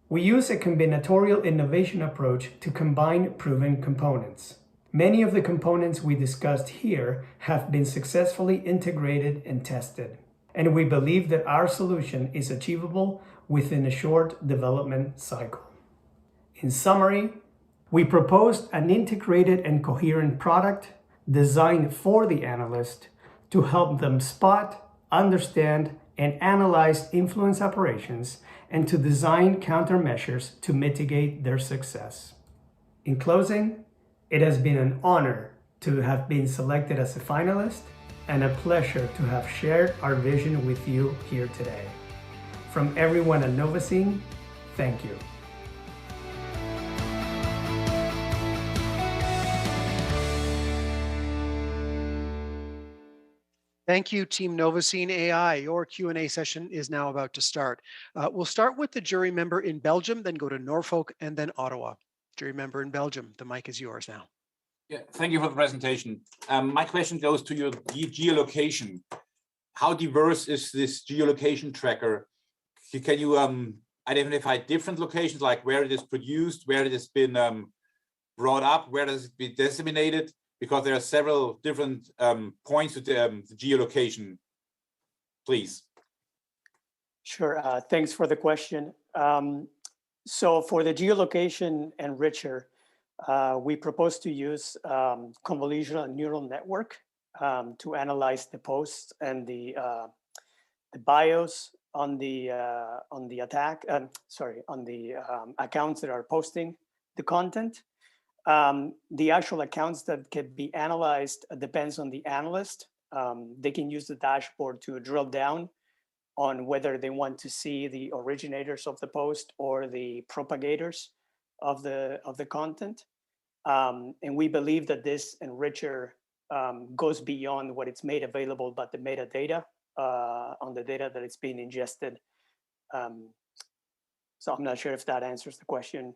We use a combinatorial innovation approach to combine proven components. Many of the components we discussed here have been successfully integrated and tested, and we believe that our solution is achievable within a short development cycle. In summary, we proposed an integrated and coherent product designed for the analyst to help them spot, understand, and analyze influence operations and to design countermeasures to mitigate their success. In closing, it has been an honor to have been selected as a finalist and a pleasure to have shared our vision with you here today. From everyone at Novacine, thank you. Thank you, Team Novacine AI. Your Q&A session is now about to start. We'll start with the jury member in Belgium, then go to Norfolk, and then Ottawa. Jury member in Belgium, the mic is yours now. Yeah, thank you for the presentation. My question goes to your geolocation. How diverse is this geolocation tracker? Can you identify different locations, like where it is produced, where it has been brought up, where does it be disseminated? Because there are several different points to the geolocation, please. Sure, thanks for the question. So for the geolocation enricher, we propose to use convolutional neural network to analyze the posts and the bios on the attack. On the accounts that are posting the content. The actual accounts that can be analyzed depends on the analyst. They can use the dashboard to drill down on whether they want to see the originators of the post or the propagators of the content. And we believe that this enricher goes beyond what it's made available, but the metadata on the data that it's being ingested. So I'm not sure if that answers the question.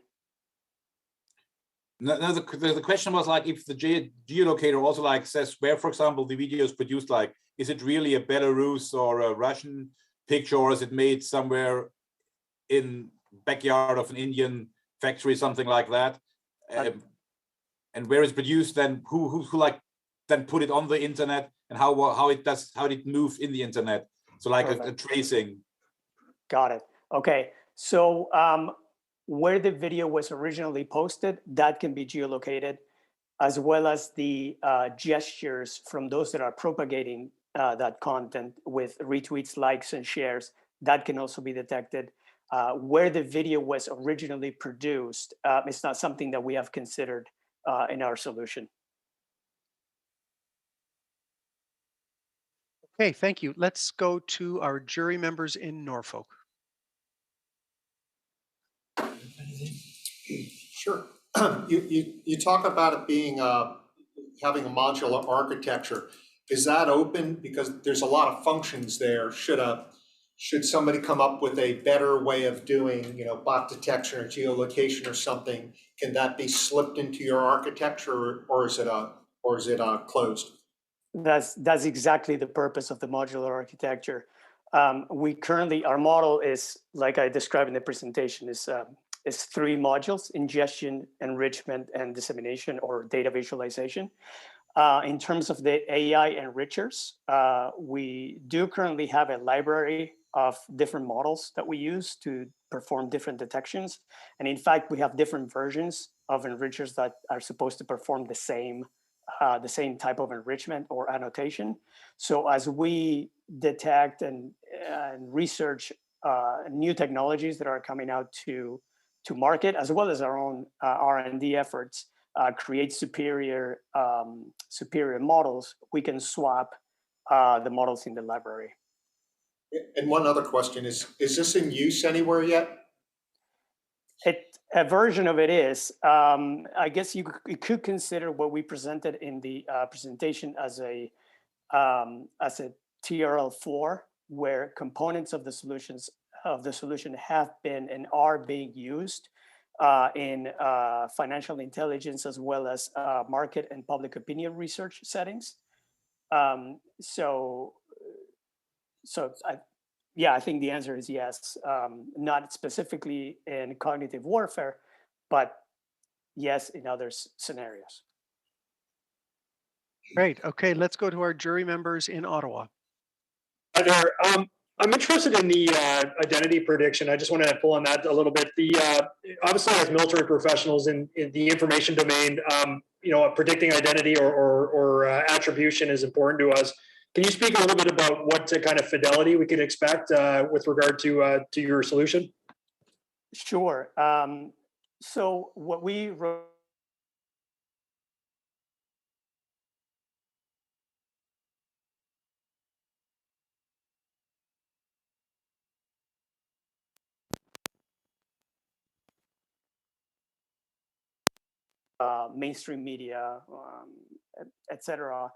No, the question was like, if the geolocator also like says where, for example, the video is produced, like, is it really a Belarus or a Russian picture, or is it made somewhere in backyard of an Indian factory, something like that? And where it's produced, then who like then put it on the internet, and how it move in the internet? So like a tracing. Got it. Okay, so where the video was originally posted, that can be geolocated, as well as the gestures from those that are propagating that content with retweets, likes, and shares, that can also be detected. Where the video was originally produced, it's not something that we have considered in our solution. Okay, thank you. Let's go to our jury members in Norfolk. Sure. You talk about it being having a modular architecture. Is that open? Because there's a lot of functions there. Should somebody come up with a better way of doing, bot detection or geolocation or something, can that be slipped into your architecture, or is it closed? That's exactly the purpose of the modular architecture. Our model is, like I described in the presentation, is 3 modules: ingestion, enrichment, and dissemination, or data visualization. In terms of the AI enrichers, we do currently have a library of different models that we use to perform different detections. And in fact, we have different versions of enrichers that are supposed to perform the same type of enrichment or annotation. So as we detect and research new technologies that are coming out to market, as well as our own R&D efforts, create superior models, we can swap the models in the library. And one other question is this in use anywhere yet? A version of it is. I guess you could consider what we presented in the presentation as a TRL4, where components of the solution have been and are being used in financial intelligence, as well as market and public opinion research settings. I think the answer is yes. Not specifically in cognitive warfare, but yes, in other scenarios. Great. Okay, let's go to our jury members in Ottawa. Hi there. I'm interested in the identity prediction. I just want to pull on that a little bit. Obviously, as military professionals in the information domain, predicting identity or attribution is important to us. Can you speak a little bit about what kind of fidelity we can expect with regard to your solution? Sure. So what we wrote mainstream media, etc.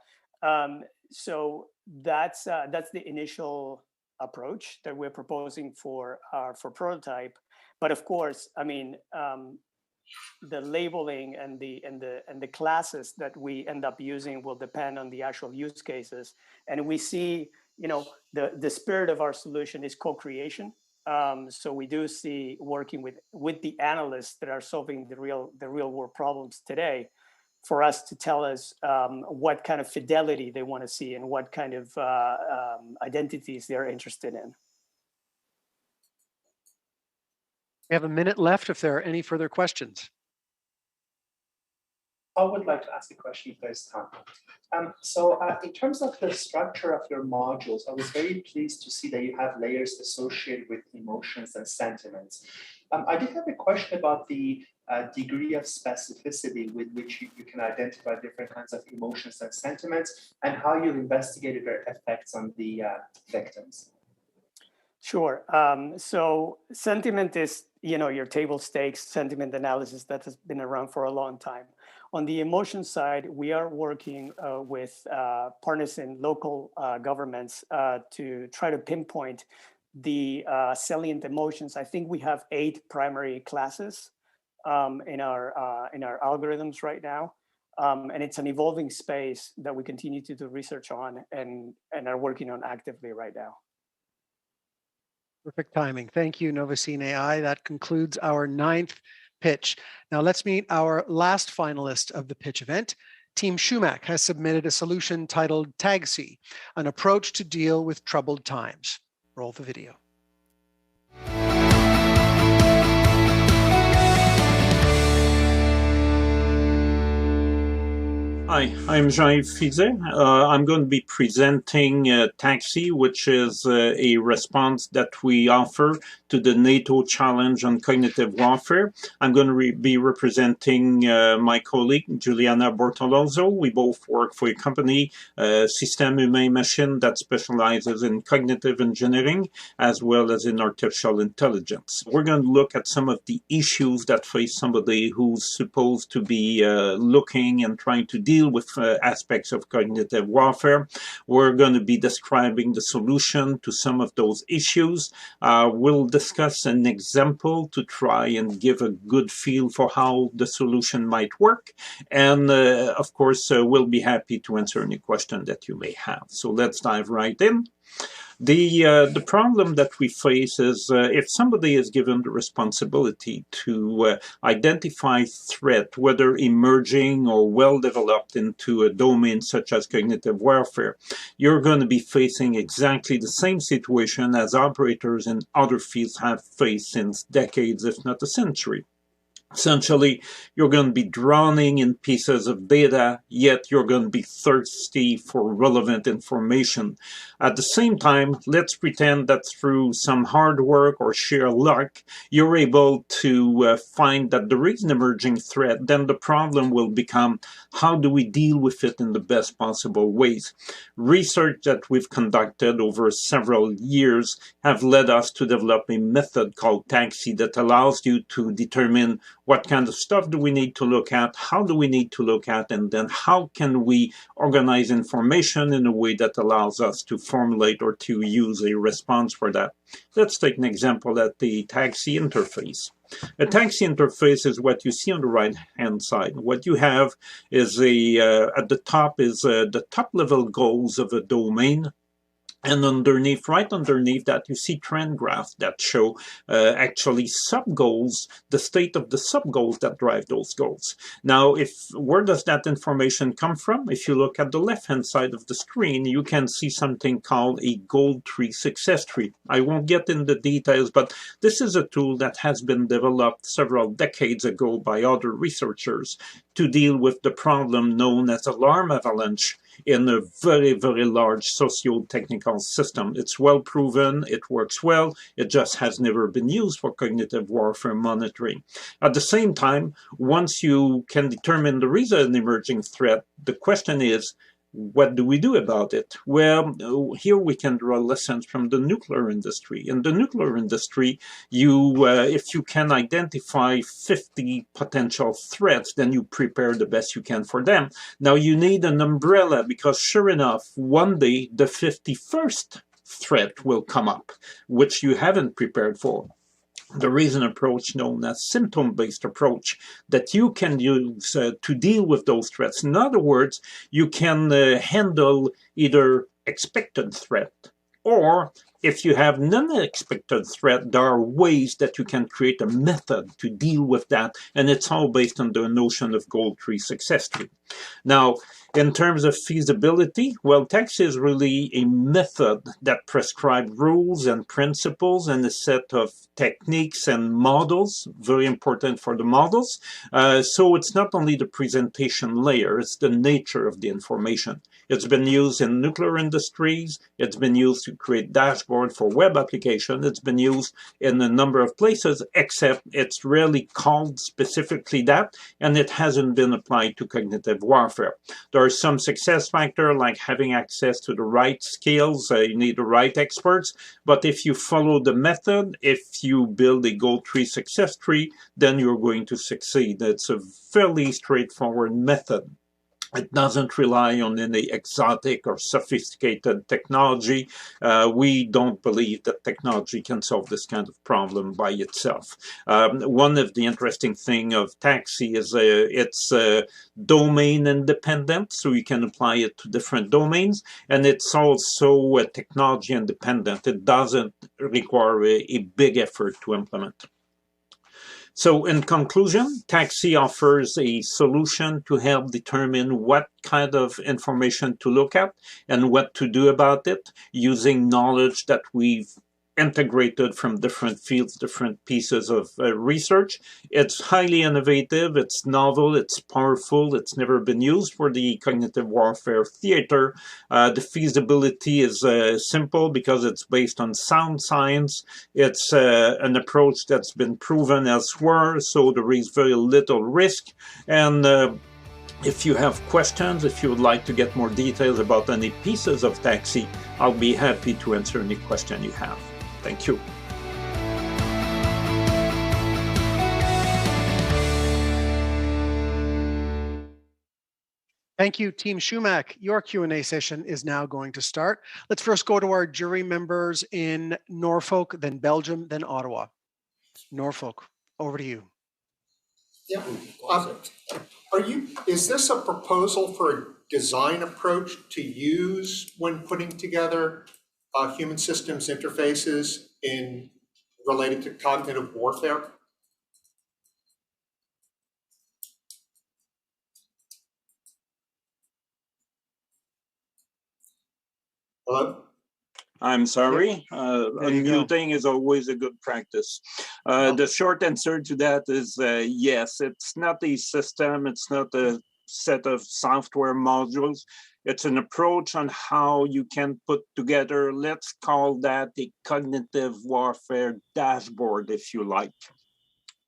So that's the initial approach that we're proposing for prototype. But of course, I mean, the labeling and the classes that we end up using will depend on the actual use cases. And we see, the spirit of our solution is co-creation. So we do see working with the analysts that are solving the real world problems today, for us to tell us what kind of fidelity they want to see and what kind of identities they're interested in. We have a minute left if there are any further questions. I would like to ask a question if there's time. In terms of the structure of your modules, I was very pleased to see that you have layers associated with emotions and sentiments. I did have a question about the degree of specificity with which you can identify different kinds of emotions and sentiments, and how you've investigated their effects on the victims. Sure. So sentiment is, your table stakes sentiment analysis that has been around for a long time. On the emotion side, we are working with partners in local governments to try to pinpoint the salient emotions. I think we have 8 primary classes in our algorithms right now. And it's an evolving space that we continue to do research on and are working on actively right now. Perfect timing. Thank you, Novacine AI. That concludes our 9th pitch. Now let's meet our last finalist of the pitch event. Team Shumack has submitted a solution titled TAGC, an approach to deal with troubled times. Roll the video. Hi, I'm Jean-Yves Fizet. I'm going to be presenting TAXI, which is a response that we offer to the NATO challenge on cognitive warfare. I'm going to be representing my colleague, Juliana Bortolozzo. We both work for a company, Système Humain Machine, that specializes in cognitive engineering as well as in artificial intelligence. We're going to look at some of the issues that face somebody who's supposed to be looking and trying to deal with aspects of cognitive warfare. We're going to be describing the solution to some of those issues. We'll discuss an example to try and give a good feel for how the solution might work. And of course, we'll be happy to answer any question that you may have. So let's dive right in. The problem that we face is if somebody is given the responsibility to identify threat, whether emerging or well developed into a domain such as cognitive warfare, you're going to be facing exactly the same situation as operators in other fields have faced since decades, if not a century. Essentially, you're going to be drowning in pieces of data, yet you're going to be thirsty for relevant information. At the same time, let's pretend that through some hard work or sheer luck, you're able to find that there is an emerging threat. Then the problem will become, how do we deal with it in the best possible ways? Research that we've conducted over several years have led us to develop a method called TAXI that allows you to determine what kind of stuff do we need to look at, how do we need to look at, and then how can we organize information in a way that allows us to formulate or to use a response for that. Let's take an example at the TAXI interface. A TAXI interface is what you see on the right-hand side. What you have is at the top is the top-level goals of a domain. And underneath, right underneath that, you see trend graphs that show actually sub-goals, the state of the sub-goals that drive those goals. Now, where does that information come from? If you look at the left-hand side of the screen, you can see something called a goal tree success tree. I won't get into the details, but this is a tool that has been developed several decades ago by other researchers to deal with the problem known as alarm avalanche in a very, very large socio-technical system. It's well proven, it works well, it just has never been used for cognitive warfare monitoring. At the same time, once you can determine there is an emerging threat, the question is, what do we do about it? Well, here we can draw lessons from the nuclear industry. In the nuclear industry, if you can identify 50 potential threats, then you prepare the best you can for them. Now, you need an umbrella because sure enough, one day the 51st threat will come up, which you haven't prepared for. There is an approach known as symptom-based approach that you can use to deal with those threats. In other words, you can handle either expected threat, or if you have non-expected threat, there are ways that you can create a method to deal with that, and it's all based on the notion of goal tree success tree. Now, in terms of feasibility, well, TAXI is really a method that prescribes rules and principles and a set of techniques and models, very important for the models. So it's not only the presentation layer, it's the nature of the information. It's been used in nuclear industries, it's been used to create dashboard for web application, it's been used in a number of places, except it's rarely called specifically that, and it hasn't been applied to cognitive warfare. There are some success factors like having access to the right skills, you need the right experts, but if you follow the method, if you build a goal tree success tree, then you're going to succeed. It's a fairly straightforward method. It doesn't rely on any exotic or sophisticated technology. We don't believe that technology can solve this kind of problem by itself. One of the interesting things of TAXI is it's domain independent, so you can apply it to different domains, and it's also technology independent. It doesn't require a big effort to implement. So in conclusion, TAXI offers a solution to help determine what kind of information to look at and what to do about it using knowledge that we've integrated from different fields, different pieces of research. It's highly innovative, it's novel, it's powerful, it's never been used for the cognitive warfare theater. The feasibility is simple because it's based on sound science. It's an approach that's been proven elsewhere, so there is very little risk. And if you have questions, if you would like to get more details about any pieces of TAXII, I'll be happy to answer any question you have. Thank you. Thank you, Team Schumack. Your Q&A session is now going to start. Let's first go to our jury members in Norfolk, then Belgium, then Ottawa. Norfolk, over to you. Yeah. Is this a proposal for a design approach to use when putting together human systems interfaces related to cognitive warfare? Hello? I'm sorry. Unmuting is always a good practice. The short answer to that is yes. It's not a system. It's not a set of software modules. It's an approach on how you can put together, let's call that a cognitive warfare dashboard, if you like.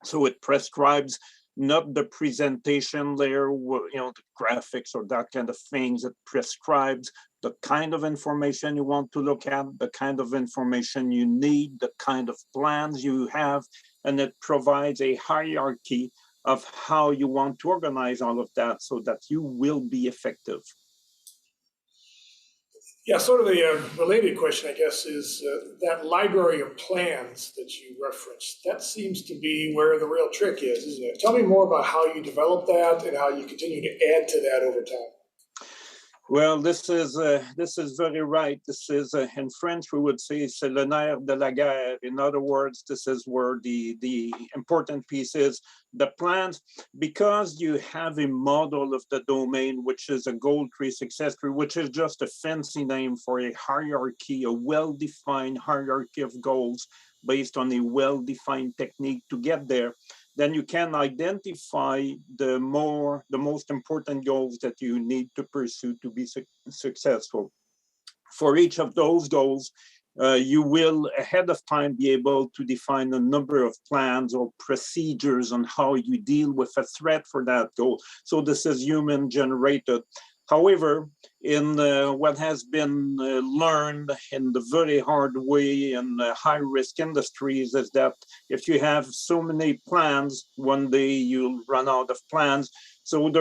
So it prescribes not the presentation layer, the graphics or that kind of things. It prescribes the kind of information you want to look at, the kind of information you need, the kind of plans you have, and it provides a hierarchy of how you want to organize all of that so that you will be effective. Yeah, sort of the related question, I guess, is that library of plans that you referenced. That seems to be where the real trick is, isn't it? Tell me more about how you develop that and how you continue to add to that over time. Well, this is very right. This is, in French, we would say, c'est le nerf de la guerre. In other words, this is where the important piece is the plans, because you have a model of the domain, which is a goal tree, success tree, which is just a fancy name for a hierarchy, a well-defined hierarchy of goals based on a well-defined technique to get there. Then you can identify the most important goals that you need to pursue to be successful. For each of those goals, you will ahead of time be able to define a number of plans or procedures on how you deal with a threat for that goal. So this is human generated. However, in what has been learned in the very hard way in high-risk industries is that if you have so many plans, one day you'll run out of plans. So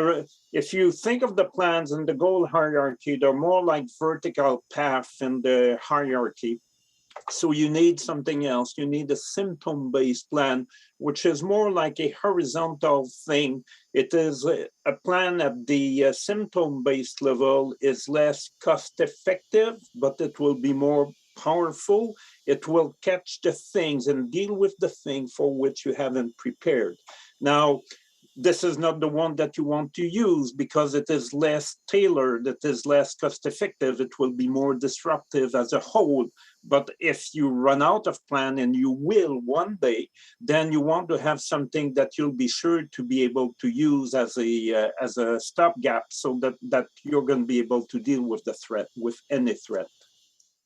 if you think of the plans in the goal hierarchy, they're more like vertical paths in the hierarchy. So you need something else. You need a symptom-based plan, which is more like a horizontal thing. It is a plan at the symptom-based level is less cost-effective, but it will be more powerful. It will catch the things and deal with the thing for which you haven't prepared. Now, this is not the one that you want to use because it is less tailored, it is less cost effective, it will be more disruptive as a whole. But if you run out of plan, and you will one day, then you want to have something that you'll be sure to be able to use as a stopgap so that you're going to be able to deal with the threat, with any threat.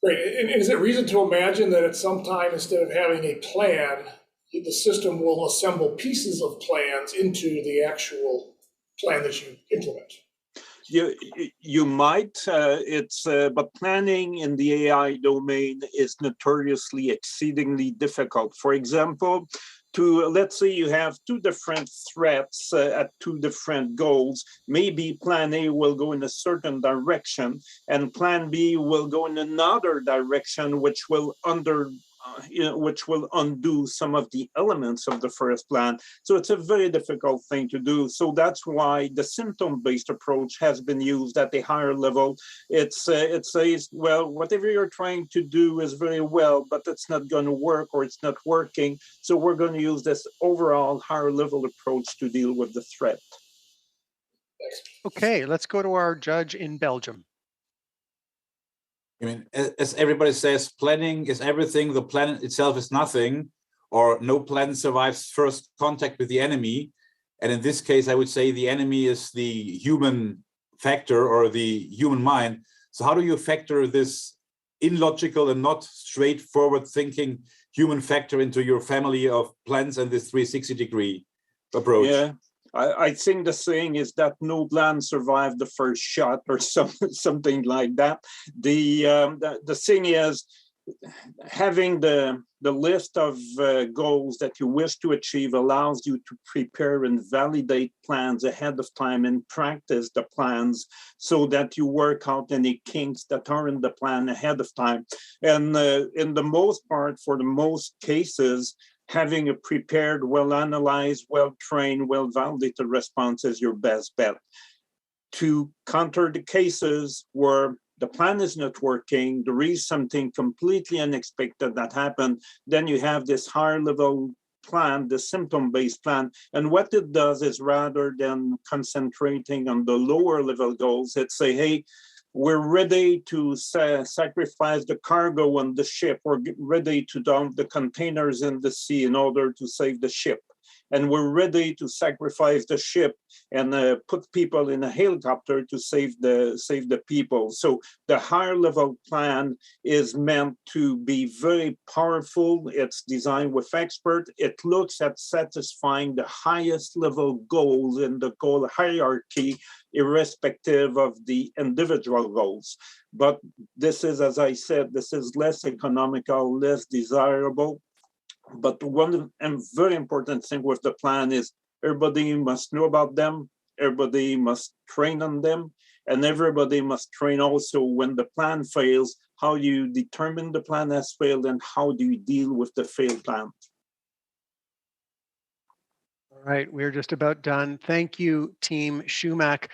Great. And is it reason to imagine that at some time, instead of having a plan, the system will assemble pieces of plans into the actual plan that you implement? You might, but planning in the AI domain is notoriously exceedingly difficult. For example, let's say you have two different threats at two different goals. Maybe plan A will go in a certain direction and plan B will go in another direction, which will undo some of the elements of the first plan. So it's a very difficult thing to do. So that's why the symptom-based approach has been used at a higher level. It says, well, whatever you're trying to do is very well, but it's not going to work or it's not working. So we're going to use this overall higher level approach to deal with the threat. Okay, let's go to our judge in Belgium. I mean, as everybody says, planning is everything. The plan itself is nothing, or no plan survives first contact with the enemy. And in this case, I would say the enemy is the human factor or the human mind. So how do you factor this illogical and not straightforward thinking human factor into your family of plans and this 360-degree approach? Yeah. I think the saying is that no plan survived the first shot, or something like that. The thing is, having the list of goals that you wish to achieve allows you to prepare and validate plans ahead of time and practice the plans so that you work out any kinks that are in the plan ahead of time. And in the most part, for the most cases, having a prepared, well-analyzed, well-trained, well-validated response is your best bet. To counter the cases where the plan is not working, there is something completely unexpected that happened, then you have this higher level plan, the symptom-based plan. And what it does is, rather than concentrating on the lower level goals, it say, hey, we're ready to sacrifice the cargo on the ship. We're ready to dump the containers in the sea in order to save the ship. And we're ready to sacrifice the ship and put people in a helicopter to save the people. So the higher level plan is meant to be very powerful. It's designed with expert. It looks at satisfying the highest level goals in the goal hierarchy, irrespective of the individual goals. But this is, as I said, this is less economical, less desirable. But one very important thing with the plan is everybody must know about them, everybody must train on them, and everybody must train also when the plan fails, how you determine the plan has failed and how do you deal with the failed plan. All right, we're just about done. Thank you, Team Schumack.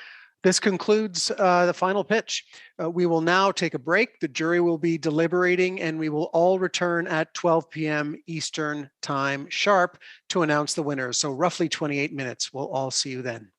This concludes the final pitch. We will now take a break. The jury will be deliberating and we will all return at 12 p.m. Eastern Time sharp to announce the winners. So roughly 28 minutes. We'll all see you then.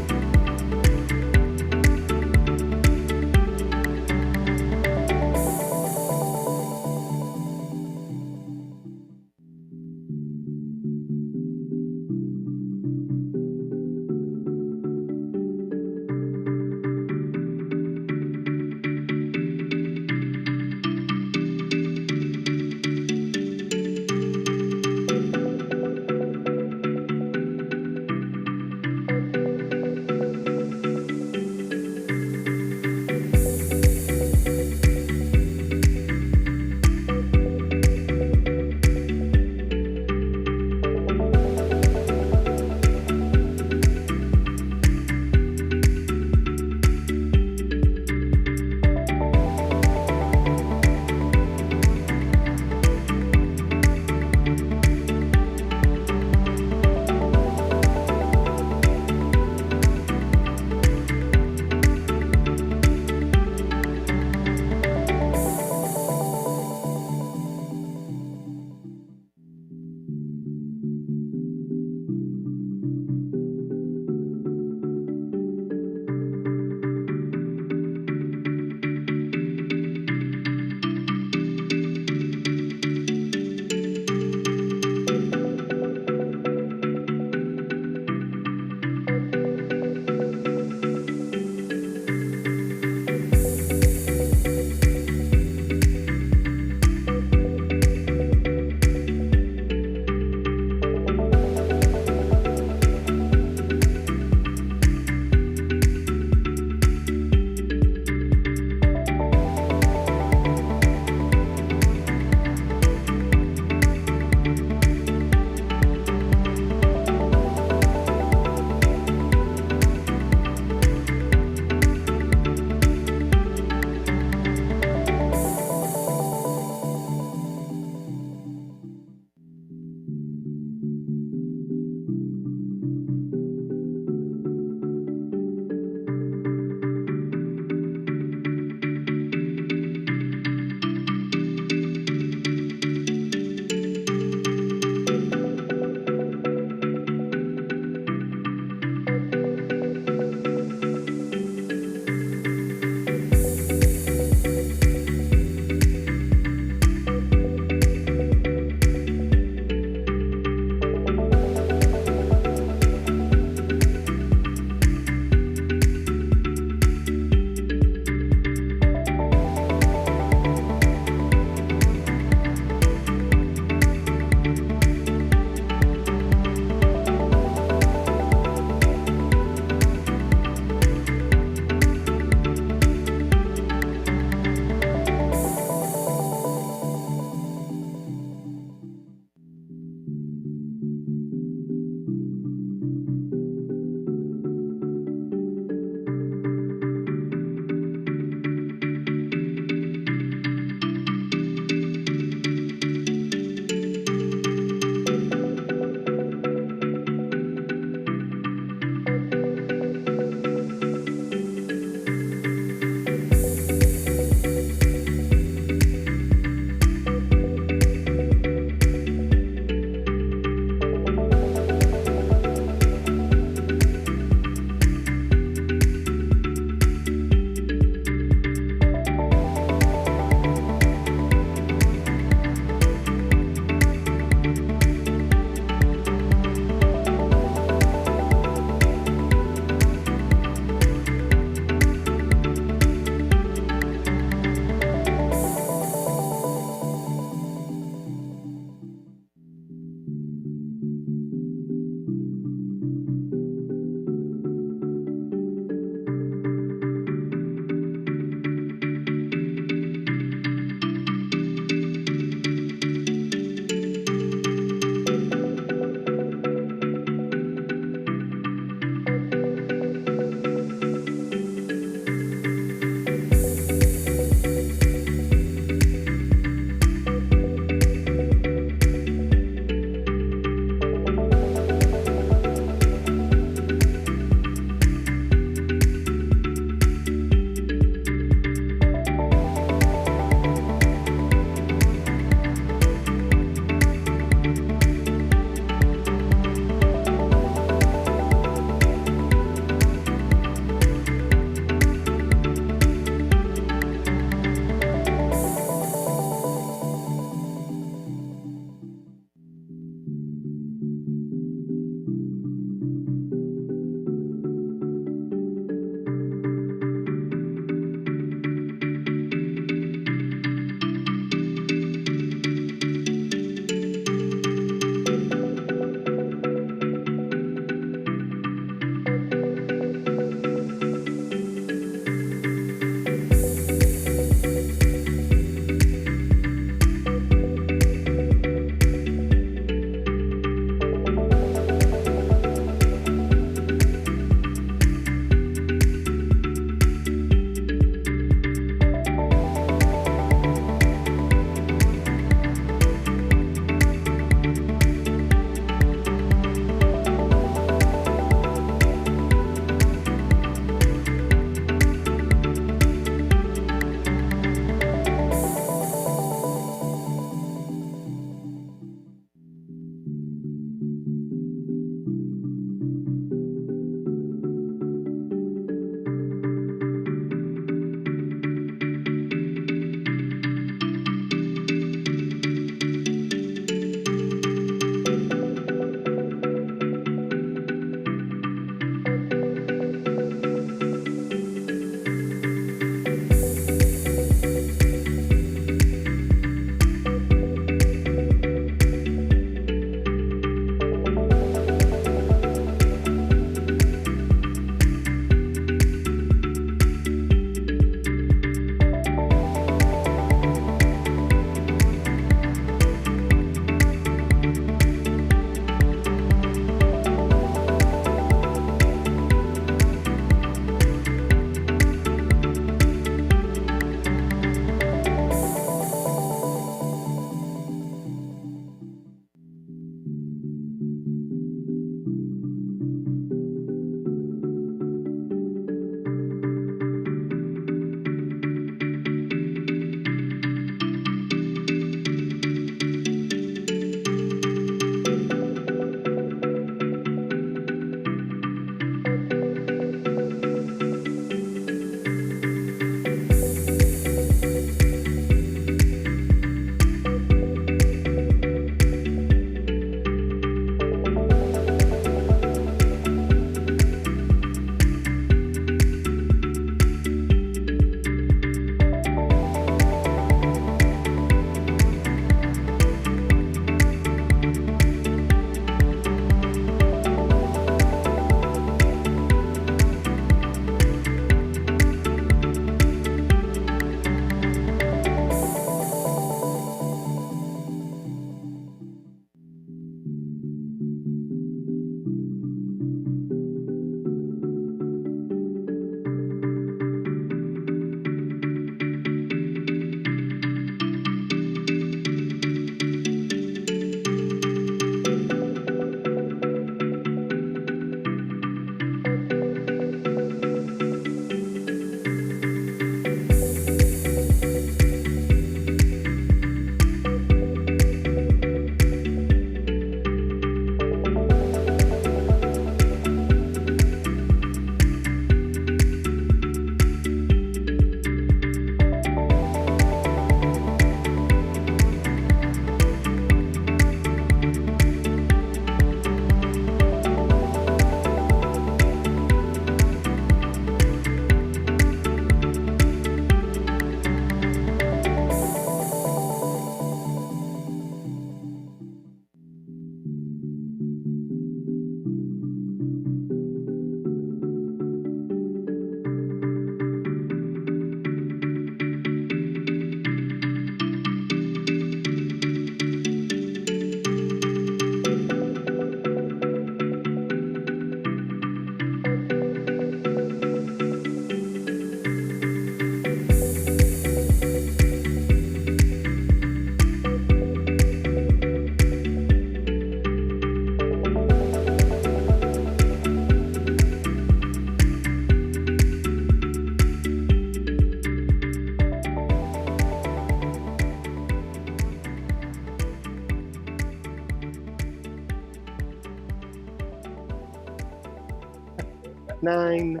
9.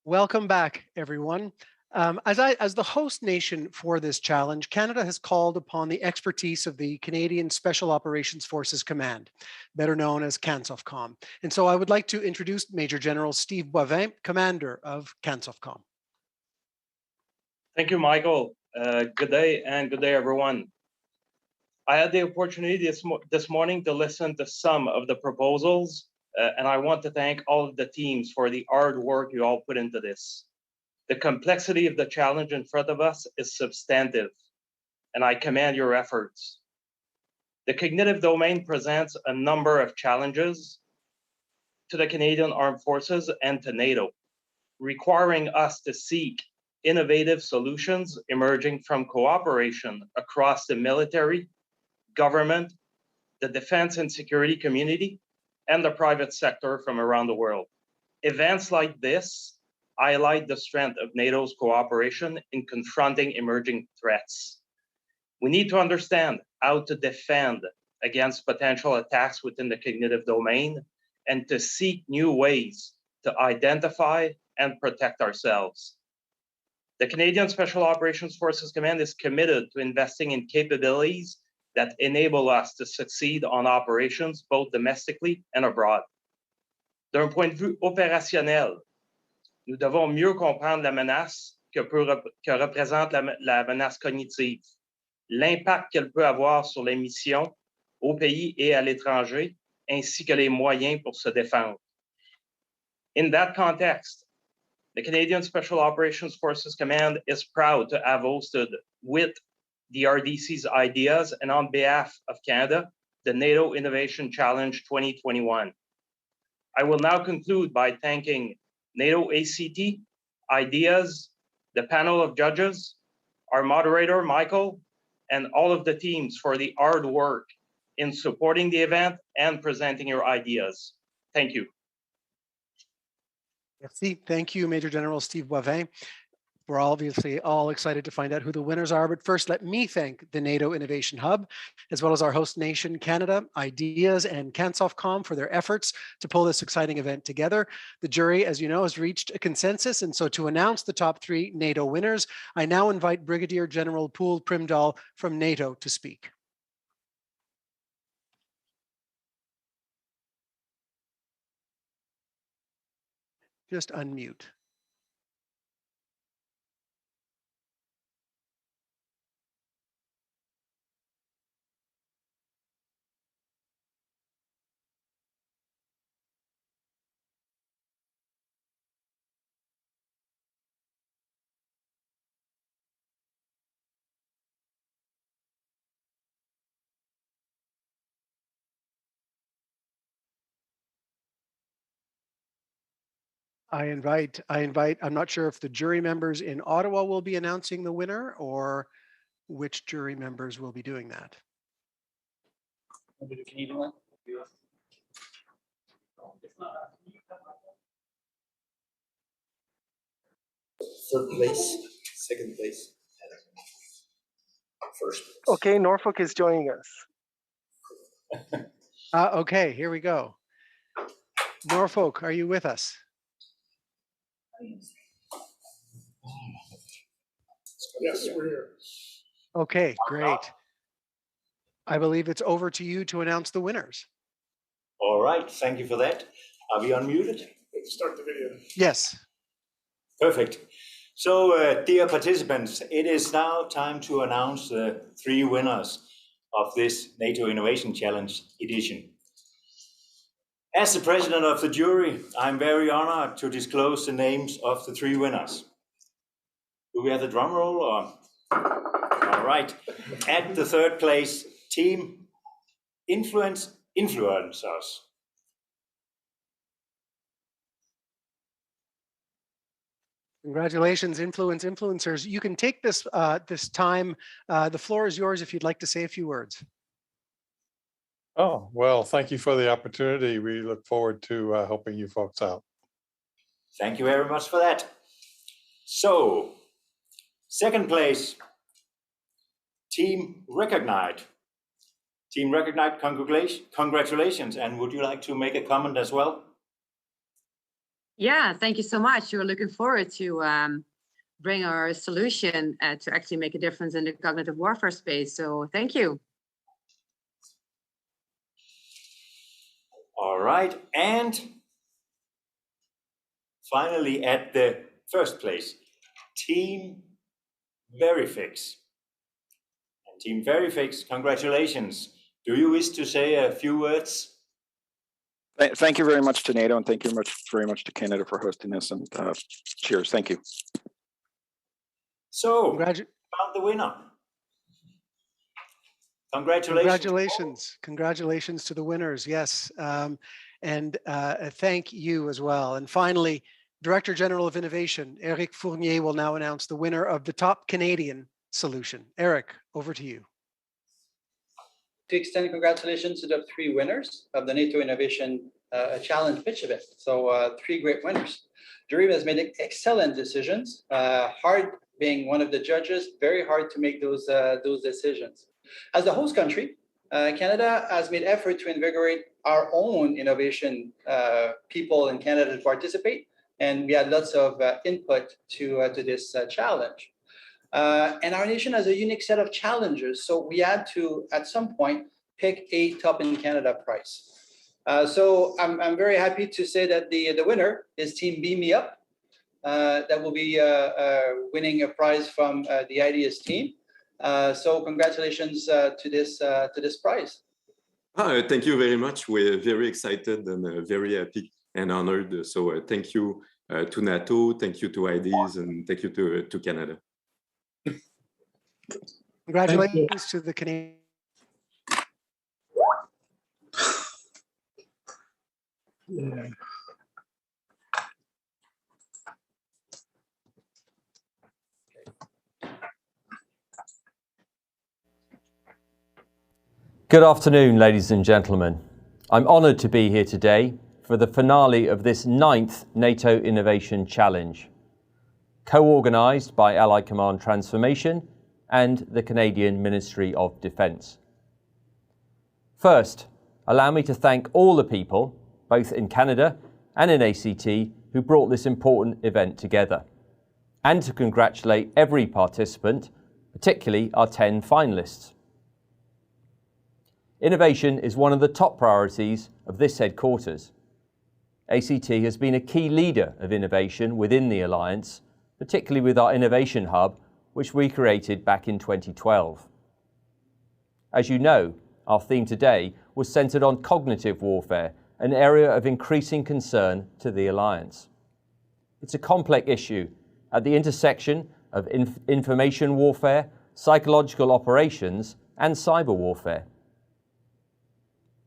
Welcome back, everyone. As the host nation for this challenge, Canada has called upon the expertise of the Canadian Special Operations Forces Command, better known as CANSOFCOM. And so I would like to introduce Major General Steve Boivin, Commander of CANSOFCOM. Thank you, Michael. Good day, and good day, everyone. I had the opportunity this morning to listen to some of the proposals, and I want to thank all of the teams for the hard work you all put into this. The complexity of the challenge in front of us is substantive, and I commend your efforts. The cognitive domain presents a number of challenges to the Canadian Armed Forces and to NATO, requiring us to seek innovative solutions emerging from cooperation across the military, government, the defense and security community, and the private sector from around the world. Events like this highlight the strength of NATO's cooperation in confronting emerging threats. We need to understand how to defend against potential attacks within the cognitive domain and to seek new ways to identify and protect ourselves. The Canadian Special Operations Forces Command is committed to investing in capabilities that enable us to succeed on operations both domestically and abroad. D'un point de vue opérationnel, nous devons mieux comprendre la menace que représente la menace cognitive, l'impact qu'elle peut avoir sur les missions au pays et à l'étranger, ainsi que les moyens pour se défendre. In that context, the Canadian Special Operations Forces Command is proud to have hosted with the RDC's ideas and on behalf of Canada, the NATO Innovation Challenge 2021. I will now conclude by thanking NATO ACT, Ideas, the panel of judges, our moderator, Michael, and all of the teams for the hard work in supporting the event and presenting your ideas. Thank you. Merci. Thank you, Major General Steve Boivin. We're obviously all excited to find out who the winners are, but first let me thank the NATO Innovation Hub, as well as our host nation, Canada, Ideas, and CANSOFCOM for their efforts to pull this exciting event together. The jury, as you know, has reached a consensus, and so to announce the top 3 NATO winners, I now invite Brigadier General Poul Primdahl from NATO to speak. Just unmute. I invite, I'm not sure if the jury members in Ottawa will be announcing the winner or which jury members will be doing that. Maybe the Canadian one? Third place, second place, first place. Okay, Norfolk is joining us. Okay, here we go. Norfolk, are you with us? Yes, we're here. Okay, great. I believe it's over to you to announce the winners. All right, thank you for that. Are we unmuted? Let's start the video. Yes. Perfect. So, dear participants, it is now time to announce the 3 winners of this NATO Innovation Challenge edition. As the president of the jury, I'm very honored to disclose the names of the 3 winners. Do we have the drum roll? Or? All right. At the 3rd place, Team Influencers. Congratulations, influencers. You can take this this time. The floor is yours if you'd like to say a few words. Oh, well, thank you for the opportunity. We look forward to helping you folks out. Thank you very much for that. So, Second place, Team Recognite. Team Recognite, congratulations. And would you like to make a comment as well? Yeah, thank you so much. We're looking forward to bring our solution to actually make a difference in the cognitive warfare space. So thank you. All right. And finally, at the first place, Team Verifix. And Team Verifix, congratulations. Do you wish to say a few words? Thank you very much to NATO, and thank you very much to Canada for hosting this. And cheers. Thank you. So, found the winner. Congratulations. Congratulations to the winners. Yes. And thank you as well. And finally, Director General of Innovation, Eric Fournier, will now announce the winner of the top Canadian solution. Eric, over to you. To extend congratulations to the 3 winners of the NATO Innovation Challenge pitch event. So 3 great winners. Jury has made excellent decisions. Hard being one of the judges, very hard to make those decisions. As the host country, Canada has made effort to invigorate our own innovation people in Canada to participate, and we had lots of input to this challenge. And our nation has a unique set of challenges, so we had to, at some point, pick a Top in Canada prize. So I'm very happy to say that the winner is Team Beam Me Up. That will be winning a prize from the IDEAS team. So congratulations to this prize. Thank you very much. We're very excited and very happy and honored. So thank you to NATO, thank you to IDEAS, and thank you to Canada. Congratulations to the Canadian. Yeah. Good afternoon, ladies and gentlemen. I'm honoured to be here today for the finale of this 9th NATO Innovation Challenge, co-organised by Allied Command Transformation and the Canadian Ministry of Defence. First, allow me to thank all the people, both in Canada and in ACT, who brought this important event together, and to congratulate every participant, particularly our 10 finalists. Innovation is one of the top priorities of this headquarters. ACT has been a key leader of innovation within the Alliance, particularly with our Innovation Hub, which we created back in 2012. As you know, our theme today was centred on cognitive warfare, an area of increasing concern to the Alliance. It's a complex issue at the intersection of information warfare, psychological operations, and cyber warfare.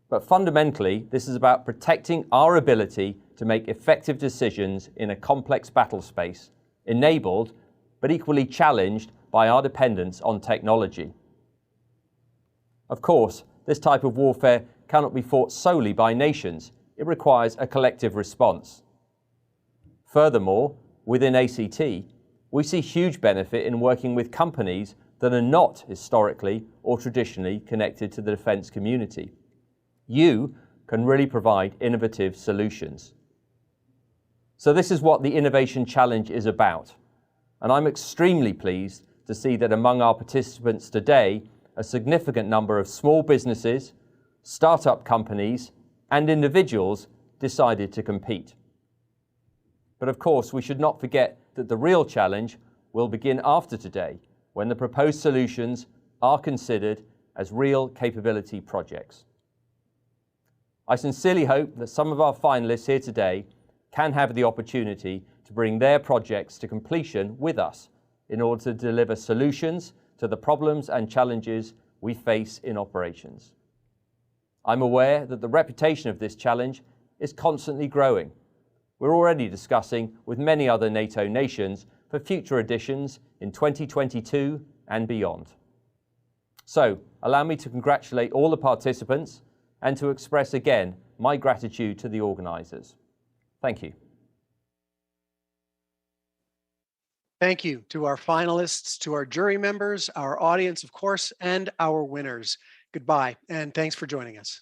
But fundamentally, this is about protecting our ability to make effective decisions in a complex battle space, enabled but equally challenged by our dependence on technology. Of course, this type of warfare cannot be fought solely by nations. It requires a collective response. Furthermore, within ACT, we see huge benefit in working with companies that are not historically or traditionally connected to the defence community. You can really provide innovative solutions. So this is what the Innovation Challenge is about. And I'm extremely pleased to see that among our participants today, a significant number of small businesses, startup companies, and individuals decided to compete. But of course, we should not forget that the real challenge will begin after today, when the proposed solutions are considered as real capability projects. I sincerely hope that some of our finalists here today can have the opportunity to bring their projects to completion with us in order to deliver solutions to the problems and challenges we face in operations. I'm aware that the reputation of this challenge is constantly growing. We're already discussing with many other NATO nations for future editions in 2022 and beyond. So, allow me to congratulate all the participants and to express again my gratitude to the organisers. Thank you. Thank you to our finalists, to our jury members, our audience, of course, and our winners. Goodbye, and thanks for joining us.